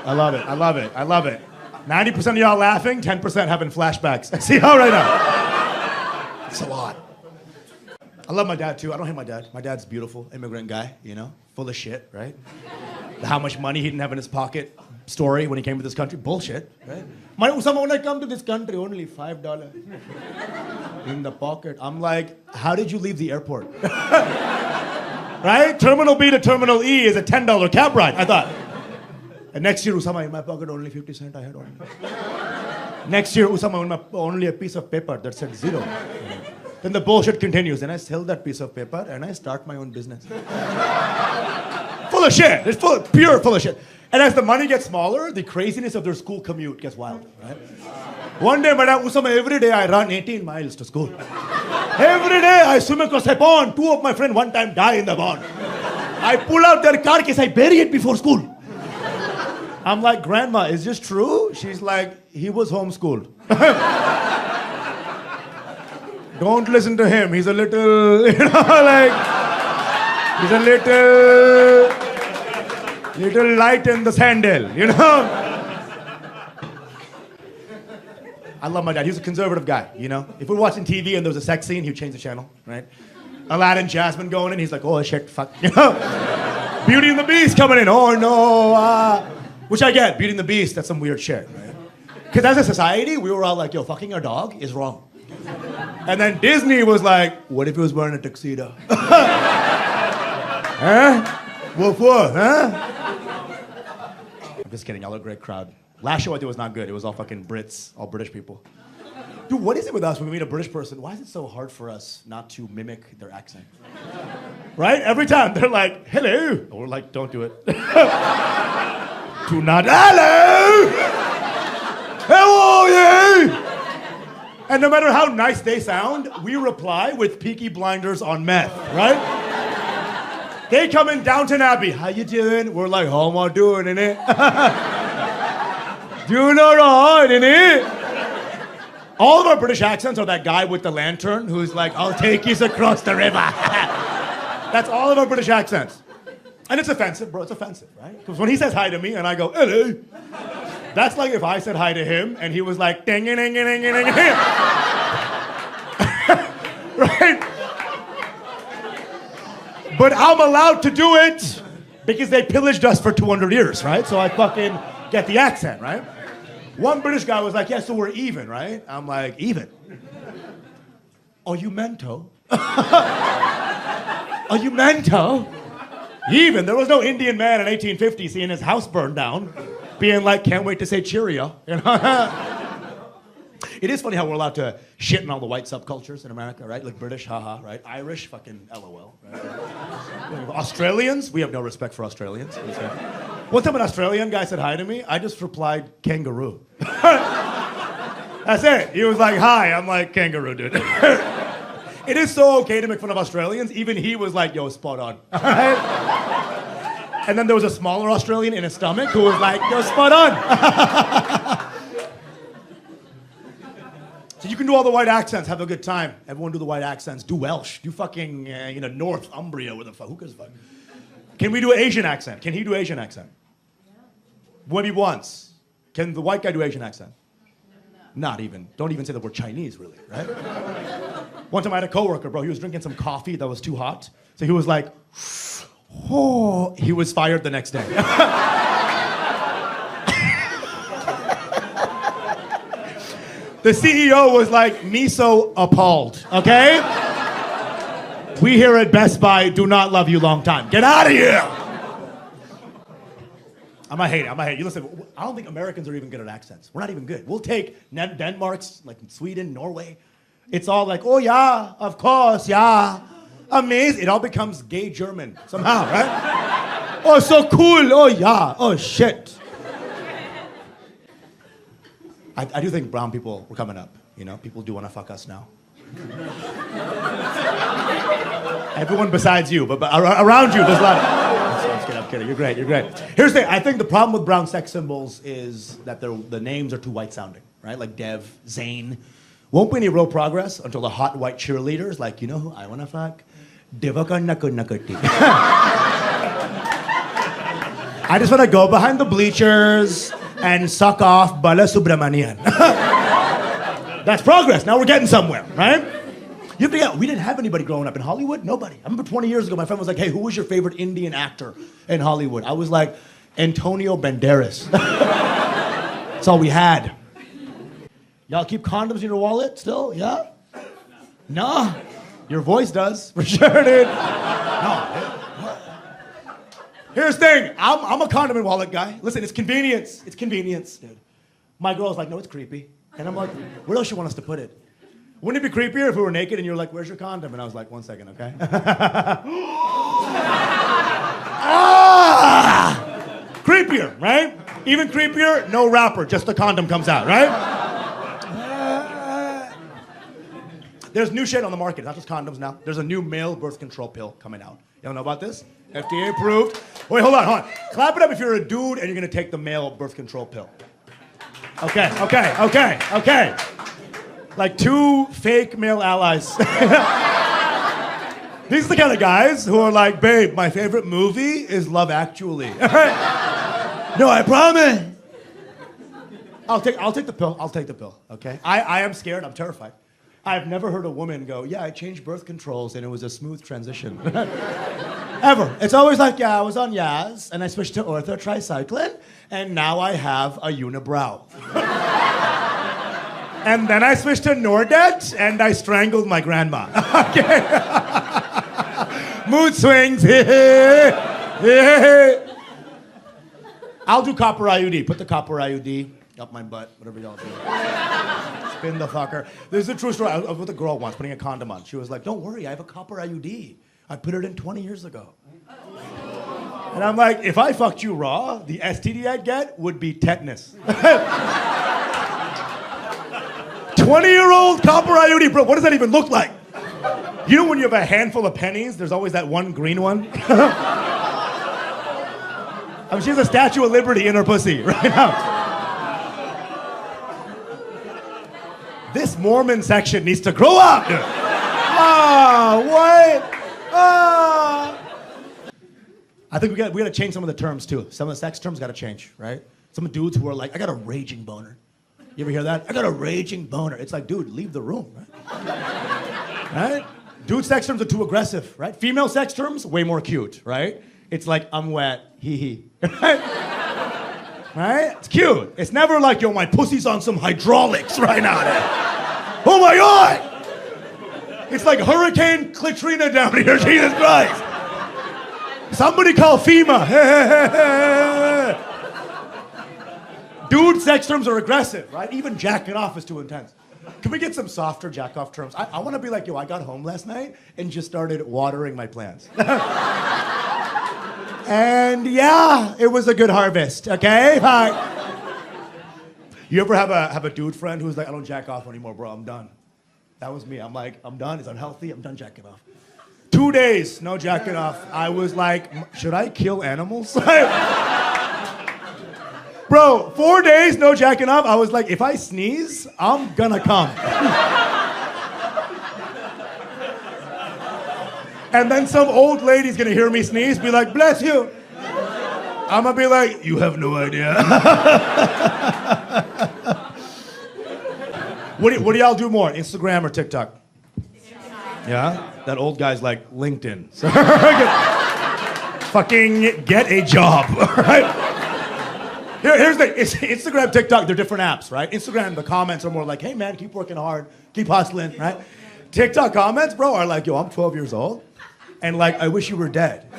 I love it. 90% of y'all laughing, 10% having flashbacks. I see how right now. It's a lot. I love my dad too. I don't hate my dad. My dad's beautiful, immigrant guy, you know, full of shit, right? How much money he didn't have in his pocket story when he came to this country, bullshit, right? When I come to this country, only $5 in the pocket. I'm like, how did you leave the airport? Right? Terminal B to Terminal E is a $10 cab ride, I thought. And next year, Usama, in my pocket, only 50 cents I had on. Next year, Usama, only a piece of paper that said 0. Then the bullshit continues, and I sell that piece of paper, and I start my own business. Full of shit. It's full of shit. And as the money gets smaller, the craziness of their school commute gets wilder, right? One day, Madam Usama, every day I run 18 miles to school. Every day I swim across a pond. 2 of my friends one time die in the pond. I pull out their carcass, I bury it before school. I'm like, "Grandma, is this true?" She's like, "He was homeschooled." Don't listen to him. He's a little, you know, like, he's a little light in the sandal, you know? I love my dad. He was a conservative guy, you know? If we're watching TV and there was a sex scene, he'd change the channel, right? Aladdin, Jasmine going in, he's like, "Oh shit, fuck," you know? Beauty and the Beast coming in, "Oh no, which I get, Beauty and the Beast, that's some weird shit, right? Because as a society, we were all like, "Yo, fucking our dog is wrong." And then Disney was like, "What if he was wearing a tuxedo?" Huh? Woof woof, huh? I'm just kidding, y'all are a great crowd. Last show I did was not good. It was all fucking Brits, all British people. Dude, what is it with us when we meet a British person? Why is it so hard for us not to mimic their accent? Right? Every time they're like, "Hello." And we're like, "Don't do it." Do not, "Hello! How are you?" And no matter how nice they sound, we reply with Peaky Blinders on meth, right? They come in Downton Abbey. How you doing? We're like, how am I doing, innit? Doing all right, innit? All of our British accents are that guy with the lantern who's like, I'll take you across the river. That's all of our British accents. And it's offensive, bro. It's offensive, right? Because when he says hi to me and I go, hello, that's like if I said hi to him and he was like, ding, ding, ding, ding, ding, ding. Right? But I'm allowed to do it because they pillaged us for 200 years, right? So I fucking get the accent, right? One British guy was like, yeah, so we're even, right? I'm like, even? Are you mento? Are you mento? Even. There was no Indian man in 1850 seeing his house burned down, being like, can't wait to say cheerio. You know? It is funny how we're allowed to shit in all the white subcultures in America, right? Like British, haha, right? Irish, fucking LOL, right? Australians, we have no respect for Australians. One time an Australian guy said hi to me, I just replied, kangaroo. That's it. He was like, hi. I'm like, kangaroo, dude. It is so okay to make fun of Australians. Even he was like, yo, spot on. And then there was a smaller Australian in his stomach who was like, yo, spot on. So you can do all the white accents, have a good time. Everyone do the white accents. Do Welsh. Do fucking, Northumbria with a fuck. Who gives a fuck? Can we do an Asian accent? Can he do Asian accent? Maybe once. Can the white guy do Asian accent? No. Not even. Don't even say the word Chinese, really, right? One time I had a coworker, bro. He was drinking some coffee that was too hot. So he was like, oh. He was fired the next day. The CEO was like, miso appalled, okay? We here at Best Buy do not love you long time. Get out of here! I might hate it. You listen, I don't think Americans are even good at accents. We're not even good. We'll take Denmark's, like Sweden, Norway. It's all like, oh yeah, of course, yeah. Amazing. It all becomes gay German somehow, right? Oh, so cool. Oh yeah. Oh shit. I do think brown people were coming up. You know, people do want to fuck us now. Everyone besides you, but around you, there's a lot. I'm kidding. You're great. Here's the thing. I think the problem with brown sex symbols is that the names are too white sounding, right? Like Dev, Zane. Won't be any real progress until the hot white cheerleaders, like, you know who I want to fuck? Devaka Nakunakati. I just want to go behind the bleachers and suck off Bala Subramanian. That's progress. Now we're getting somewhere, right? You forget, we didn't have anybody growing up in Hollywood. Nobody. I remember 20 years ago, my friend was like, hey, who was your favorite Indian actor in Hollywood? I was like, Antonio Banderas. That's all we had. Y'all keep condoms in your wallet still? Yeah? No? Your voice does, for sure, dude. No. Here's the thing. I'm a condom and wallet guy. Listen, it's convenience. It's convenience, dude. My girl's like, no, it's creepy. And I'm like, where else you want us to put it? Wouldn't it be creepier if we were naked and you were like, where's your condom? And I was like, 1 second, okay? Creepier, right? Even creepier, no wrapper, just the condom comes out, right? There's new shit on the market, not just condoms now. There's a new male birth control pill coming out. You don't know about this? FDA approved. Wait, hold on. Clap it up if you're a dude and you're gonna take the male birth control pill. Okay. Like 2 fake male allies. These are the kind of guys who are like, babe, my favorite movie is Love Actually. No, I promise. I'll take the pill. I'll take the pill, okay? I am scared. I'm terrified. I've never heard a woman go, yeah, I changed birth controls and it was a smooth transition. Ever. It's always like, yeah, I was on Yaz and I switched to Ortho Tricycline and now I have a unibrow. And then I switched to Nordet and I strangled my grandma. Okay. Mood swings. I'll do copper IUD. Put the copper IUD up my butt, whatever y'all do. Spin the fucker. This is a true story. I was with a girl once putting a condom on. She was like, don't worry, I have a copper IUD. I put it in 20 years ago. And I'm like, if I fucked you raw, the STD I'd get would be tetanus. 20-year-old copper IUD, bro, what does that even look like? You know when you have a handful of pennies, there's always that one green one? I mean, she has a Statue of Liberty in her pussy right now. This Mormon section needs to grow up. What? I think we got to change some of the terms too. Some of the sex terms got to change, right? Some dudes who are like, I got a raging boner. You ever hear that? I got a raging boner. It's like, dude, leave the room, right? Right? Dude sex terms are too aggressive, right? Female sex terms, way more cute, right? It's like, I'm wet, hee hee. Right? Right? It's cute. It's never like, yo, my pussy's on some hydraulics right now. Oh my God! It's like Hurricane Katrina down here, Jesus Christ. Somebody call FEMA. Dude sex terms are aggressive, right? Even jacking off is too intense. Can we get some softer jack off terms? I want to be like, yo, I got home last night and just started watering my plants. And yeah, it was a good harvest, okay? You ever have a dude friend who's like, I don't jack off anymore, bro, I'm done. That was me. I'm like, I'm done, it's unhealthy, I'm done jacking off. 2 days, no jacking off. I was like, should I kill animals? Bro, 4 days, no jacking off. I was like, if I sneeze, I'm gonna come. And then some old lady's gonna hear me sneeze, be like, bless you. I'm gonna be like, you have no idea. What do y'all do more, Instagram or TikTok? Yeah? That old guy's like, LinkedIn. Fucking get a job, right? Here's the thing, Instagram, TikTok, they're different apps, right? Instagram, the comments are more like, hey man, keep working hard, keep hustling, right? TikTok comments, bro, are like, yo, I'm 12 years old, and like, I wish you were dead.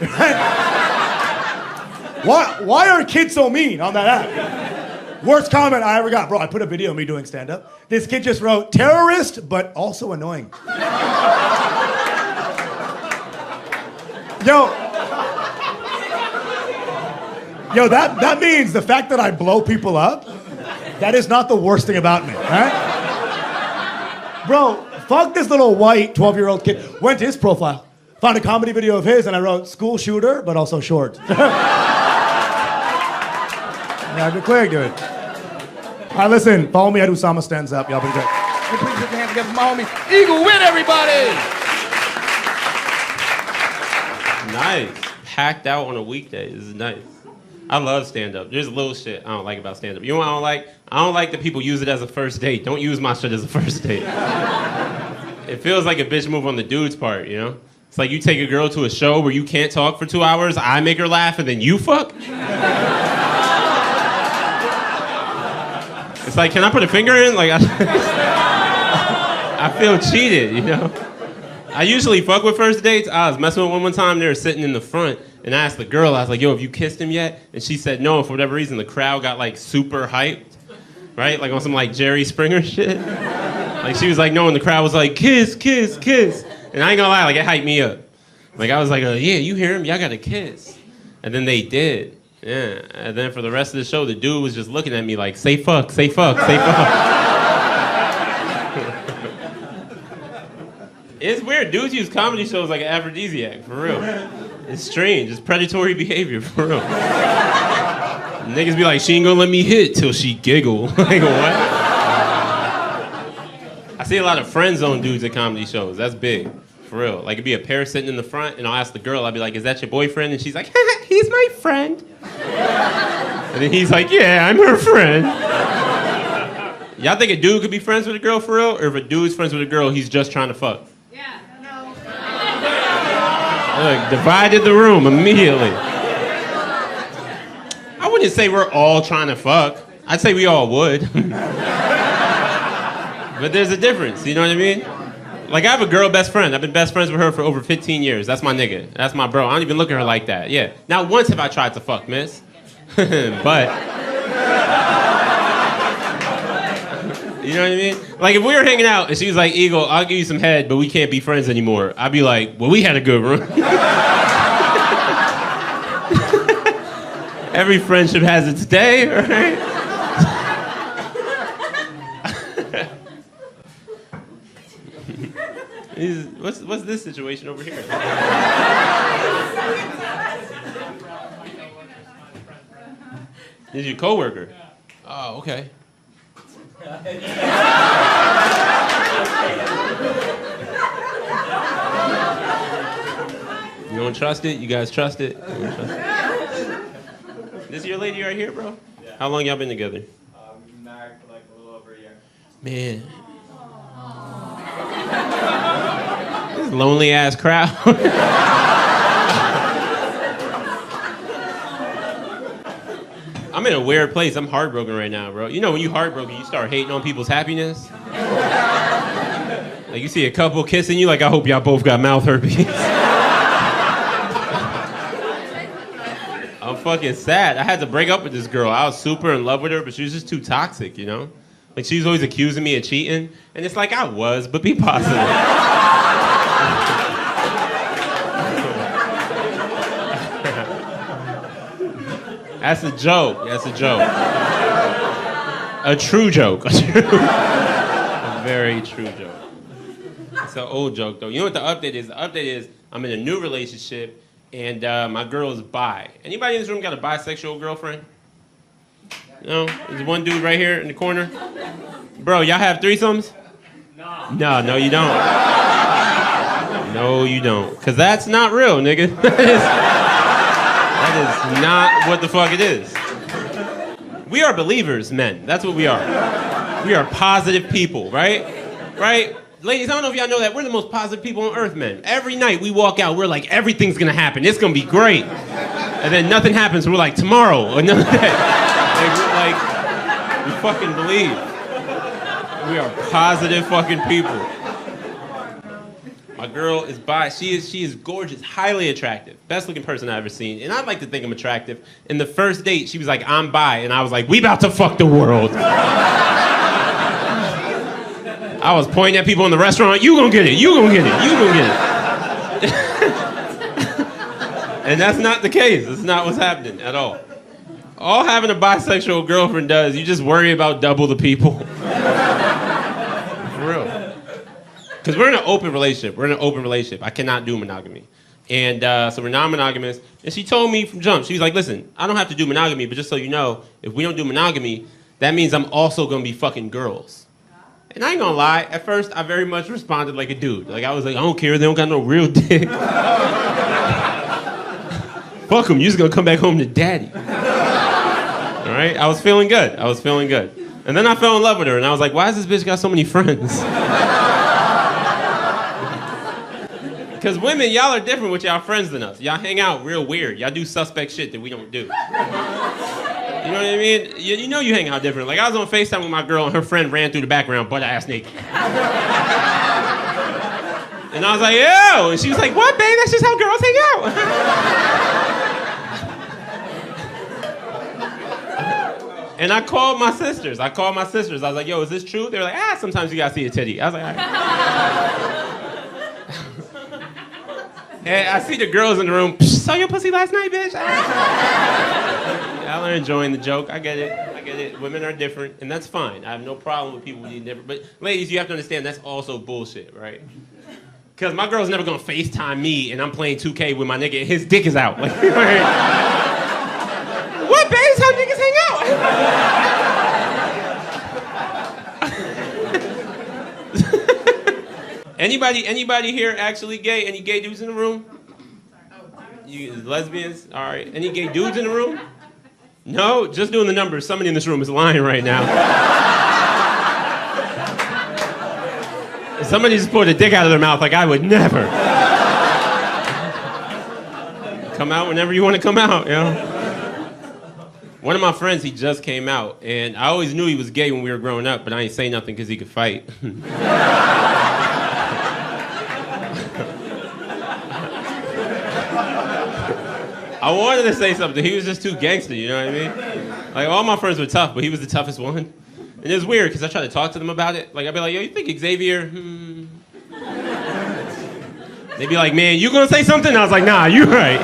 Why are kids so mean on that app? Worst comment I ever got, bro, I put a video of me doing stand-up. This kid just wrote, terrorist, but also annoying. Yo, that means the fact that I blow people up, that is not the worst thing about me, right? Bro, fuck this little white 12-year-old kid. Went to his profile, found a comedy video of his, and I wrote, school shooter, but also short. Yeah, good quick, dude. All right, listen, follow me at Usama Stands Up. Y'all be great. Hey, please put your hands together for my homie. Eagle win, everybody! Nice. Packed out on a weekday. This is nice. I love stand-up. There's a little shit I don't like about stand-up. You know what I don't like? I don't like that people use it as a first date. Don't use my shit as a first date. It feels like a bitch move on the dude's part, you know? It's like you take a girl to a show where you can't talk for 2 hours, I make her laugh, and then you fuck? It's like, can I put a finger in? Like, I feel cheated, you know? I usually fuck with first dates. I was messing with one time, they were sitting in the front, and I asked the girl, I was like, yo, have you kissed him yet? And she said no, and for whatever reason, the crowd got like super hyped, right? Like on some like Jerry Springer shit. Like she was like no, and the crowd was like, kiss, kiss, kiss. And I ain't gonna lie, like it hyped me up. Like I was like, yeah, you hear him? Y'all gotta kiss. And then they did. Yeah. And then for the rest of the show, the dude was just looking at me like, say fuck, say fuck, say fuck. It's weird. Dudes use comedy shows like an aphrodisiac, for real. It's strange. It's predatory behavior, for real. Niggas be like, she ain't gonna let me hit till she giggle. Like, what? I see a lot of friend zone dudes at comedy shows. That's big, for real. Like, it'd be a pair sitting in the front, and I'll ask the girl, I'll be like, is that your boyfriend? And she's like, he's my friend. And then he's like, yeah, I'm her friend. Y'all think a dude could be friends with a girl, for real? Or if a dude's friends with a girl, he's just trying to fuck? Look, divided the room immediately. I wouldn't say we're all trying to fuck. I'd say we all would. But there's a difference, you know what I mean? Like, I have a girl best friend. I've been best friends with her for over 15 years. That's my nigga. That's my bro. I don't even look at her like that. Yeah. Not once have I tried to fuck, miss. But... You know what I mean? Like, if we were hanging out and she was like, Eagle, I'll give you some head, but we can't be friends anymore. I'd be like, well, we had a good run. Every friendship has its day, right? What's this situation over here? This is your coworker. Oh, okay. You don't trust it? You guys trust it? You don't trust it? This is your lady right here, bro? Yeah. How long y'all been together? We've been married for like a little over a year. Man. This lonely ass crowd. I'm in a weird place. I'm heartbroken right now, bro. You know when you heartbroken, you start hating on people's happiness? Like you see a couple kissing you, like I hope y'all both got mouth herpes. I'm fucking sad. I had to break up with this girl. I was super in love with her, but she was just too toxic, you know? Like she was always accusing me of cheating. And it's like I was, but be positive. That's a joke. That's a joke. A true joke. A very true joke. It's an old joke, though. You know what the update is? The update is I'm in a new relationship, and my girl is bi. Anybody in this room got a bisexual girlfriend? No? There's one dude right here in the corner. Bro, y'all have threesomes? No. No, you don't. No, you don't. Because that's not real, nigga. That is not what the fuck it is. We are believers, men. That's what we are. We are positive people, right? Right? Ladies, I don't know if y'all know that. We're the most positive people on earth, men. Every night we walk out, we're like, everything's gonna happen. It's gonna be great. And then nothing happens. We're like, tomorrow, another day. We fucking believe. We are positive fucking people. My girl is bi. She is gorgeous, highly attractive. Best looking person I've ever seen. And I'd like to think I'm attractive. In the first date, she was like, I'm bi. And I was like, we about to fuck the world. I was pointing at people in the restaurant, you gonna get it, you gonna get it, you gonna get it. And that's not the case. That's not what's happening at all. All having a bisexual girlfriend does, you just worry about double the people. For real. Because we're in an open relationship. I cannot do monogamy. And so we're non-monogamous. And she told me from jump, she was like, listen, I don't have to do monogamy, but just so you know, if we don't do monogamy, that means I'm also going to be fucking girls. And I ain't going to lie, at first I very much responded like a dude. Like I was like, I don't care, they don't got no real dick. Fuck them, you just going to come back home to daddy. All right? I was feeling good. And then I fell in love with her, and I was like, why has this bitch got so many friends? Because women, y'all are different with y'all friends than us. Y'all hang out real weird. Y'all do suspect shit that we don't do. You know what I mean? You know you hang out different. Like I was on FaceTime with my girl, and her friend ran through the background butt-ass naked. And I was like, ew! And she was like, what, babe? That's just how girls hang out. And I called my sisters. I was like, yo, is this true? They were like, sometimes you gotta see a titty. I was like, all right. And I see the girls in the room, saw your pussy last night, bitch? Y'all are enjoying the joke. I get it. Women are different, and that's fine. I have no problem with people being different. But ladies, you have to understand that's also bullshit, right? Because my girl's never gonna FaceTime me, and I'm playing 2K with my nigga, and his dick is out. Like, what, babe? That's how niggas hang out. Anybody here actually gay? Any gay dudes in the room? You lesbians? All right. Any gay dudes in the room? No? Just doing the numbers. Somebody in this room is lying right now. Somebody just pulled a dick out of their mouth like I would never. Come out whenever you want to come out, you know? One of my friends, he just came out, and I always knew he was gay when we were growing up, but I ain't say nothing because he could fight. I wanted to say something. He was just too gangster, you know what I mean? Like, all my friends were tough, but he was the toughest one. And it was weird, because I tried to talk to them about it. Like, I'd be like, yo, you think Xavier? They'd be like, man, you gonna say something? And I was like, nah, you're right.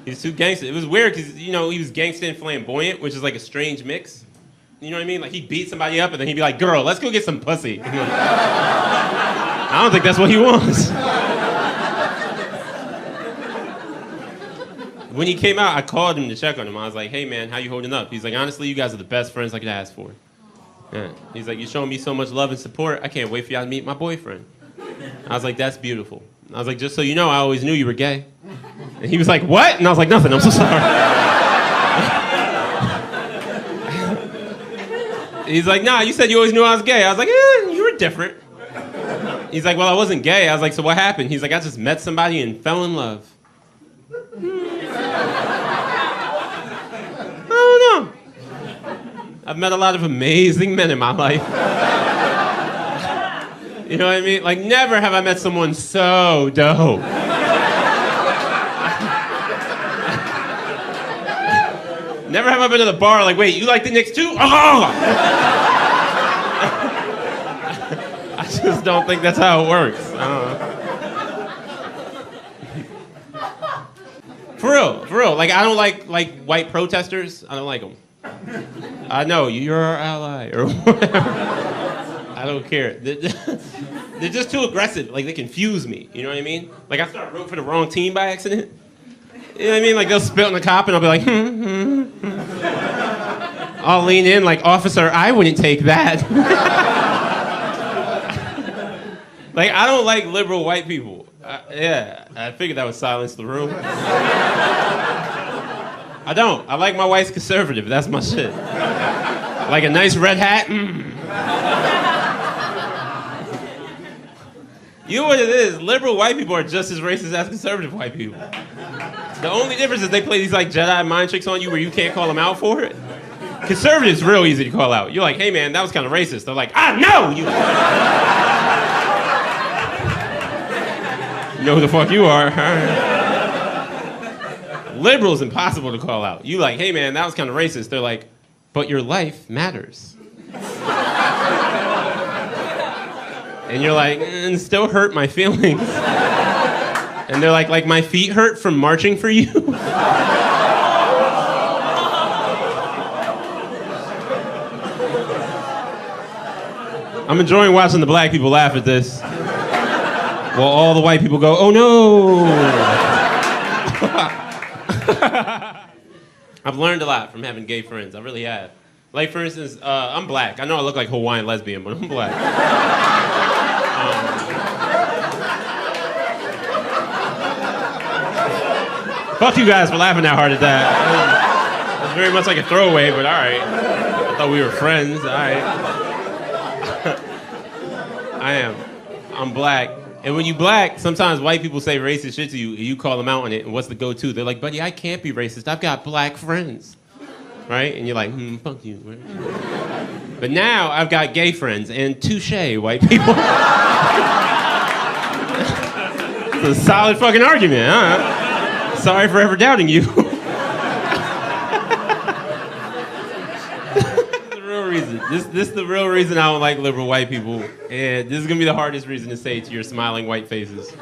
He was too gangster. It was weird, because, you know, he was gangster and flamboyant, which is like a strange mix. You know what I mean? Like he'd beat somebody up and then he'd be like, girl, let's go get some pussy. I'm like, I don't think that's what he wants. When he came out, I called him to check on him. I was like, hey man, how you holding up? He's like, honestly, you guys are the best friends I could ask for. Yeah. He's like, you're showing me so much love and support. I can't wait for y'all to meet my boyfriend. I was like, that's beautiful. I was like, just so you know, I always knew you were gay. And he was like, what? And I was like, nothing, I'm so sorry. He's like, nah, you said you always knew I was gay. I was like, you were different. He's like, well, I wasn't gay. I was like, so what happened? He's like, I just met somebody and fell in love. I don't know. I've met a lot of amazing men in my life. You know what I mean? Like, never have I met someone so dope. Never have I been to the bar like, wait, you like the Knicks too? Oh! I just don't think that's how it works. I don't know. For real. Like, I don't like white protesters. I don't like them. I know, you're our ally, or whatever. I don't care. They're just too aggressive. Like, they confuse me. You know what I mean? Like, I start rooting for the wrong team by accident. You know what I mean? Like, they'll spit on the cop, and I'll be like, I'll lean in like, officer, I wouldn't take that. Like, I don't like liberal white people. Yeah, I figured that would silence the room. I don't. I like my wife's conservative. That's my shit. Like a nice red hat. You know what it is? Liberal white people are just as racist as conservative white people. The only difference is they play these like Jedi mind tricks on you where you can't call them out for it. Conservatives real easy to call out. You're like, hey man, that was kind of racist. They're like, no, you know who the fuck you are. Liberals impossible to call out. You like, hey man, that was kind of racist. They're like, but your life matters. And you're like, and still hurt my feelings. And they're like my feet hurt from marching for you. I'm enjoying watching the black people laugh at this. While all the white people go, oh no. I've learned a lot from having gay friends. I really have. Like, for instance, I'm black. I know I look like a Hawaiian lesbian, but I'm black. Fuck you guys for laughing that hard at that. It was very much like a throwaway, but all right. I thought we were friends. All right. I am. I'm black. And when you black, sometimes white people say racist shit to you, and you call them out on it, and what's the go-to? They're like, buddy, I can't be racist. I've got black friends. Right? And you're like, fuck you. But now I've got gay friends, and touche, white people. It's a solid fucking argument, huh? Sorry for ever doubting you. The real reason. This is the real reason I don't like liberal white people. And this is gonna be the hardest reason to say to your smiling white faces.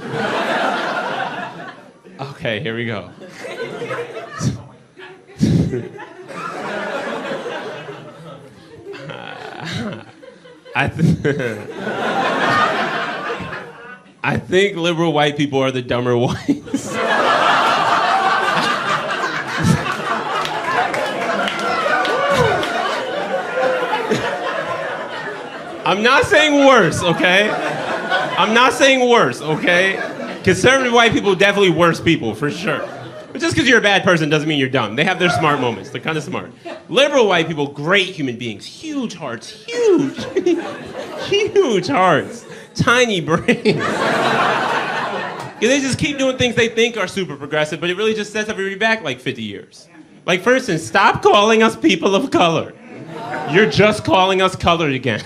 Okay, here we go. I think liberal white people are the dumber whites. I'm not saying worse, okay? I'm not saying worse, okay? Conservative white people are definitely worse people, for sure. But just because you're a bad person doesn't mean you're dumb. They have their smart moments. They're kind of smart. Liberal white people, great human beings. Huge hearts. Huge. Huge hearts. Tiny brains. They just keep doing things they think are super progressive, but it really just sets everybody back like 50 years. Like, for instance, stop calling us people of color. You're just calling us colored again.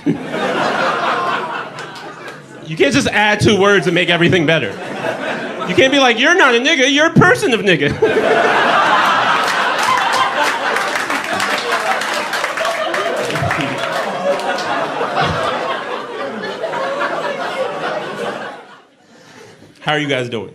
You can't just add 2 words and make everything better. You can't be like, you're not a nigga, you're a person of nigga. How are you guys doing?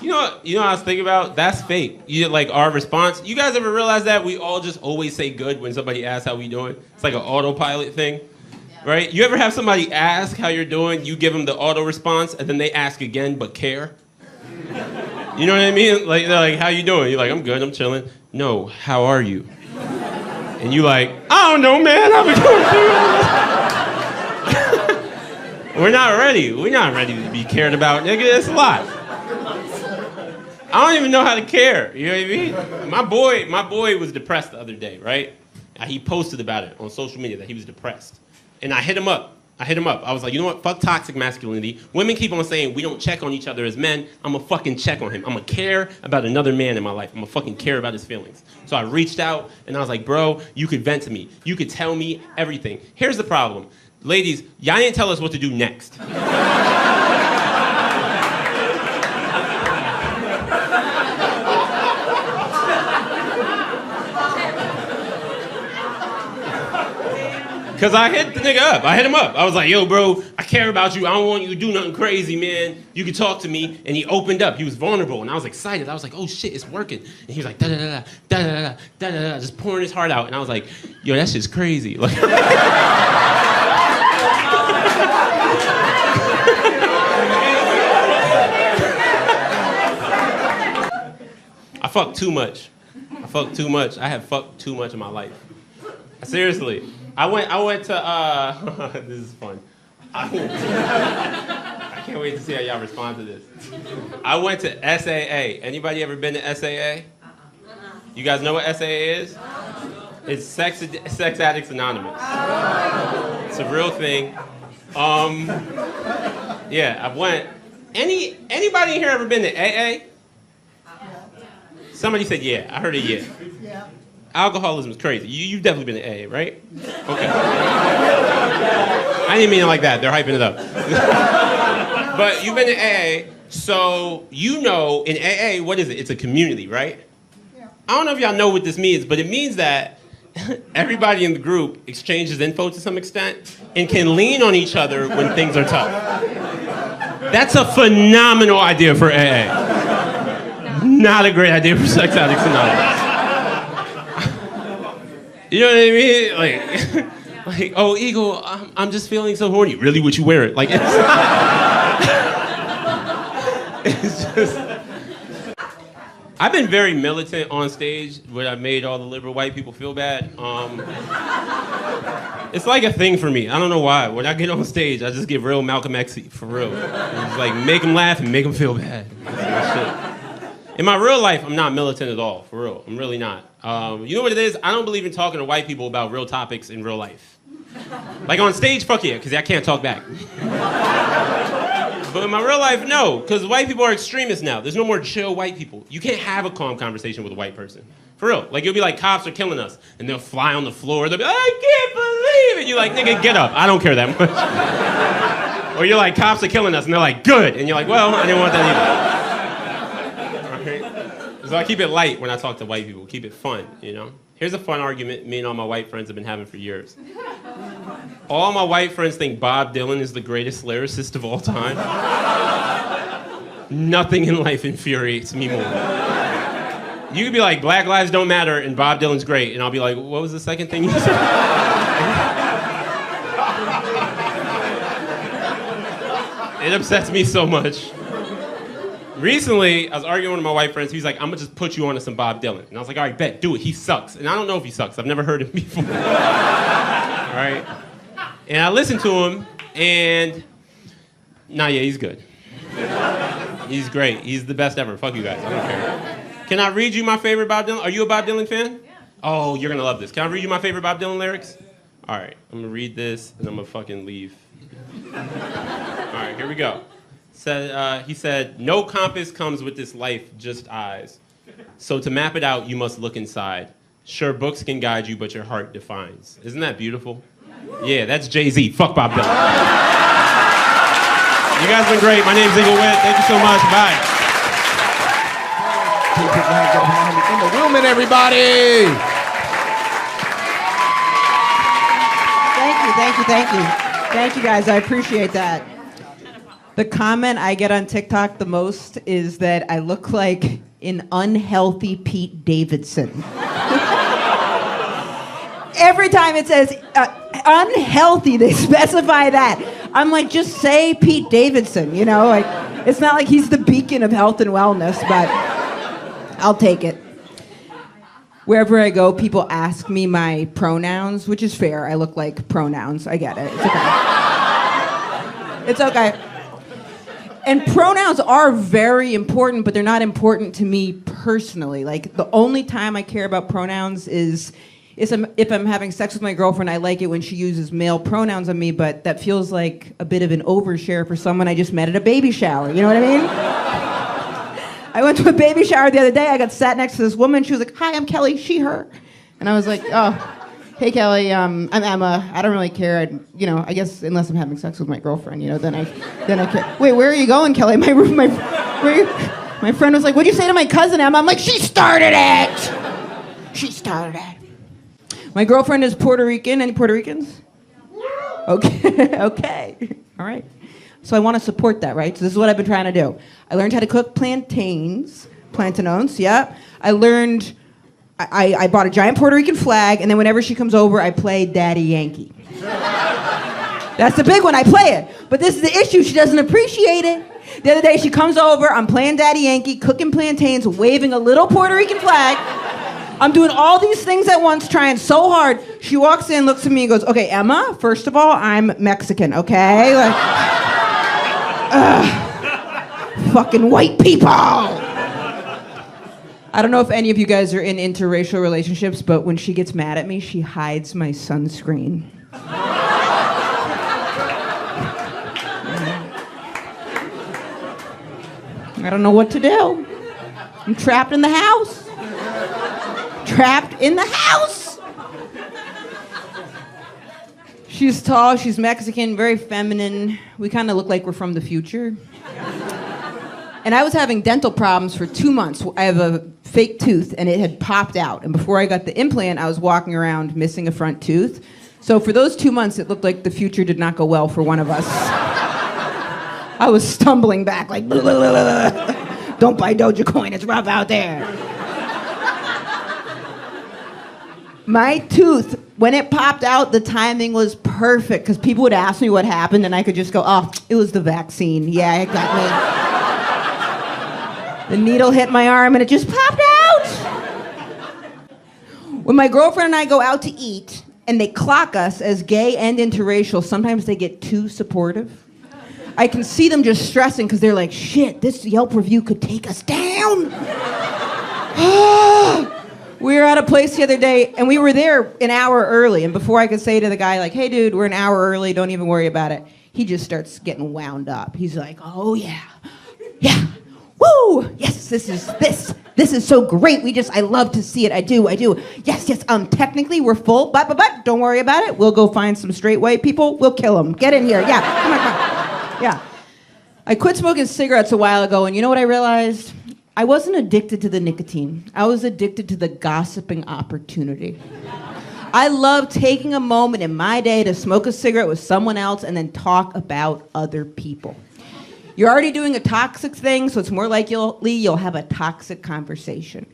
You know what I was thinking about? That's fake. Like our response. You guys ever realize that we all just always say good when somebody asks how we doing? It's like an autopilot thing, right? You ever have somebody ask how you're doing? You give them the auto response, and then they ask again but care. You know what I mean? Like they're like, "How you doing?" You're like, "I'm good. I'm chilling." No, how are you? And you like, "I don't know, man. I've been going We're not ready. We're not ready to be cared about, nigga. It's a lot. I don't even know how to care. You know what I mean? My boy was depressed the other day, right? He posted about it on social media that he was depressed. And I hit him up. I was like, you know what? Fuck toxic masculinity. Women keep on saying we don't check on each other as men. I'm gonna fucking check on him. I'm gonna care about another man in my life. I'm gonna fucking care about his feelings. So I reached out and I was like, bro, you could vent to me. You could tell me everything. Here's the problem. Ladies, y'all didn't tell us what to do next. Because I hit the nigga up. I hit him up. I was like, yo, bro, I care about you. I don't want you to do nothing crazy, man. You can talk to me. And he opened up. He was vulnerable. And I was excited. I was like, oh, shit, it's working. And he was like, da-da-da-da, da-da-da-da, da-da-da, just pouring his heart out. And I was like, yo, that shit's crazy. Like, I fucked too much. I have fucked too much in my life. Seriously. I went to, this is fun. I can't wait to see how y'all respond to this. I went to SAA. Anybody ever been to SAA? You guys know what SAA is? It's Sex Addicts Anonymous. It's a real thing. Yeah, I went. Anybody in here ever been to AA? Somebody said yeah. I heard a yeah. Alcoholism is crazy. You've definitely been to AA, right? Okay. I didn't mean it like that. They're hyping it up. But you've been to AA, so you know in AA, what is it? It's a community, right? Yeah. I don't know if y'all know what this means, but it means that everybody in the group exchanges info to some extent and can lean on each other when things are tough. That's a phenomenal idea for AA. Not a great idea for Sex Addicts Anonymous. You know what I mean? Like, oh, Eagle, I'm just feeling so horny. Really, would you wear it? Like, it's just. I've been very militant on stage where I made all the liberal white people feel bad. It's like a thing for me. I don't know why. When I get on stage, I just get real Malcolm X-y, for real. It's like, make them laugh and make them feel bad. In my real life, I'm not militant at all, for real. I'm really not. You know what it is? I don't believe in talking to white people about real topics in real life. Like on stage, fuck yeah, because I can't talk back. But in my real life, no, because white people are extremists now. There's no more chill white people. You can't have a calm conversation with a white person. For real. Like, you'll be like, cops are killing us. And they'll fly on the floor. They'll be like, I can't believe it. You're like, nigga, get up. I don't care that much. Or you're like, cops are killing us. And they're like, good. And you're like, well, I didn't want that either. So I keep it light when I talk to white people. Keep it fun, you know? Here's a fun argument me and all my white friends have been having for years. All my white friends think Bob Dylan is the greatest lyricist of all time. Nothing in life infuriates me more. You could be like, Black Lives Don't Matter and Bob Dylan's great. And I'll be like, what was the second thing you said? It upsets me so much. Recently, I was arguing with one of my white friends. He's like, I'm gonna just put you onto some Bob Dylan. And I was like, all right, bet, do it. He sucks. And I don't know if he sucks. I've never heard him before. All right? And I listened to him, and yeah, he's good. He's great. He's the best ever. Fuck you guys. I don't care. Can I read you my favorite Bob Dylan? Are you a Bob Dylan fan? Yeah. Oh, you're gonna love this. Can I read you my favorite Bob Dylan lyrics? All right, I'm gonna read this, and I'm gonna fucking leave. All right, here we go. He said, no compass comes with this life, just eyes. So to map it out, you must look inside. Sure, books can guide you, but your heart defines. Isn't that beautiful? Yeah, that's Jay-Z. Fuck Bob Dylan. You guys have been great. My name's Eagle Witt. Thank you so much. Bye. In the Willman, everybody. Thank you. Thank you, guys. I appreciate that. The comment I get on TikTok the most is that I look like an unhealthy Pete Davidson. Every time it says unhealthy, they specify that. I'm like, just say Pete Davidson, you know? Like, it's not like he's the beacon of health and wellness, but I'll take it. Wherever I go, people ask me my pronouns, which is fair. I look like pronouns. I get it. It's okay. It's okay. And pronouns are very important, but they're not important to me personally. Like, the only time I care about pronouns is if I'm having sex with my girlfriend. I like it when she uses male pronouns on me, but that feels like a bit of an overshare for someone I just met at a baby shower. You know what I mean? I went to a baby shower the other day. I got sat next to this woman. She was like, "Hi, I'm Kelly, she, her." And I was like, "Oh, hey, Kelly, I'm Emma. I don't really care. I guess unless I'm having sex with my girlfriend, then I care." "Wait, where are you going, Kelly?" My friend was like, "What'd you say to my cousin, Emma?" I'm like, "She started it. She started it." My girlfriend is Puerto Rican. Any Puerto Ricans? Okay. Okay. All right. So I want to support that, right? So this is what I've been trying to do. I learned how to cook plantains. Yeah. I learned, I bought a giant Puerto Rican flag, and then whenever she comes over, I play Daddy Yankee. That's the big one, I play it. But this is the issue, she doesn't appreciate it. The other day she comes over, I'm playing Daddy Yankee, cooking plantains, waving a little Puerto Rican flag. I'm doing all these things at once, trying so hard. She walks in, looks at me, and goes, "Okay, Emma, first of all, I'm Mexican, okay?" Like, fucking white people. I don't know if any of you guys are in interracial relationships, but when she gets mad at me, she hides my sunscreen. I don't know what to do. I'm trapped in the house. Trapped in the house. She's tall, she's Mexican, very feminine. We kind of look like we're from the future. And I was having dental problems for 2 months. I have a fake tooth, and it had popped out. And before I got the implant, I was walking around missing a front tooth. So for those 2 months, it looked like the future did not go well for one of us. I was stumbling back like, blah, blah, blah, blah. "Don't buy Dogecoin, it's rough out there." My tooth, when it popped out, the timing was perfect, because people would ask me what happened, and I could just go, "Oh, it was the vaccine. Yeah, it got me." The needle hit my arm, and it just popped out. When my girlfriend and I go out to eat, and they clock us as gay and interracial, sometimes they get too supportive. I can see them just stressing, because they're like, "Shit, this Yelp review could take us down." We were at a place the other day, and we were there an hour early, and before I could say to the guy, like, "Hey, dude, we're an hour early, don't even worry about it," he just starts getting wound up. He's like, "Oh, yeah, yeah, woo, yes, this is so great, I love to see it, I do, yes, technically we're full, but, don't worry about it, we'll go find some straight white people, we'll kill them, get in here, yeah, come on, yeah." I quit smoking cigarettes a while ago, and you know what I realized? I wasn't addicted to the nicotine. I was addicted to the gossiping opportunity. I love taking a moment in my day to smoke a cigarette with someone else and then talk about other people. You're already doing a toxic thing, so it's more likely you'll have a toxic conversation.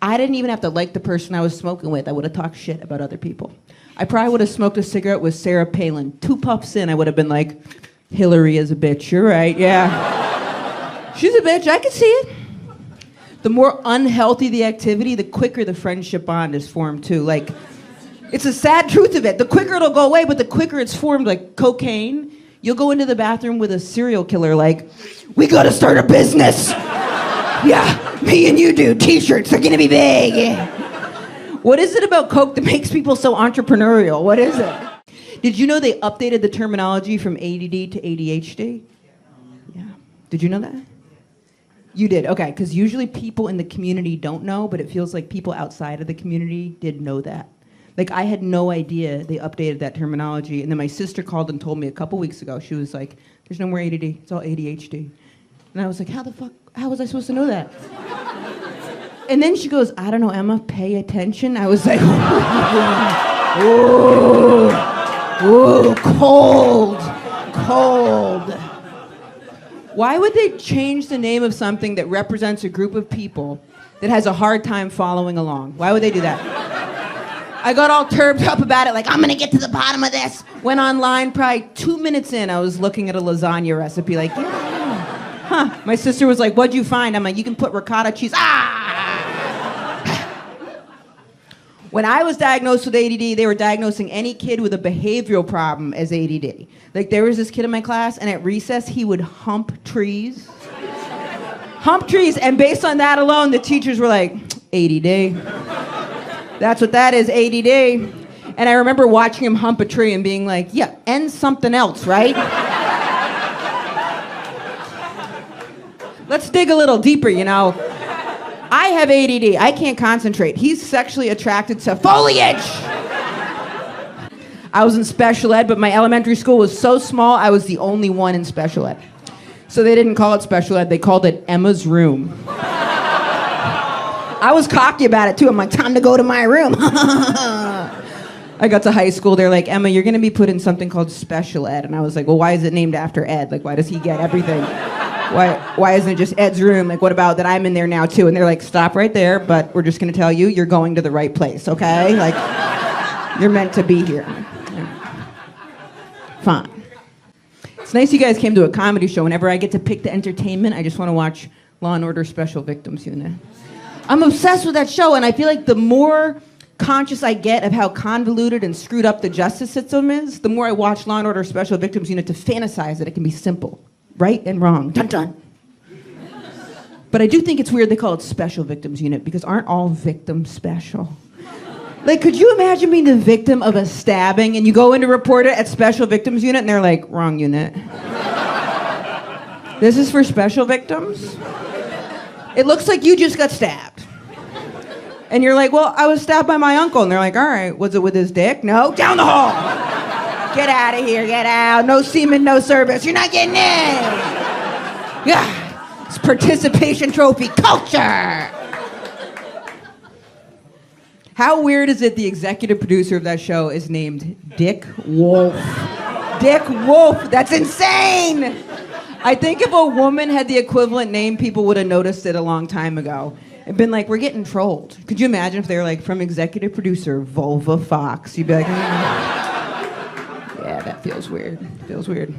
I didn't even have to like the person I was smoking with. I would have talked shit about other people. I probably would have smoked a cigarette with Sarah Palin. 2 puffs in, I would have been like, "Hillary is a bitch, you're right, yeah. She's a bitch, I can see it." The more unhealthy the activity, the quicker the friendship bond is formed too. Like, it's a sad truth of it. The quicker it'll go away, but the quicker it's formed, like cocaine. You'll go into the bathroom with a serial killer, like, "We gotta start a business." "Yeah, me and you do. T-shirts, they're gonna be big." What is it about coke that makes people so entrepreneurial? What is it? Did you know they updated the terminology from ADD to ADHD? Yeah. Did you know that? You did, okay, because usually people in the community don't know, but it feels like people outside of the community did know that. Like, I had no idea they updated that terminology, and then my sister called and told me a couple weeks ago. She was like, "There's no more ADD, it's all ADHD." And I was like, how was I supposed to know that? And then she goes, "I don't know, Emma, pay attention." I was like, ooh, cold. Why would they change the name of something that represents a group of people that has a hard time following along? Why would they do that? I got all turbed up about it, like, I'm gonna get to the bottom of this. Went online, probably 2 minutes in, I was looking at a lasagna recipe, like, yeah. Huh. My sister was like, what'd you find? I'm like, you can put ricotta cheese. When I was diagnosed with ADD, they were diagnosing any kid with a behavioral problem as ADD. Like, there was this kid in my class, and at recess, he would hump trees. Hump trees, and based on that alone, the teachers were like, ADD. That's what that is, ADD. And I remember watching him hump a tree and being like, yeah, and something else, right? Let's dig a little deeper, you know. I have ADD. I can't concentrate. He's sexually attracted to foliage. I was in special ed, but my elementary school was so small, I was the only one in special ed. So they didn't call it special ed, they called it Emma's room. I was cocky about it too. I'm like, time to go to my room. I got to high school, they're like, Emma, you're gonna be put in something called special ed. And I was like, well, why is it named after Ed? Like, why does he get everything? Why isn't it just Ed's room? Like, what about that I'm in there now too? And they're like, stop right there, but we're just gonna tell you, you're going to the right place, okay? Like, you're meant to be here. Fine. It's nice you guys came to a comedy show. Whenever I get to pick the entertainment, I just wanna watch Law & Order Special Victims Unit. I'm obsessed with that show, and I feel like the more conscious I get of how convoluted and screwed up the justice system is, the more I watch Law & Order Special Victims Unit to fantasize that it can be simple. Right and wrong. Dun dun. But I do think it's weird they call it Special Victims Unit, because aren't all victims special? Like, could you imagine being the victim of a stabbing and you go in to report it at Special Victims Unit and they're like, wrong unit. This is for special victims? It looks like you just got stabbed. And you're like, well, I was stabbed by my uncle. And they're like, all right, was it with his dick? No, down the hall. Get out of here, get out. No semen, no service. You're not getting in. Yeah, it's participation trophy culture. How weird is it the executive producer of that show is named Dick Wolf? Dick Wolf, that's insane. I think if a woman had the equivalent name, people would have noticed it a long time ago. And been like, we're getting trolled. Could you imagine if they were like, from executive producer, Vulva Fox? You'd be like, yeah, that feels weird. Feels weird.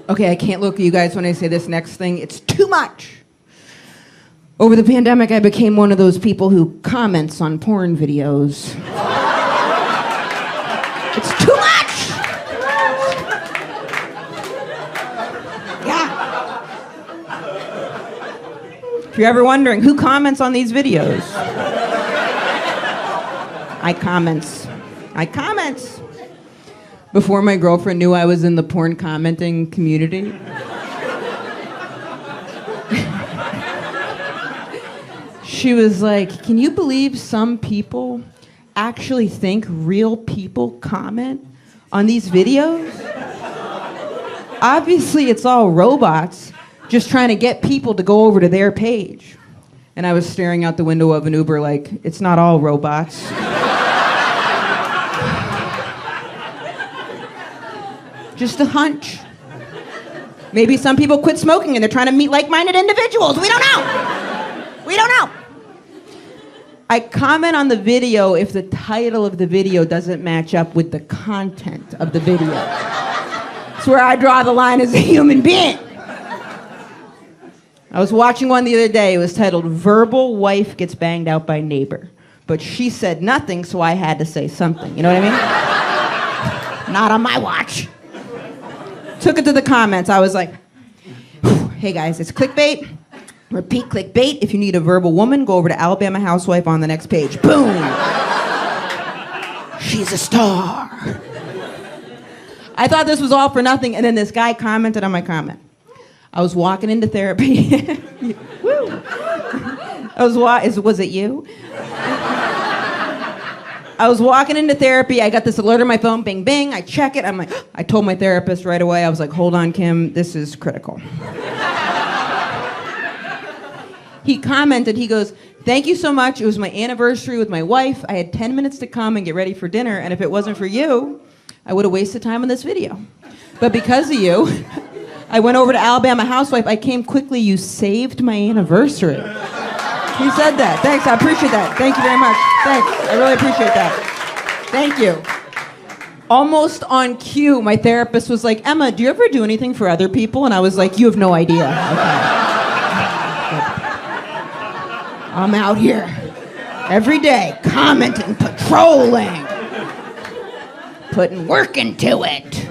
Okay, I can't look at you guys when I say this next thing. It's too much. Over the pandemic, I became one of those people who comments on porn videos. It's too much! Yeah. If you're ever wondering, who comments on these videos? I comments. Before my girlfriend knew I was in the porn commenting community. She was like, can you believe some people actually think real people comment on these videos? Obviously, it's all robots just trying to get people to go over to their page. And I was staring out the window of an Uber like, it's not all robots. Just a hunch. Maybe some people quit smoking and they're trying to meet like-minded individuals. We don't know. We don't know. I comment on the video if the title of the video doesn't match up with the content of the video. It's where I draw the line as a human being. I was watching one the other day. It was titled, Verbal Wife Gets Banged Out by Neighbor. But she said nothing, so I had to say something. You know what I mean? Not on my watch. Took it to the comments. I was like, hey guys, it's clickbait. Repeat clickbait. If you need a verbal woman, go over to Alabama Housewife on the next page. Boom. She's a star. I thought this was all for nothing, and then this guy commented on my comment. I was walking into therapy. Woo. Was it you? I was walking into therapy. I got this alert on my phone. Bing, bing. I check it. I'm like, I told my therapist right away. I was like, hold on, Kim. This is critical. He commented. He goes, thank you so much. It was my anniversary with my wife. I had 10 minutes to come and get ready for dinner. And if it wasn't for you, I would have wasted time on this video. But because of you, I went over to Alabama Housewife. I came quickly. You saved my anniversary. He said that. Thanks. I appreciate that. Thank you very much. Thanks. I really appreciate that. Thank you. Almost on cue, my therapist was like, Emma, do you ever do anything for other people? And I was like, you have no idea. Okay. I'm out here every day, commenting, patrolling, putting work into it.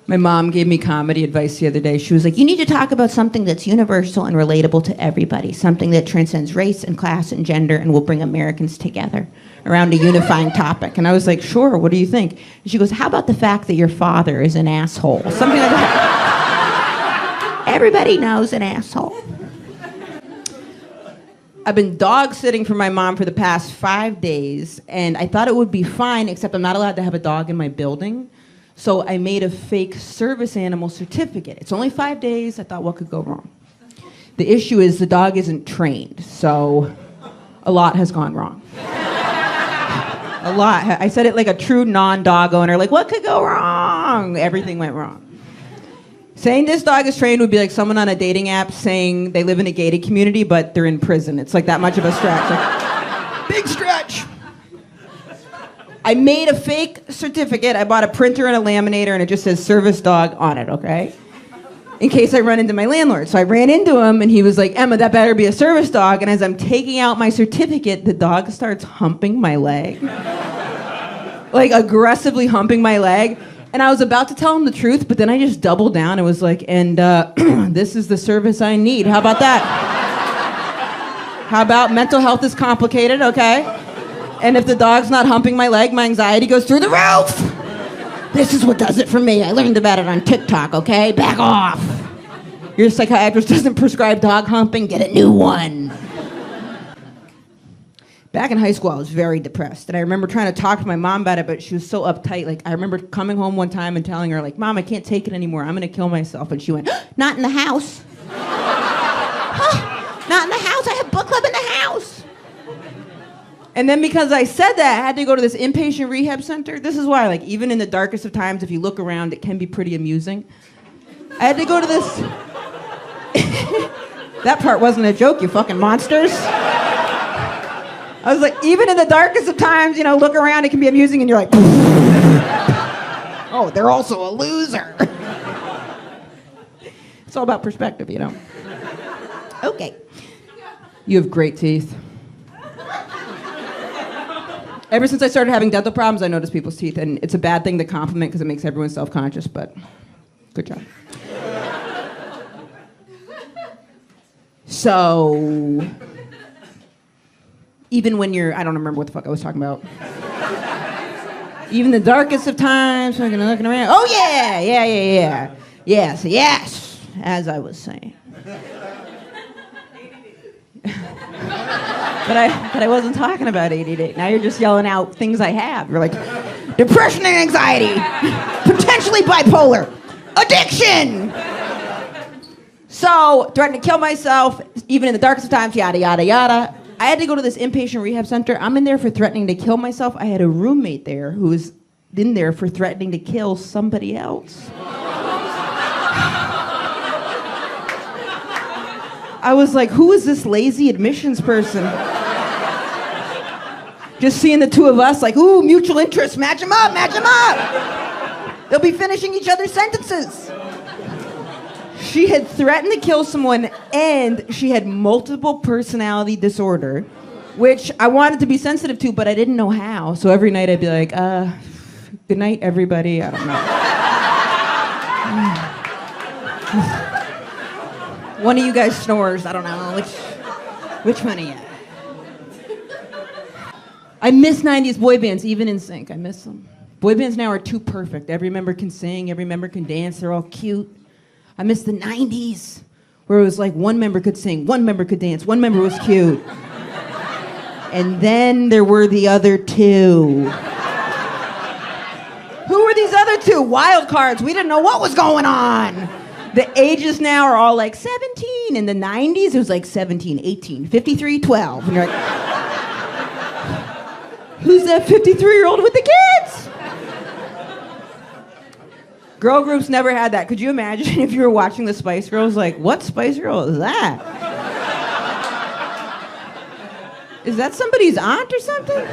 My mom gave me comedy advice the other day. She was like, you need to talk about something that's universal and relatable to everybody, something that transcends race and class and gender and will bring Americans together around a unifying topic. And I was like, sure, what do you think? And she goes, how about the fact that your father is an asshole? Something like that. Everybody knows an asshole. I've been dog sitting for my mom for the past 5 days, and I thought it would be fine, except I'm not allowed to have a dog in my building. So I made a fake service animal certificate. It's only 5 days. I thought, what could go wrong? The issue is the dog isn't trained, so a lot has gone wrong. A lot. I said it like a true non-dog owner, like, what could go wrong? Everything went wrong. Saying this dog is trained would be like someone on a dating app saying they live in a gated community, but they're in prison. It's like that much of a stretch. Like, big stretch. I made a fake certificate. I bought a printer and a laminator, and it just says service dog on it, okay? In case I run into my landlord. So I ran into him, and he was like, Emma, that better be a service dog. And as I'm taking out my certificate, the dog starts humping my leg. Like, aggressively humping my leg. And I was about to tell him the truth, but then I just doubled down and was like, and this is the service I need. How about that? How about mental health is complicated, okay? And if the dog's not humping my leg, my anxiety goes through the roof. This is what does it for me. I learned about it on TikTok, okay? Back off. Your psychiatrist doesn't prescribe dog humping, get a new one. Back in high school, I was very depressed. And I remember trying to talk to my mom about it, but she was so uptight. Like, I remember coming home one time and telling her, like, Mom, I can't take it anymore. I'm going to kill myself. And she went, not in the house. Not in the house. I have book club in the house. And then because I said that, I had to go to this inpatient rehab center. This is why, like, even in the darkest of times, if you look around, it can be pretty amusing. I had to go to this... That part wasn't a joke, you fucking monsters. I was like, even in the darkest of times, you know, look around, it can be amusing, and you're like, oh, they're also a loser. It's all about perspective, you know. Okay. You have great teeth. Ever since I started having dental problems, I notice people's teeth, and it's a bad thing to compliment because it makes everyone self-conscious, but good job. So... even when you're, I don't remember what the fuck I was talking about. Even the darkest of times, looking around. Oh yeah. Yes, as I was saying. But I wasn't talking about ADD. Now you're just yelling out things I have. You're like, depression and anxiety, potentially bipolar, addiction. So, threatened to kill myself, even in the darkest of times, yada, yada, yada. I had to go to this inpatient rehab center. I'm in there for threatening to kill myself. I had a roommate there who was in there for threatening to kill somebody else. I was like, who is this lazy admissions person? Just seeing the two of us like, ooh, mutual interest, match them up. They'll be finishing each other's sentences. She had threatened to kill someone, and she had multiple personality disorder, which I wanted to be sensitive to, but I didn't know how. So every night I'd be like, good night, everybody. I don't know. One of you guys snores. I don't know. Which one of you? I miss 90s boy bands, even in sync. I miss them. Boy bands now are too perfect. Every member can sing. Every member can dance. They're all cute. I miss the 90s, where it was like one member could sing, one member could dance, one member was cute. And then there were the other two. Who were these other two? Wild cards. We didn't know what was going on. The ages now are all like 17. In the 90s, it was like 17, 18, 53, 12. And you're like, who's that 53-year-old with the kids? Girl groups never had that. Could you imagine if you were watching the Spice Girls? Like, what Spice Girl is that? Is that somebody's aunt or something?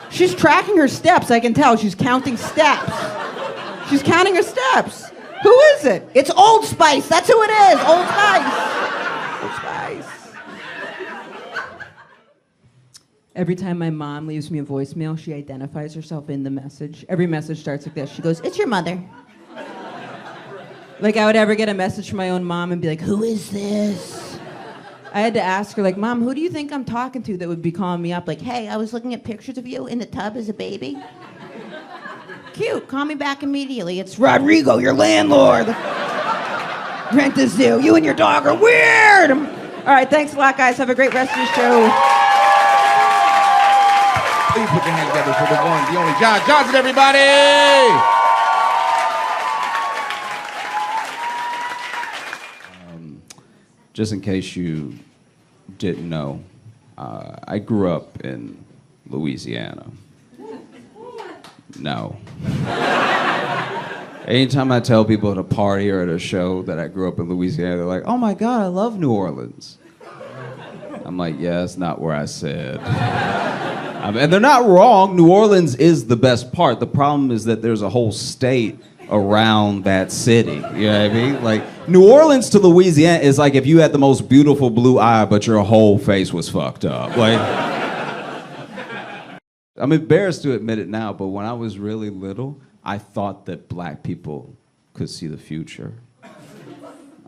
She's tracking her steps, I can tell. She's counting steps. She's counting her steps. Who is it? It's Old Spice. That's who it is. Old Spice. Old Spice. Every time my mom leaves me a voicemail, she identifies herself in the message. Every message starts like this. She goes, "It's your mother." Like I would ever get a message from my own mom and be like, "Who is this?" I had to ask her, like, "Mom, who do you think I'm talking to that would be calling me up? Like, hey, I was looking at pictures of you in the tub as a baby. Cute, call me back immediately. It's Rodrigo, your landlord. Rent is due. You and your dog are weird." All right, thanks a lot, guys. Have a great rest of your show. Please put your hands together for the one, the only John Johnson, everybody! Just in case you didn't know, I grew up in Louisiana. No. Anytime I tell people at a party or at a show that I grew up in Louisiana, they're like, "Oh my God, I love New Orleans." I'm like, yeah, that's not where I said. And they're not wrong. New Orleans is the best part. The problem is that there's a whole state around that city. You know what I mean? Like, New Orleans to Louisiana is like if you had the most beautiful blue eye, but your whole face was fucked up. Like, I'm embarrassed to admit it now, but when I was really little, I thought that black people could see the future.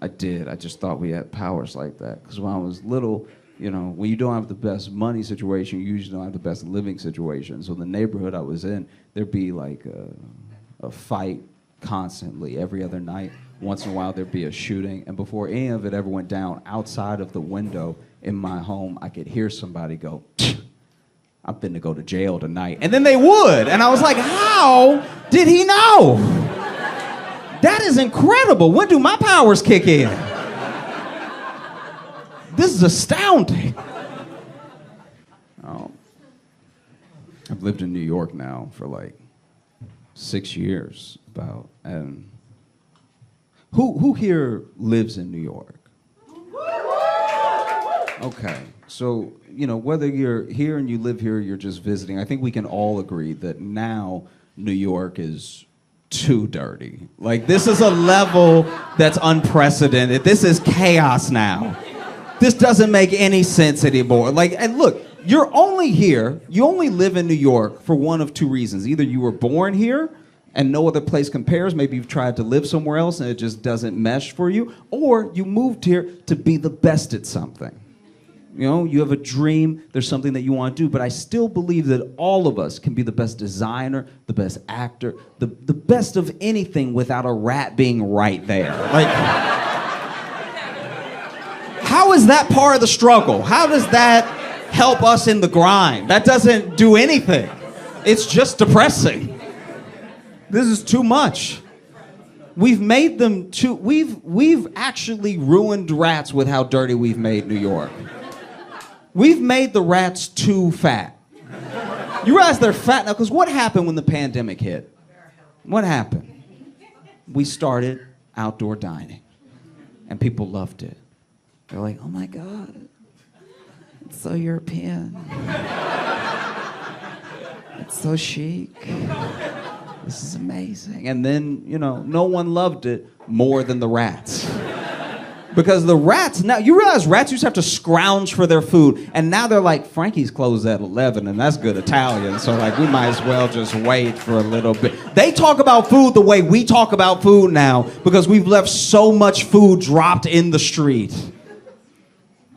I did. I just thought we had powers like that. Because when I was little, you know, when you don't have the best money situation, you usually don't have the best living situation. So the neighborhood I was in, there'd be like a fight constantly every other night. Once in a while, there'd be a shooting. And before any of it ever went down, outside of the window in my home, I could hear somebody go, "I'm finna go to jail tonight." And then they would. And I was like, how did he know? That is incredible. When do my powers kick in? This is astounding. Oh. I've lived in New York now for like 6 years about. And who here lives in New York? Okay. So, you know, whether you're here and you live here or you're just visiting, I think we can all agree that now New York is too dirty. Like, this is a level that's unprecedented. This is chaos now. This doesn't make any sense anymore. Like, and look, you're only here, you only live in New York for one of two reasons. Either you were born here and no other place compares, maybe you've tried to live somewhere else and it just doesn't mesh for you, or you moved here to be the best at something. You know, you have a dream, there's something that you want to do, but I still believe that all of us can be the best designer, the best actor, the best of anything without a rat being right there. Like, how is that part of the struggle? How does that help us in the grind? That doesn't do anything. It's just depressing. This is too much. We've made them too, we've actually ruined rats with how dirty we've made New York. We've made the rats too fat. You realize they're fat now, because what happened when the pandemic hit? What happened? We started outdoor dining, and people loved it. They're like, "Oh my God, it's so European. It's so chic. This is amazing." And then, you know, no one loved it more than the rats. Because the rats, now, you realize rats used to have to scrounge for their food, and now they're like, Frankie's closed at 11, and that's good Italian, so like, we might as well just wait for a little bit. They talk about food the way we talk about food now, because we've left so much food dropped in the street.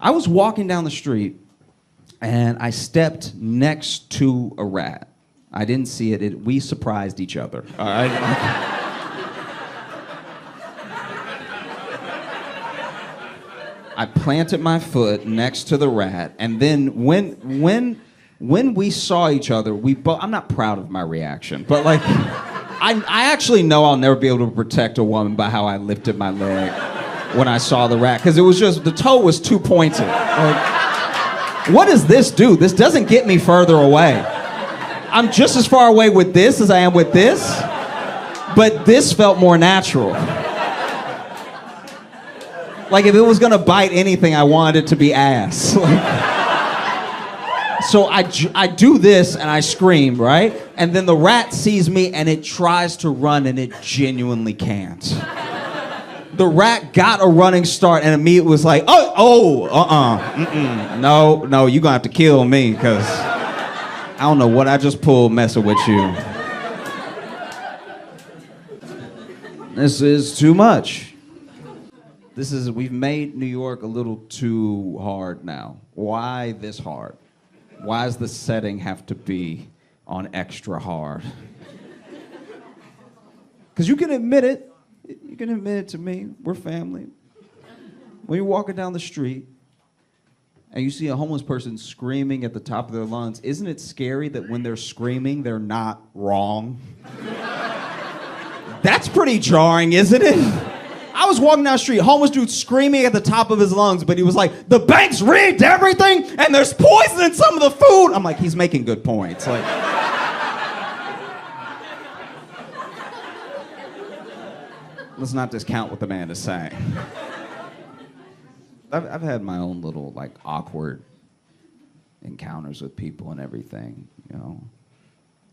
I was walking down the street, and I stepped next to a rat. I didn't see it, we surprised each other, all right? I planted my foot next to the rat, and then when we saw each other, I'm not proud of my reaction, but like, I actually know I'll never be able to protect a woman by how I lifted my leg when I saw the rat, because it was just, the toe was too pointed. Like, what does this do? This doesn't get me further away. I'm just as far away with this as I am with this. But this felt more natural. Like if it was gonna bite anything, I wanted it to be ass. So I do this and I scream, right? And then the rat sees me and it tries to run and it genuinely can't. The rat got a running start and immediately was like, no, you're gonna have to kill me because I don't know what I just pulled messing with you. This is too much. We've made New York a little too hard now. Why this hard? Why does the setting have to be on extra hard? Because you can admit it. You can admit it to me. We're family. When you're walking down the street and you see a homeless person screaming at the top of their lungs, isn't it scary that when they're screaming, they're not wrong? That's pretty jarring, isn't it? I was walking down the street, homeless dude screaming at the top of his lungs, but he was like, the bank's rigged everything, and there's poison in some of the food. I'm like, he's making good points. Like, let's not discount what the man is saying. I've had my own little, like, awkward encounters with people and everything, you know.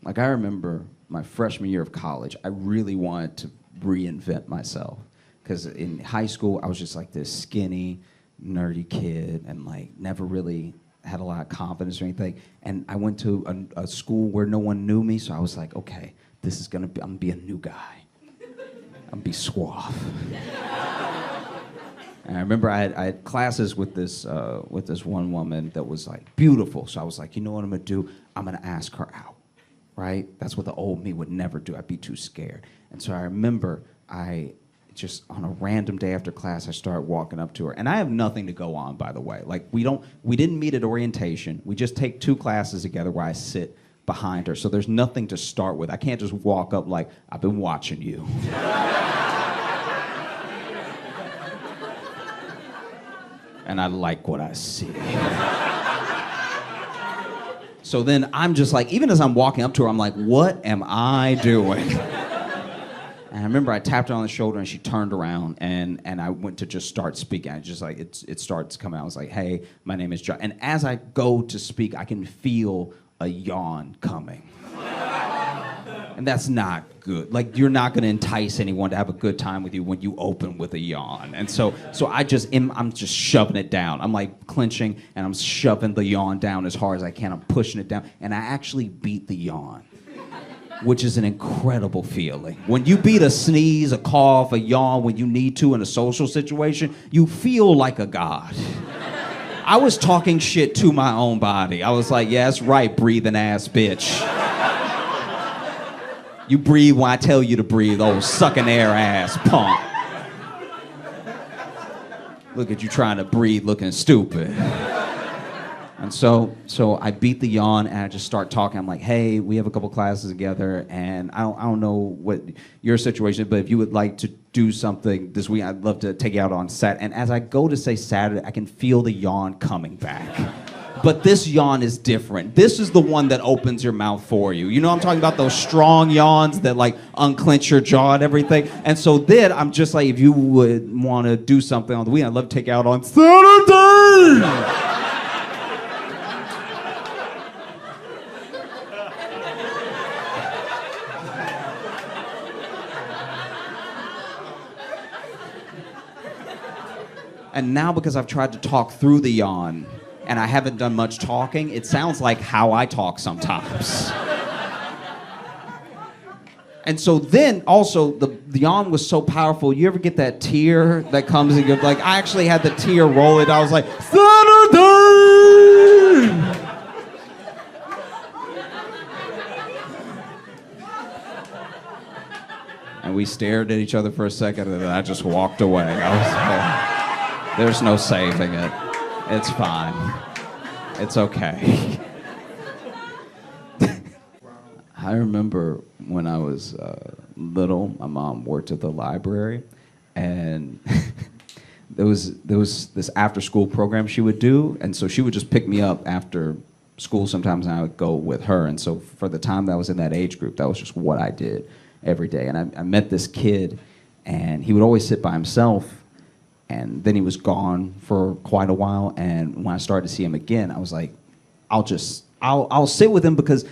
Like, I remember my freshman year of college, I really wanted to reinvent myself. Because in high school, I was just like this skinny, nerdy kid and like never really had a lot of confidence or anything. And I went to a school where no one knew me, so I was like, okay, I'm gonna be a new guy. I'm gonna be suave. And I remember I had classes with this one woman that was like beautiful. So I was like, you know what I'm gonna do? I'm gonna ask her out, right? That's what the old me would never do. I'd be too scared. And so I remember just on a random day after class, I started walking up to her. And I have nothing to go on, by the way. Like, we didn't meet at orientation. We just take 2 classes together where I sit behind her. So there's nothing to start with. I can't just walk up like, I've been watching you. And I like what I see. So then I'm just like, even as I'm walking up to her, I'm like, what am I doing? And I remember I tapped her on the shoulder and she turned around and I went to just start speaking. I just like, it starts coming out. I was like, hey, my name is John. And as I go to speak, I can feel a yawn coming. And that's not good. Like, you're not gonna entice anyone to have a good time with you when you open with a yawn. And so I'm just shoving it down. I'm like clenching and I'm shoving the yawn down as hard as I can. I'm pushing it down and I actually beat the yawn, which is an incredible feeling. When you beat a sneeze, a cough, a yawn when you need to in a social situation, you feel like a god. I was talking shit to my own body. I was like, yeah, that's right, breathing ass bitch. You breathe when I tell you to breathe, old sucking air ass punk. Look at you trying to breathe looking stupid. And so I beat the yawn and I just start talking. I'm like, hey, we have a couple classes together and I don't know what your situation is, but if you would like to do something this week, I'd love to take you out on set. And as I go to say Saturday, I can feel the yawn coming back. But this yawn is different. This is the one that opens your mouth for you. You know what I'm talking about? Those strong yawns that like unclench your jaw and everything. And so then I'm just like, if you would want to do something on the weekend, I'd love to take you out on Saturday. And now because I've tried to talk through the yawn and I haven't done much talking, it sounds like how I talk sometimes. And so then also the yawn was so powerful. You ever get that tear that comes and goes like, I actually had the tear roll it. I was like, Saturday! And we stared at each other for a second and then I just walked away. I was like, there's no saving it. It's fine. It's okay. I remember when I was little, my mom worked at the library, and there was this after-school program she would do, and so she would just pick me up after school sometimes, and I would go with her. And so for the time that I was in that age group, that was just what I did. every day. And I met this kid, and he would always sit by himself, and then he was gone for quite a while. And when I started to see him again, I was like, I'll sit with him, because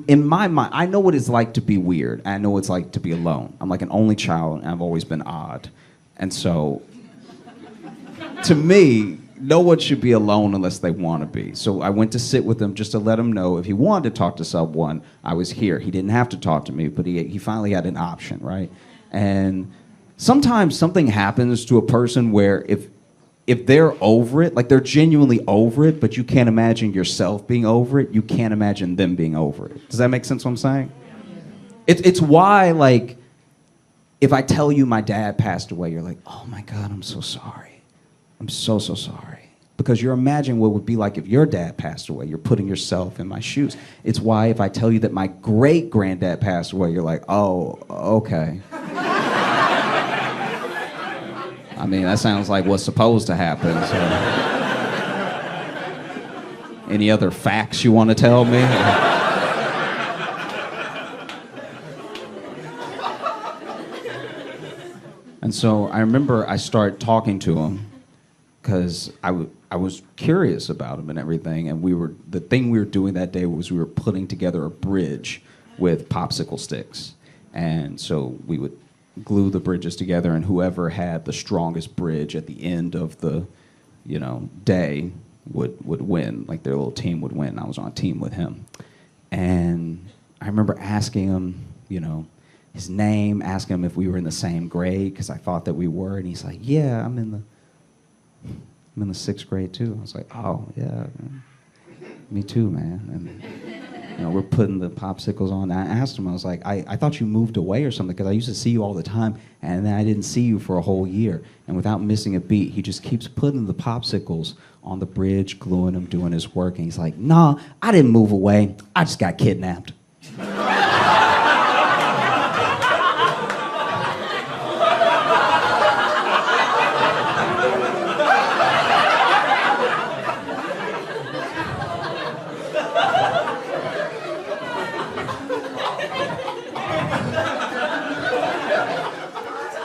in my mind, I know what it's like to be weird. I know what it's like to be alone. I'm like an only child, and I've always been odd. And so, to me, no one should be alone unless they want to be. So I went to sit with him just to let him know if he wanted to talk to someone, I was here. He didn't have to talk to me, but he finally had an option, right? And sometimes something happens to a person where if they're over it, like they're genuinely over it, but you can't imagine yourself being over it, you can't imagine them being over it. Does that make sense what I'm saying? It's why, like, if I tell you my dad passed away, you're like, oh my God, I'm so sorry. I'm so sorry. Because you're imagining what it would be like if your dad passed away. You're putting yourself in my shoes. It's why if I tell you that my great-granddad passed away, you're like, oh, okay. I mean, that sounds like what's supposed to happen. So. Any other facts you want to tell me? And so I remember I started talking to him, because I was curious about him and everything, and the thing we were doing that day was we were putting together a bridge with popsicle sticks. And so we would glue the bridges together, and whoever had the strongest bridge at the end of the, day would win. Like, their little team would win. I was on a team with him. And I remember asking him, his name, asking him if we were in the same grade, because I thought that we were, and he's like, yeah, I'm in the 6th grade too. I was like, oh yeah, me too, man. And we're putting the popsicles on. And I asked him, I was like, I thought you moved away or something, because I used to see you all the time, and then I didn't see you for a whole year. And without missing a beat, he just keeps putting the popsicles on the bridge, gluing them, doing his work. And he's like, nah, I didn't move away. I just got kidnapped.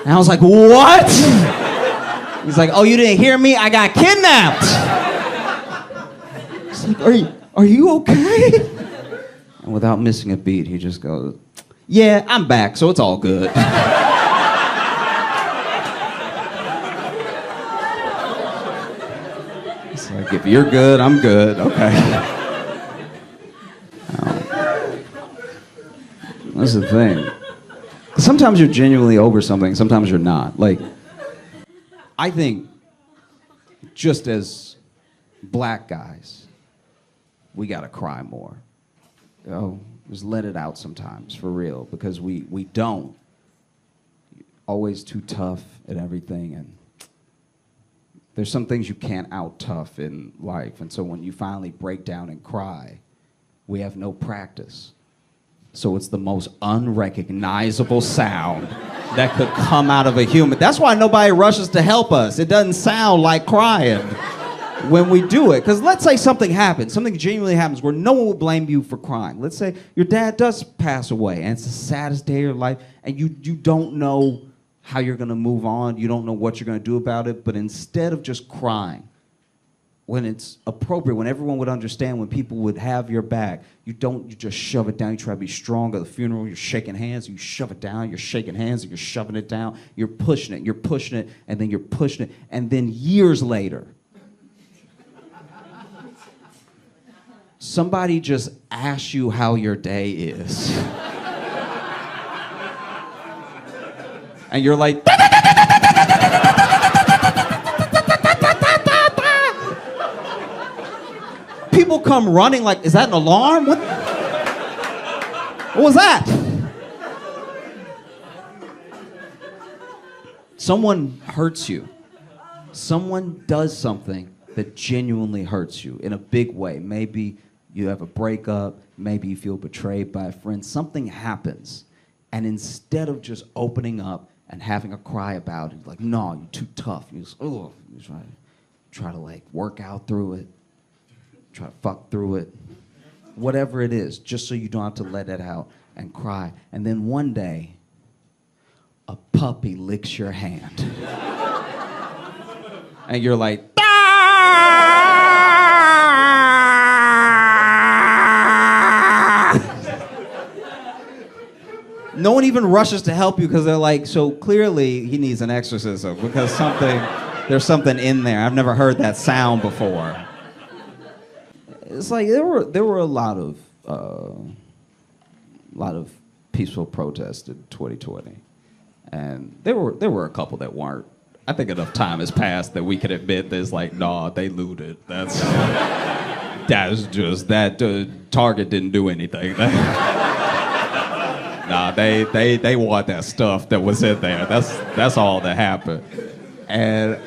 And I was like, what? He's like, oh, you didn't hear me? I got kidnapped. He's like, are you okay? And without missing a beat, he just goes, yeah, I'm back, so it's all good. It's like, if you're good, I'm good. Okay. That's the thing. Sometimes you're genuinely over something, sometimes you're not. Like, I think just as black guys, we gotta cry more. Just let it out sometimes, for real, because we don't. Always too tough at everything, and there's some things you can't out tough in life, and so when you finally break down and cry, we have no practice. So it's the most unrecognizable sound that could come out of a human. That's why nobody rushes to help us. It doesn't sound like crying when we do it. Because let's say something happens, something genuinely happens where no one would blame you for crying. Let's say your dad does pass away, and it's the saddest day of your life, and you don't know how you're going to move on. You don't know what you're going to do about it. But instead of just crying, when it's appropriate, when everyone would understand, when people would have your back, you just shove it down. You try to be strong. At the funeral, you're shaking hands, you shove it down, you're shaking hands, and you're shoving it down, you're pushing it, and then you're pushing it, and then years later, somebody just asks you how your day is. And you're like, people come running like, is that an alarm? What was that? Someone hurts you. Someone does something that genuinely hurts you in a big way. Maybe you have a breakup. Maybe you feel betrayed by a friend. Something happens. And instead of just opening up and having a cry about it, like, no, you're too tough. You just, oh, you try to like work out through it. Try to fuck through it, whatever it is, just so you don't have to let it out and cry. And then one day, a puppy licks your hand. And you're like, no one even rushes to help you because they're like, so clearly he needs an exorcism because there's something in there. I've never heard that sound before. It's like there were a lot of peaceful protests in 2020, and there were a couple that weren't. I think enough time has passed that we can admit that it's like, nah, they looted. That's just that Target didn't do anything. Nah, they want that stuff that was in there. That's all that happened. And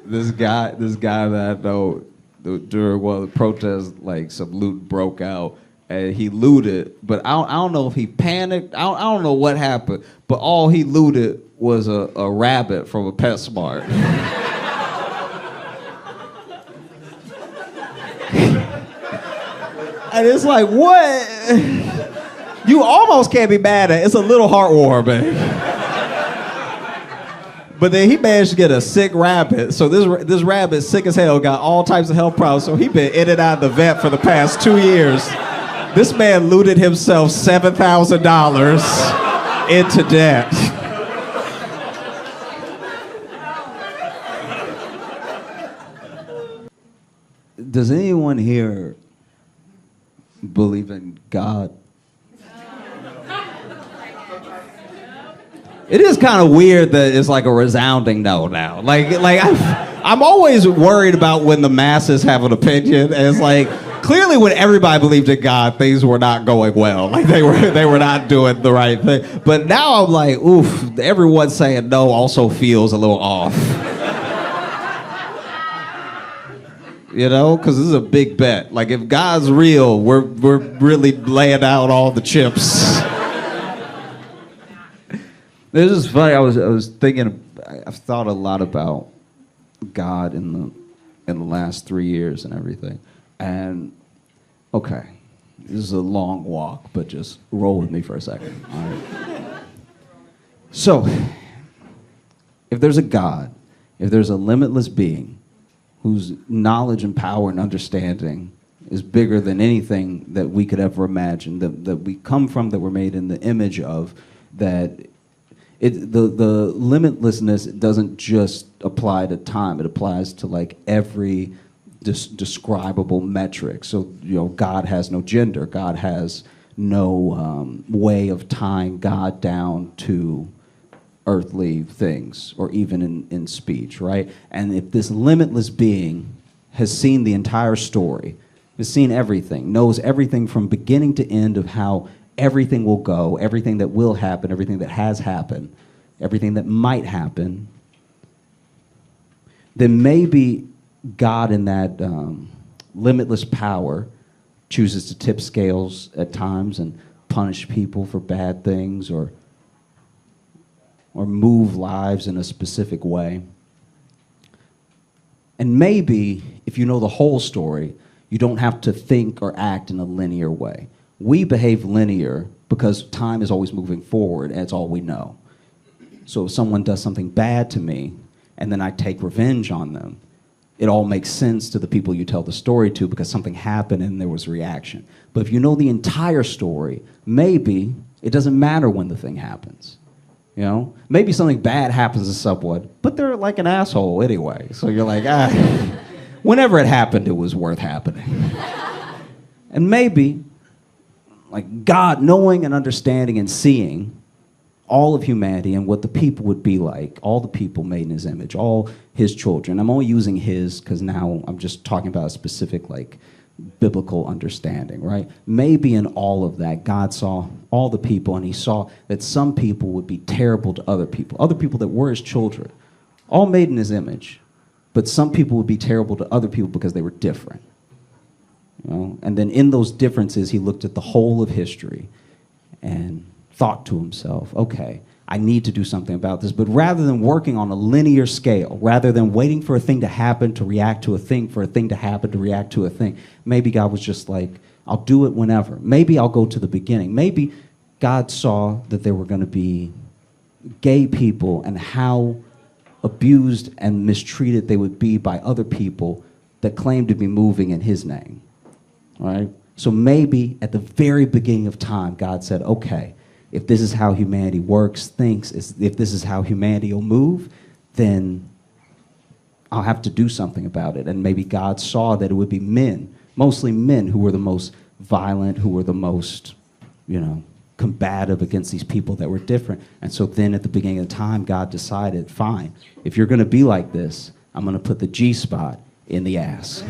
this guy that I know, during one of the protests, like some loot broke out, and he looted. But I don't know if he panicked. I don't know what happened. But all he looted was a rabbit from a PetSmart. And it's like, what? You almost can't be mad at it. It's a little heartwarming. But then he managed to get a sick rabbit. So this rabbit, sick as hell, got all types of health problems. So he been in and out of the vet for the past 2 years. This man looted himself $7,000 into debt. Does anyone here believe in God? It is kind of weird that it's like a resounding no now. Like I'm always worried about when the masses have an opinion, and it's like clearly when everybody believed in God, things were not going well. Like they were not doing the right thing. But now I'm like, oof, everyone saying no also feels a little off. You know, because this is a big bet. Like if God's real, we're really laying out all the chips. This is funny. I was thinking. I've thought a lot about God in the last 3 years and everything. And okay, this is a long walk, but just roll with me for a second. All right. So, if there's a God, if there's a limitless being whose knowledge and power and understanding is bigger than anything that we could ever imagine, that we come from, that we're made in the image of, that the limitlessness doesn't just apply to time. It applies to like every describable metric. So, you know, God has no gender. God has no way of tying God down to earthly things or even in speech, right? And if this limitless being has seen the entire story, has seen everything, knows everything from beginning to end of how everything will go, everything that will happen, everything that has happened, everything that might happen, then maybe God in that limitless power chooses to tip scales at times and punish people for bad things or move lives in a specific way. And maybe, if you know the whole story, you don't have to think or act in a linear way. We behave linear because time is always moving forward, and it's all we know. So if someone does something bad to me, and then I take revenge on them, it all makes sense to the people you tell the story to because something happened and there was a reaction. But if you know the entire story, maybe it doesn't matter when the thing happens. You know, maybe something bad happens to someone, but they're like an asshole anyway. So you're like, whenever it happened, it was worth happening. And maybe, like God knowing and understanding and seeing all of humanity and what the people would be like, all the people made in his image, all his children. I'm only using his because now I'm just talking about a specific like biblical understanding, right? Maybe in all of that, God saw all the people and he saw that some people would be terrible to other people that were his children, all made in his image, but some people would be terrible to other people because they were different. You know? And then in those differences, he looked at the whole of history and thought to himself, okay, I need to do something about this. But rather than working on a linear scale, rather than waiting for a thing to happen to react to a thing, for a thing to happen to react to a thing, maybe God was just like, I'll do it whenever. Maybe I'll go to the beginning. Maybe God saw that there were going to be gay people and how abused and mistreated they would be by other people that claim to be moving in his name. All right? So maybe at the very beginning of time, God said, okay, if this is how humanity works, thinks, if this is how humanity will move, then I'll have to do something about it. And maybe God saw that it would be men, mostly men, who were the most violent, who were the most, combative against these people that were different. And so then at the beginning of time, God decided, fine, if you're going to be like this, I'm going to put the G-spot in the ass.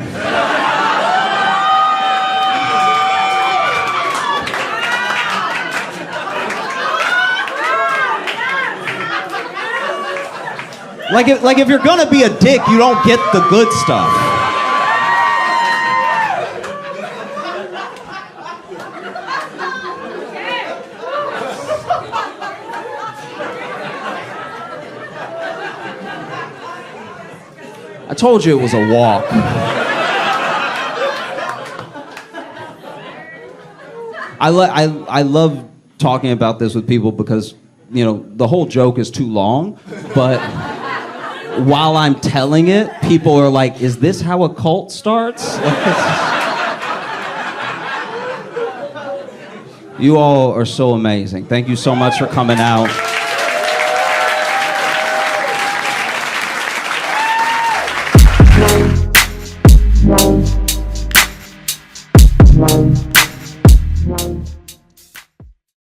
Like if you're going to be a dick, you don't get the good stuff. I told you it was a walk. I love talking about this with people because, the whole joke is too long, but while I'm telling it, people are like, is this how a cult starts? You all are so amazing. Thank you so much for coming out.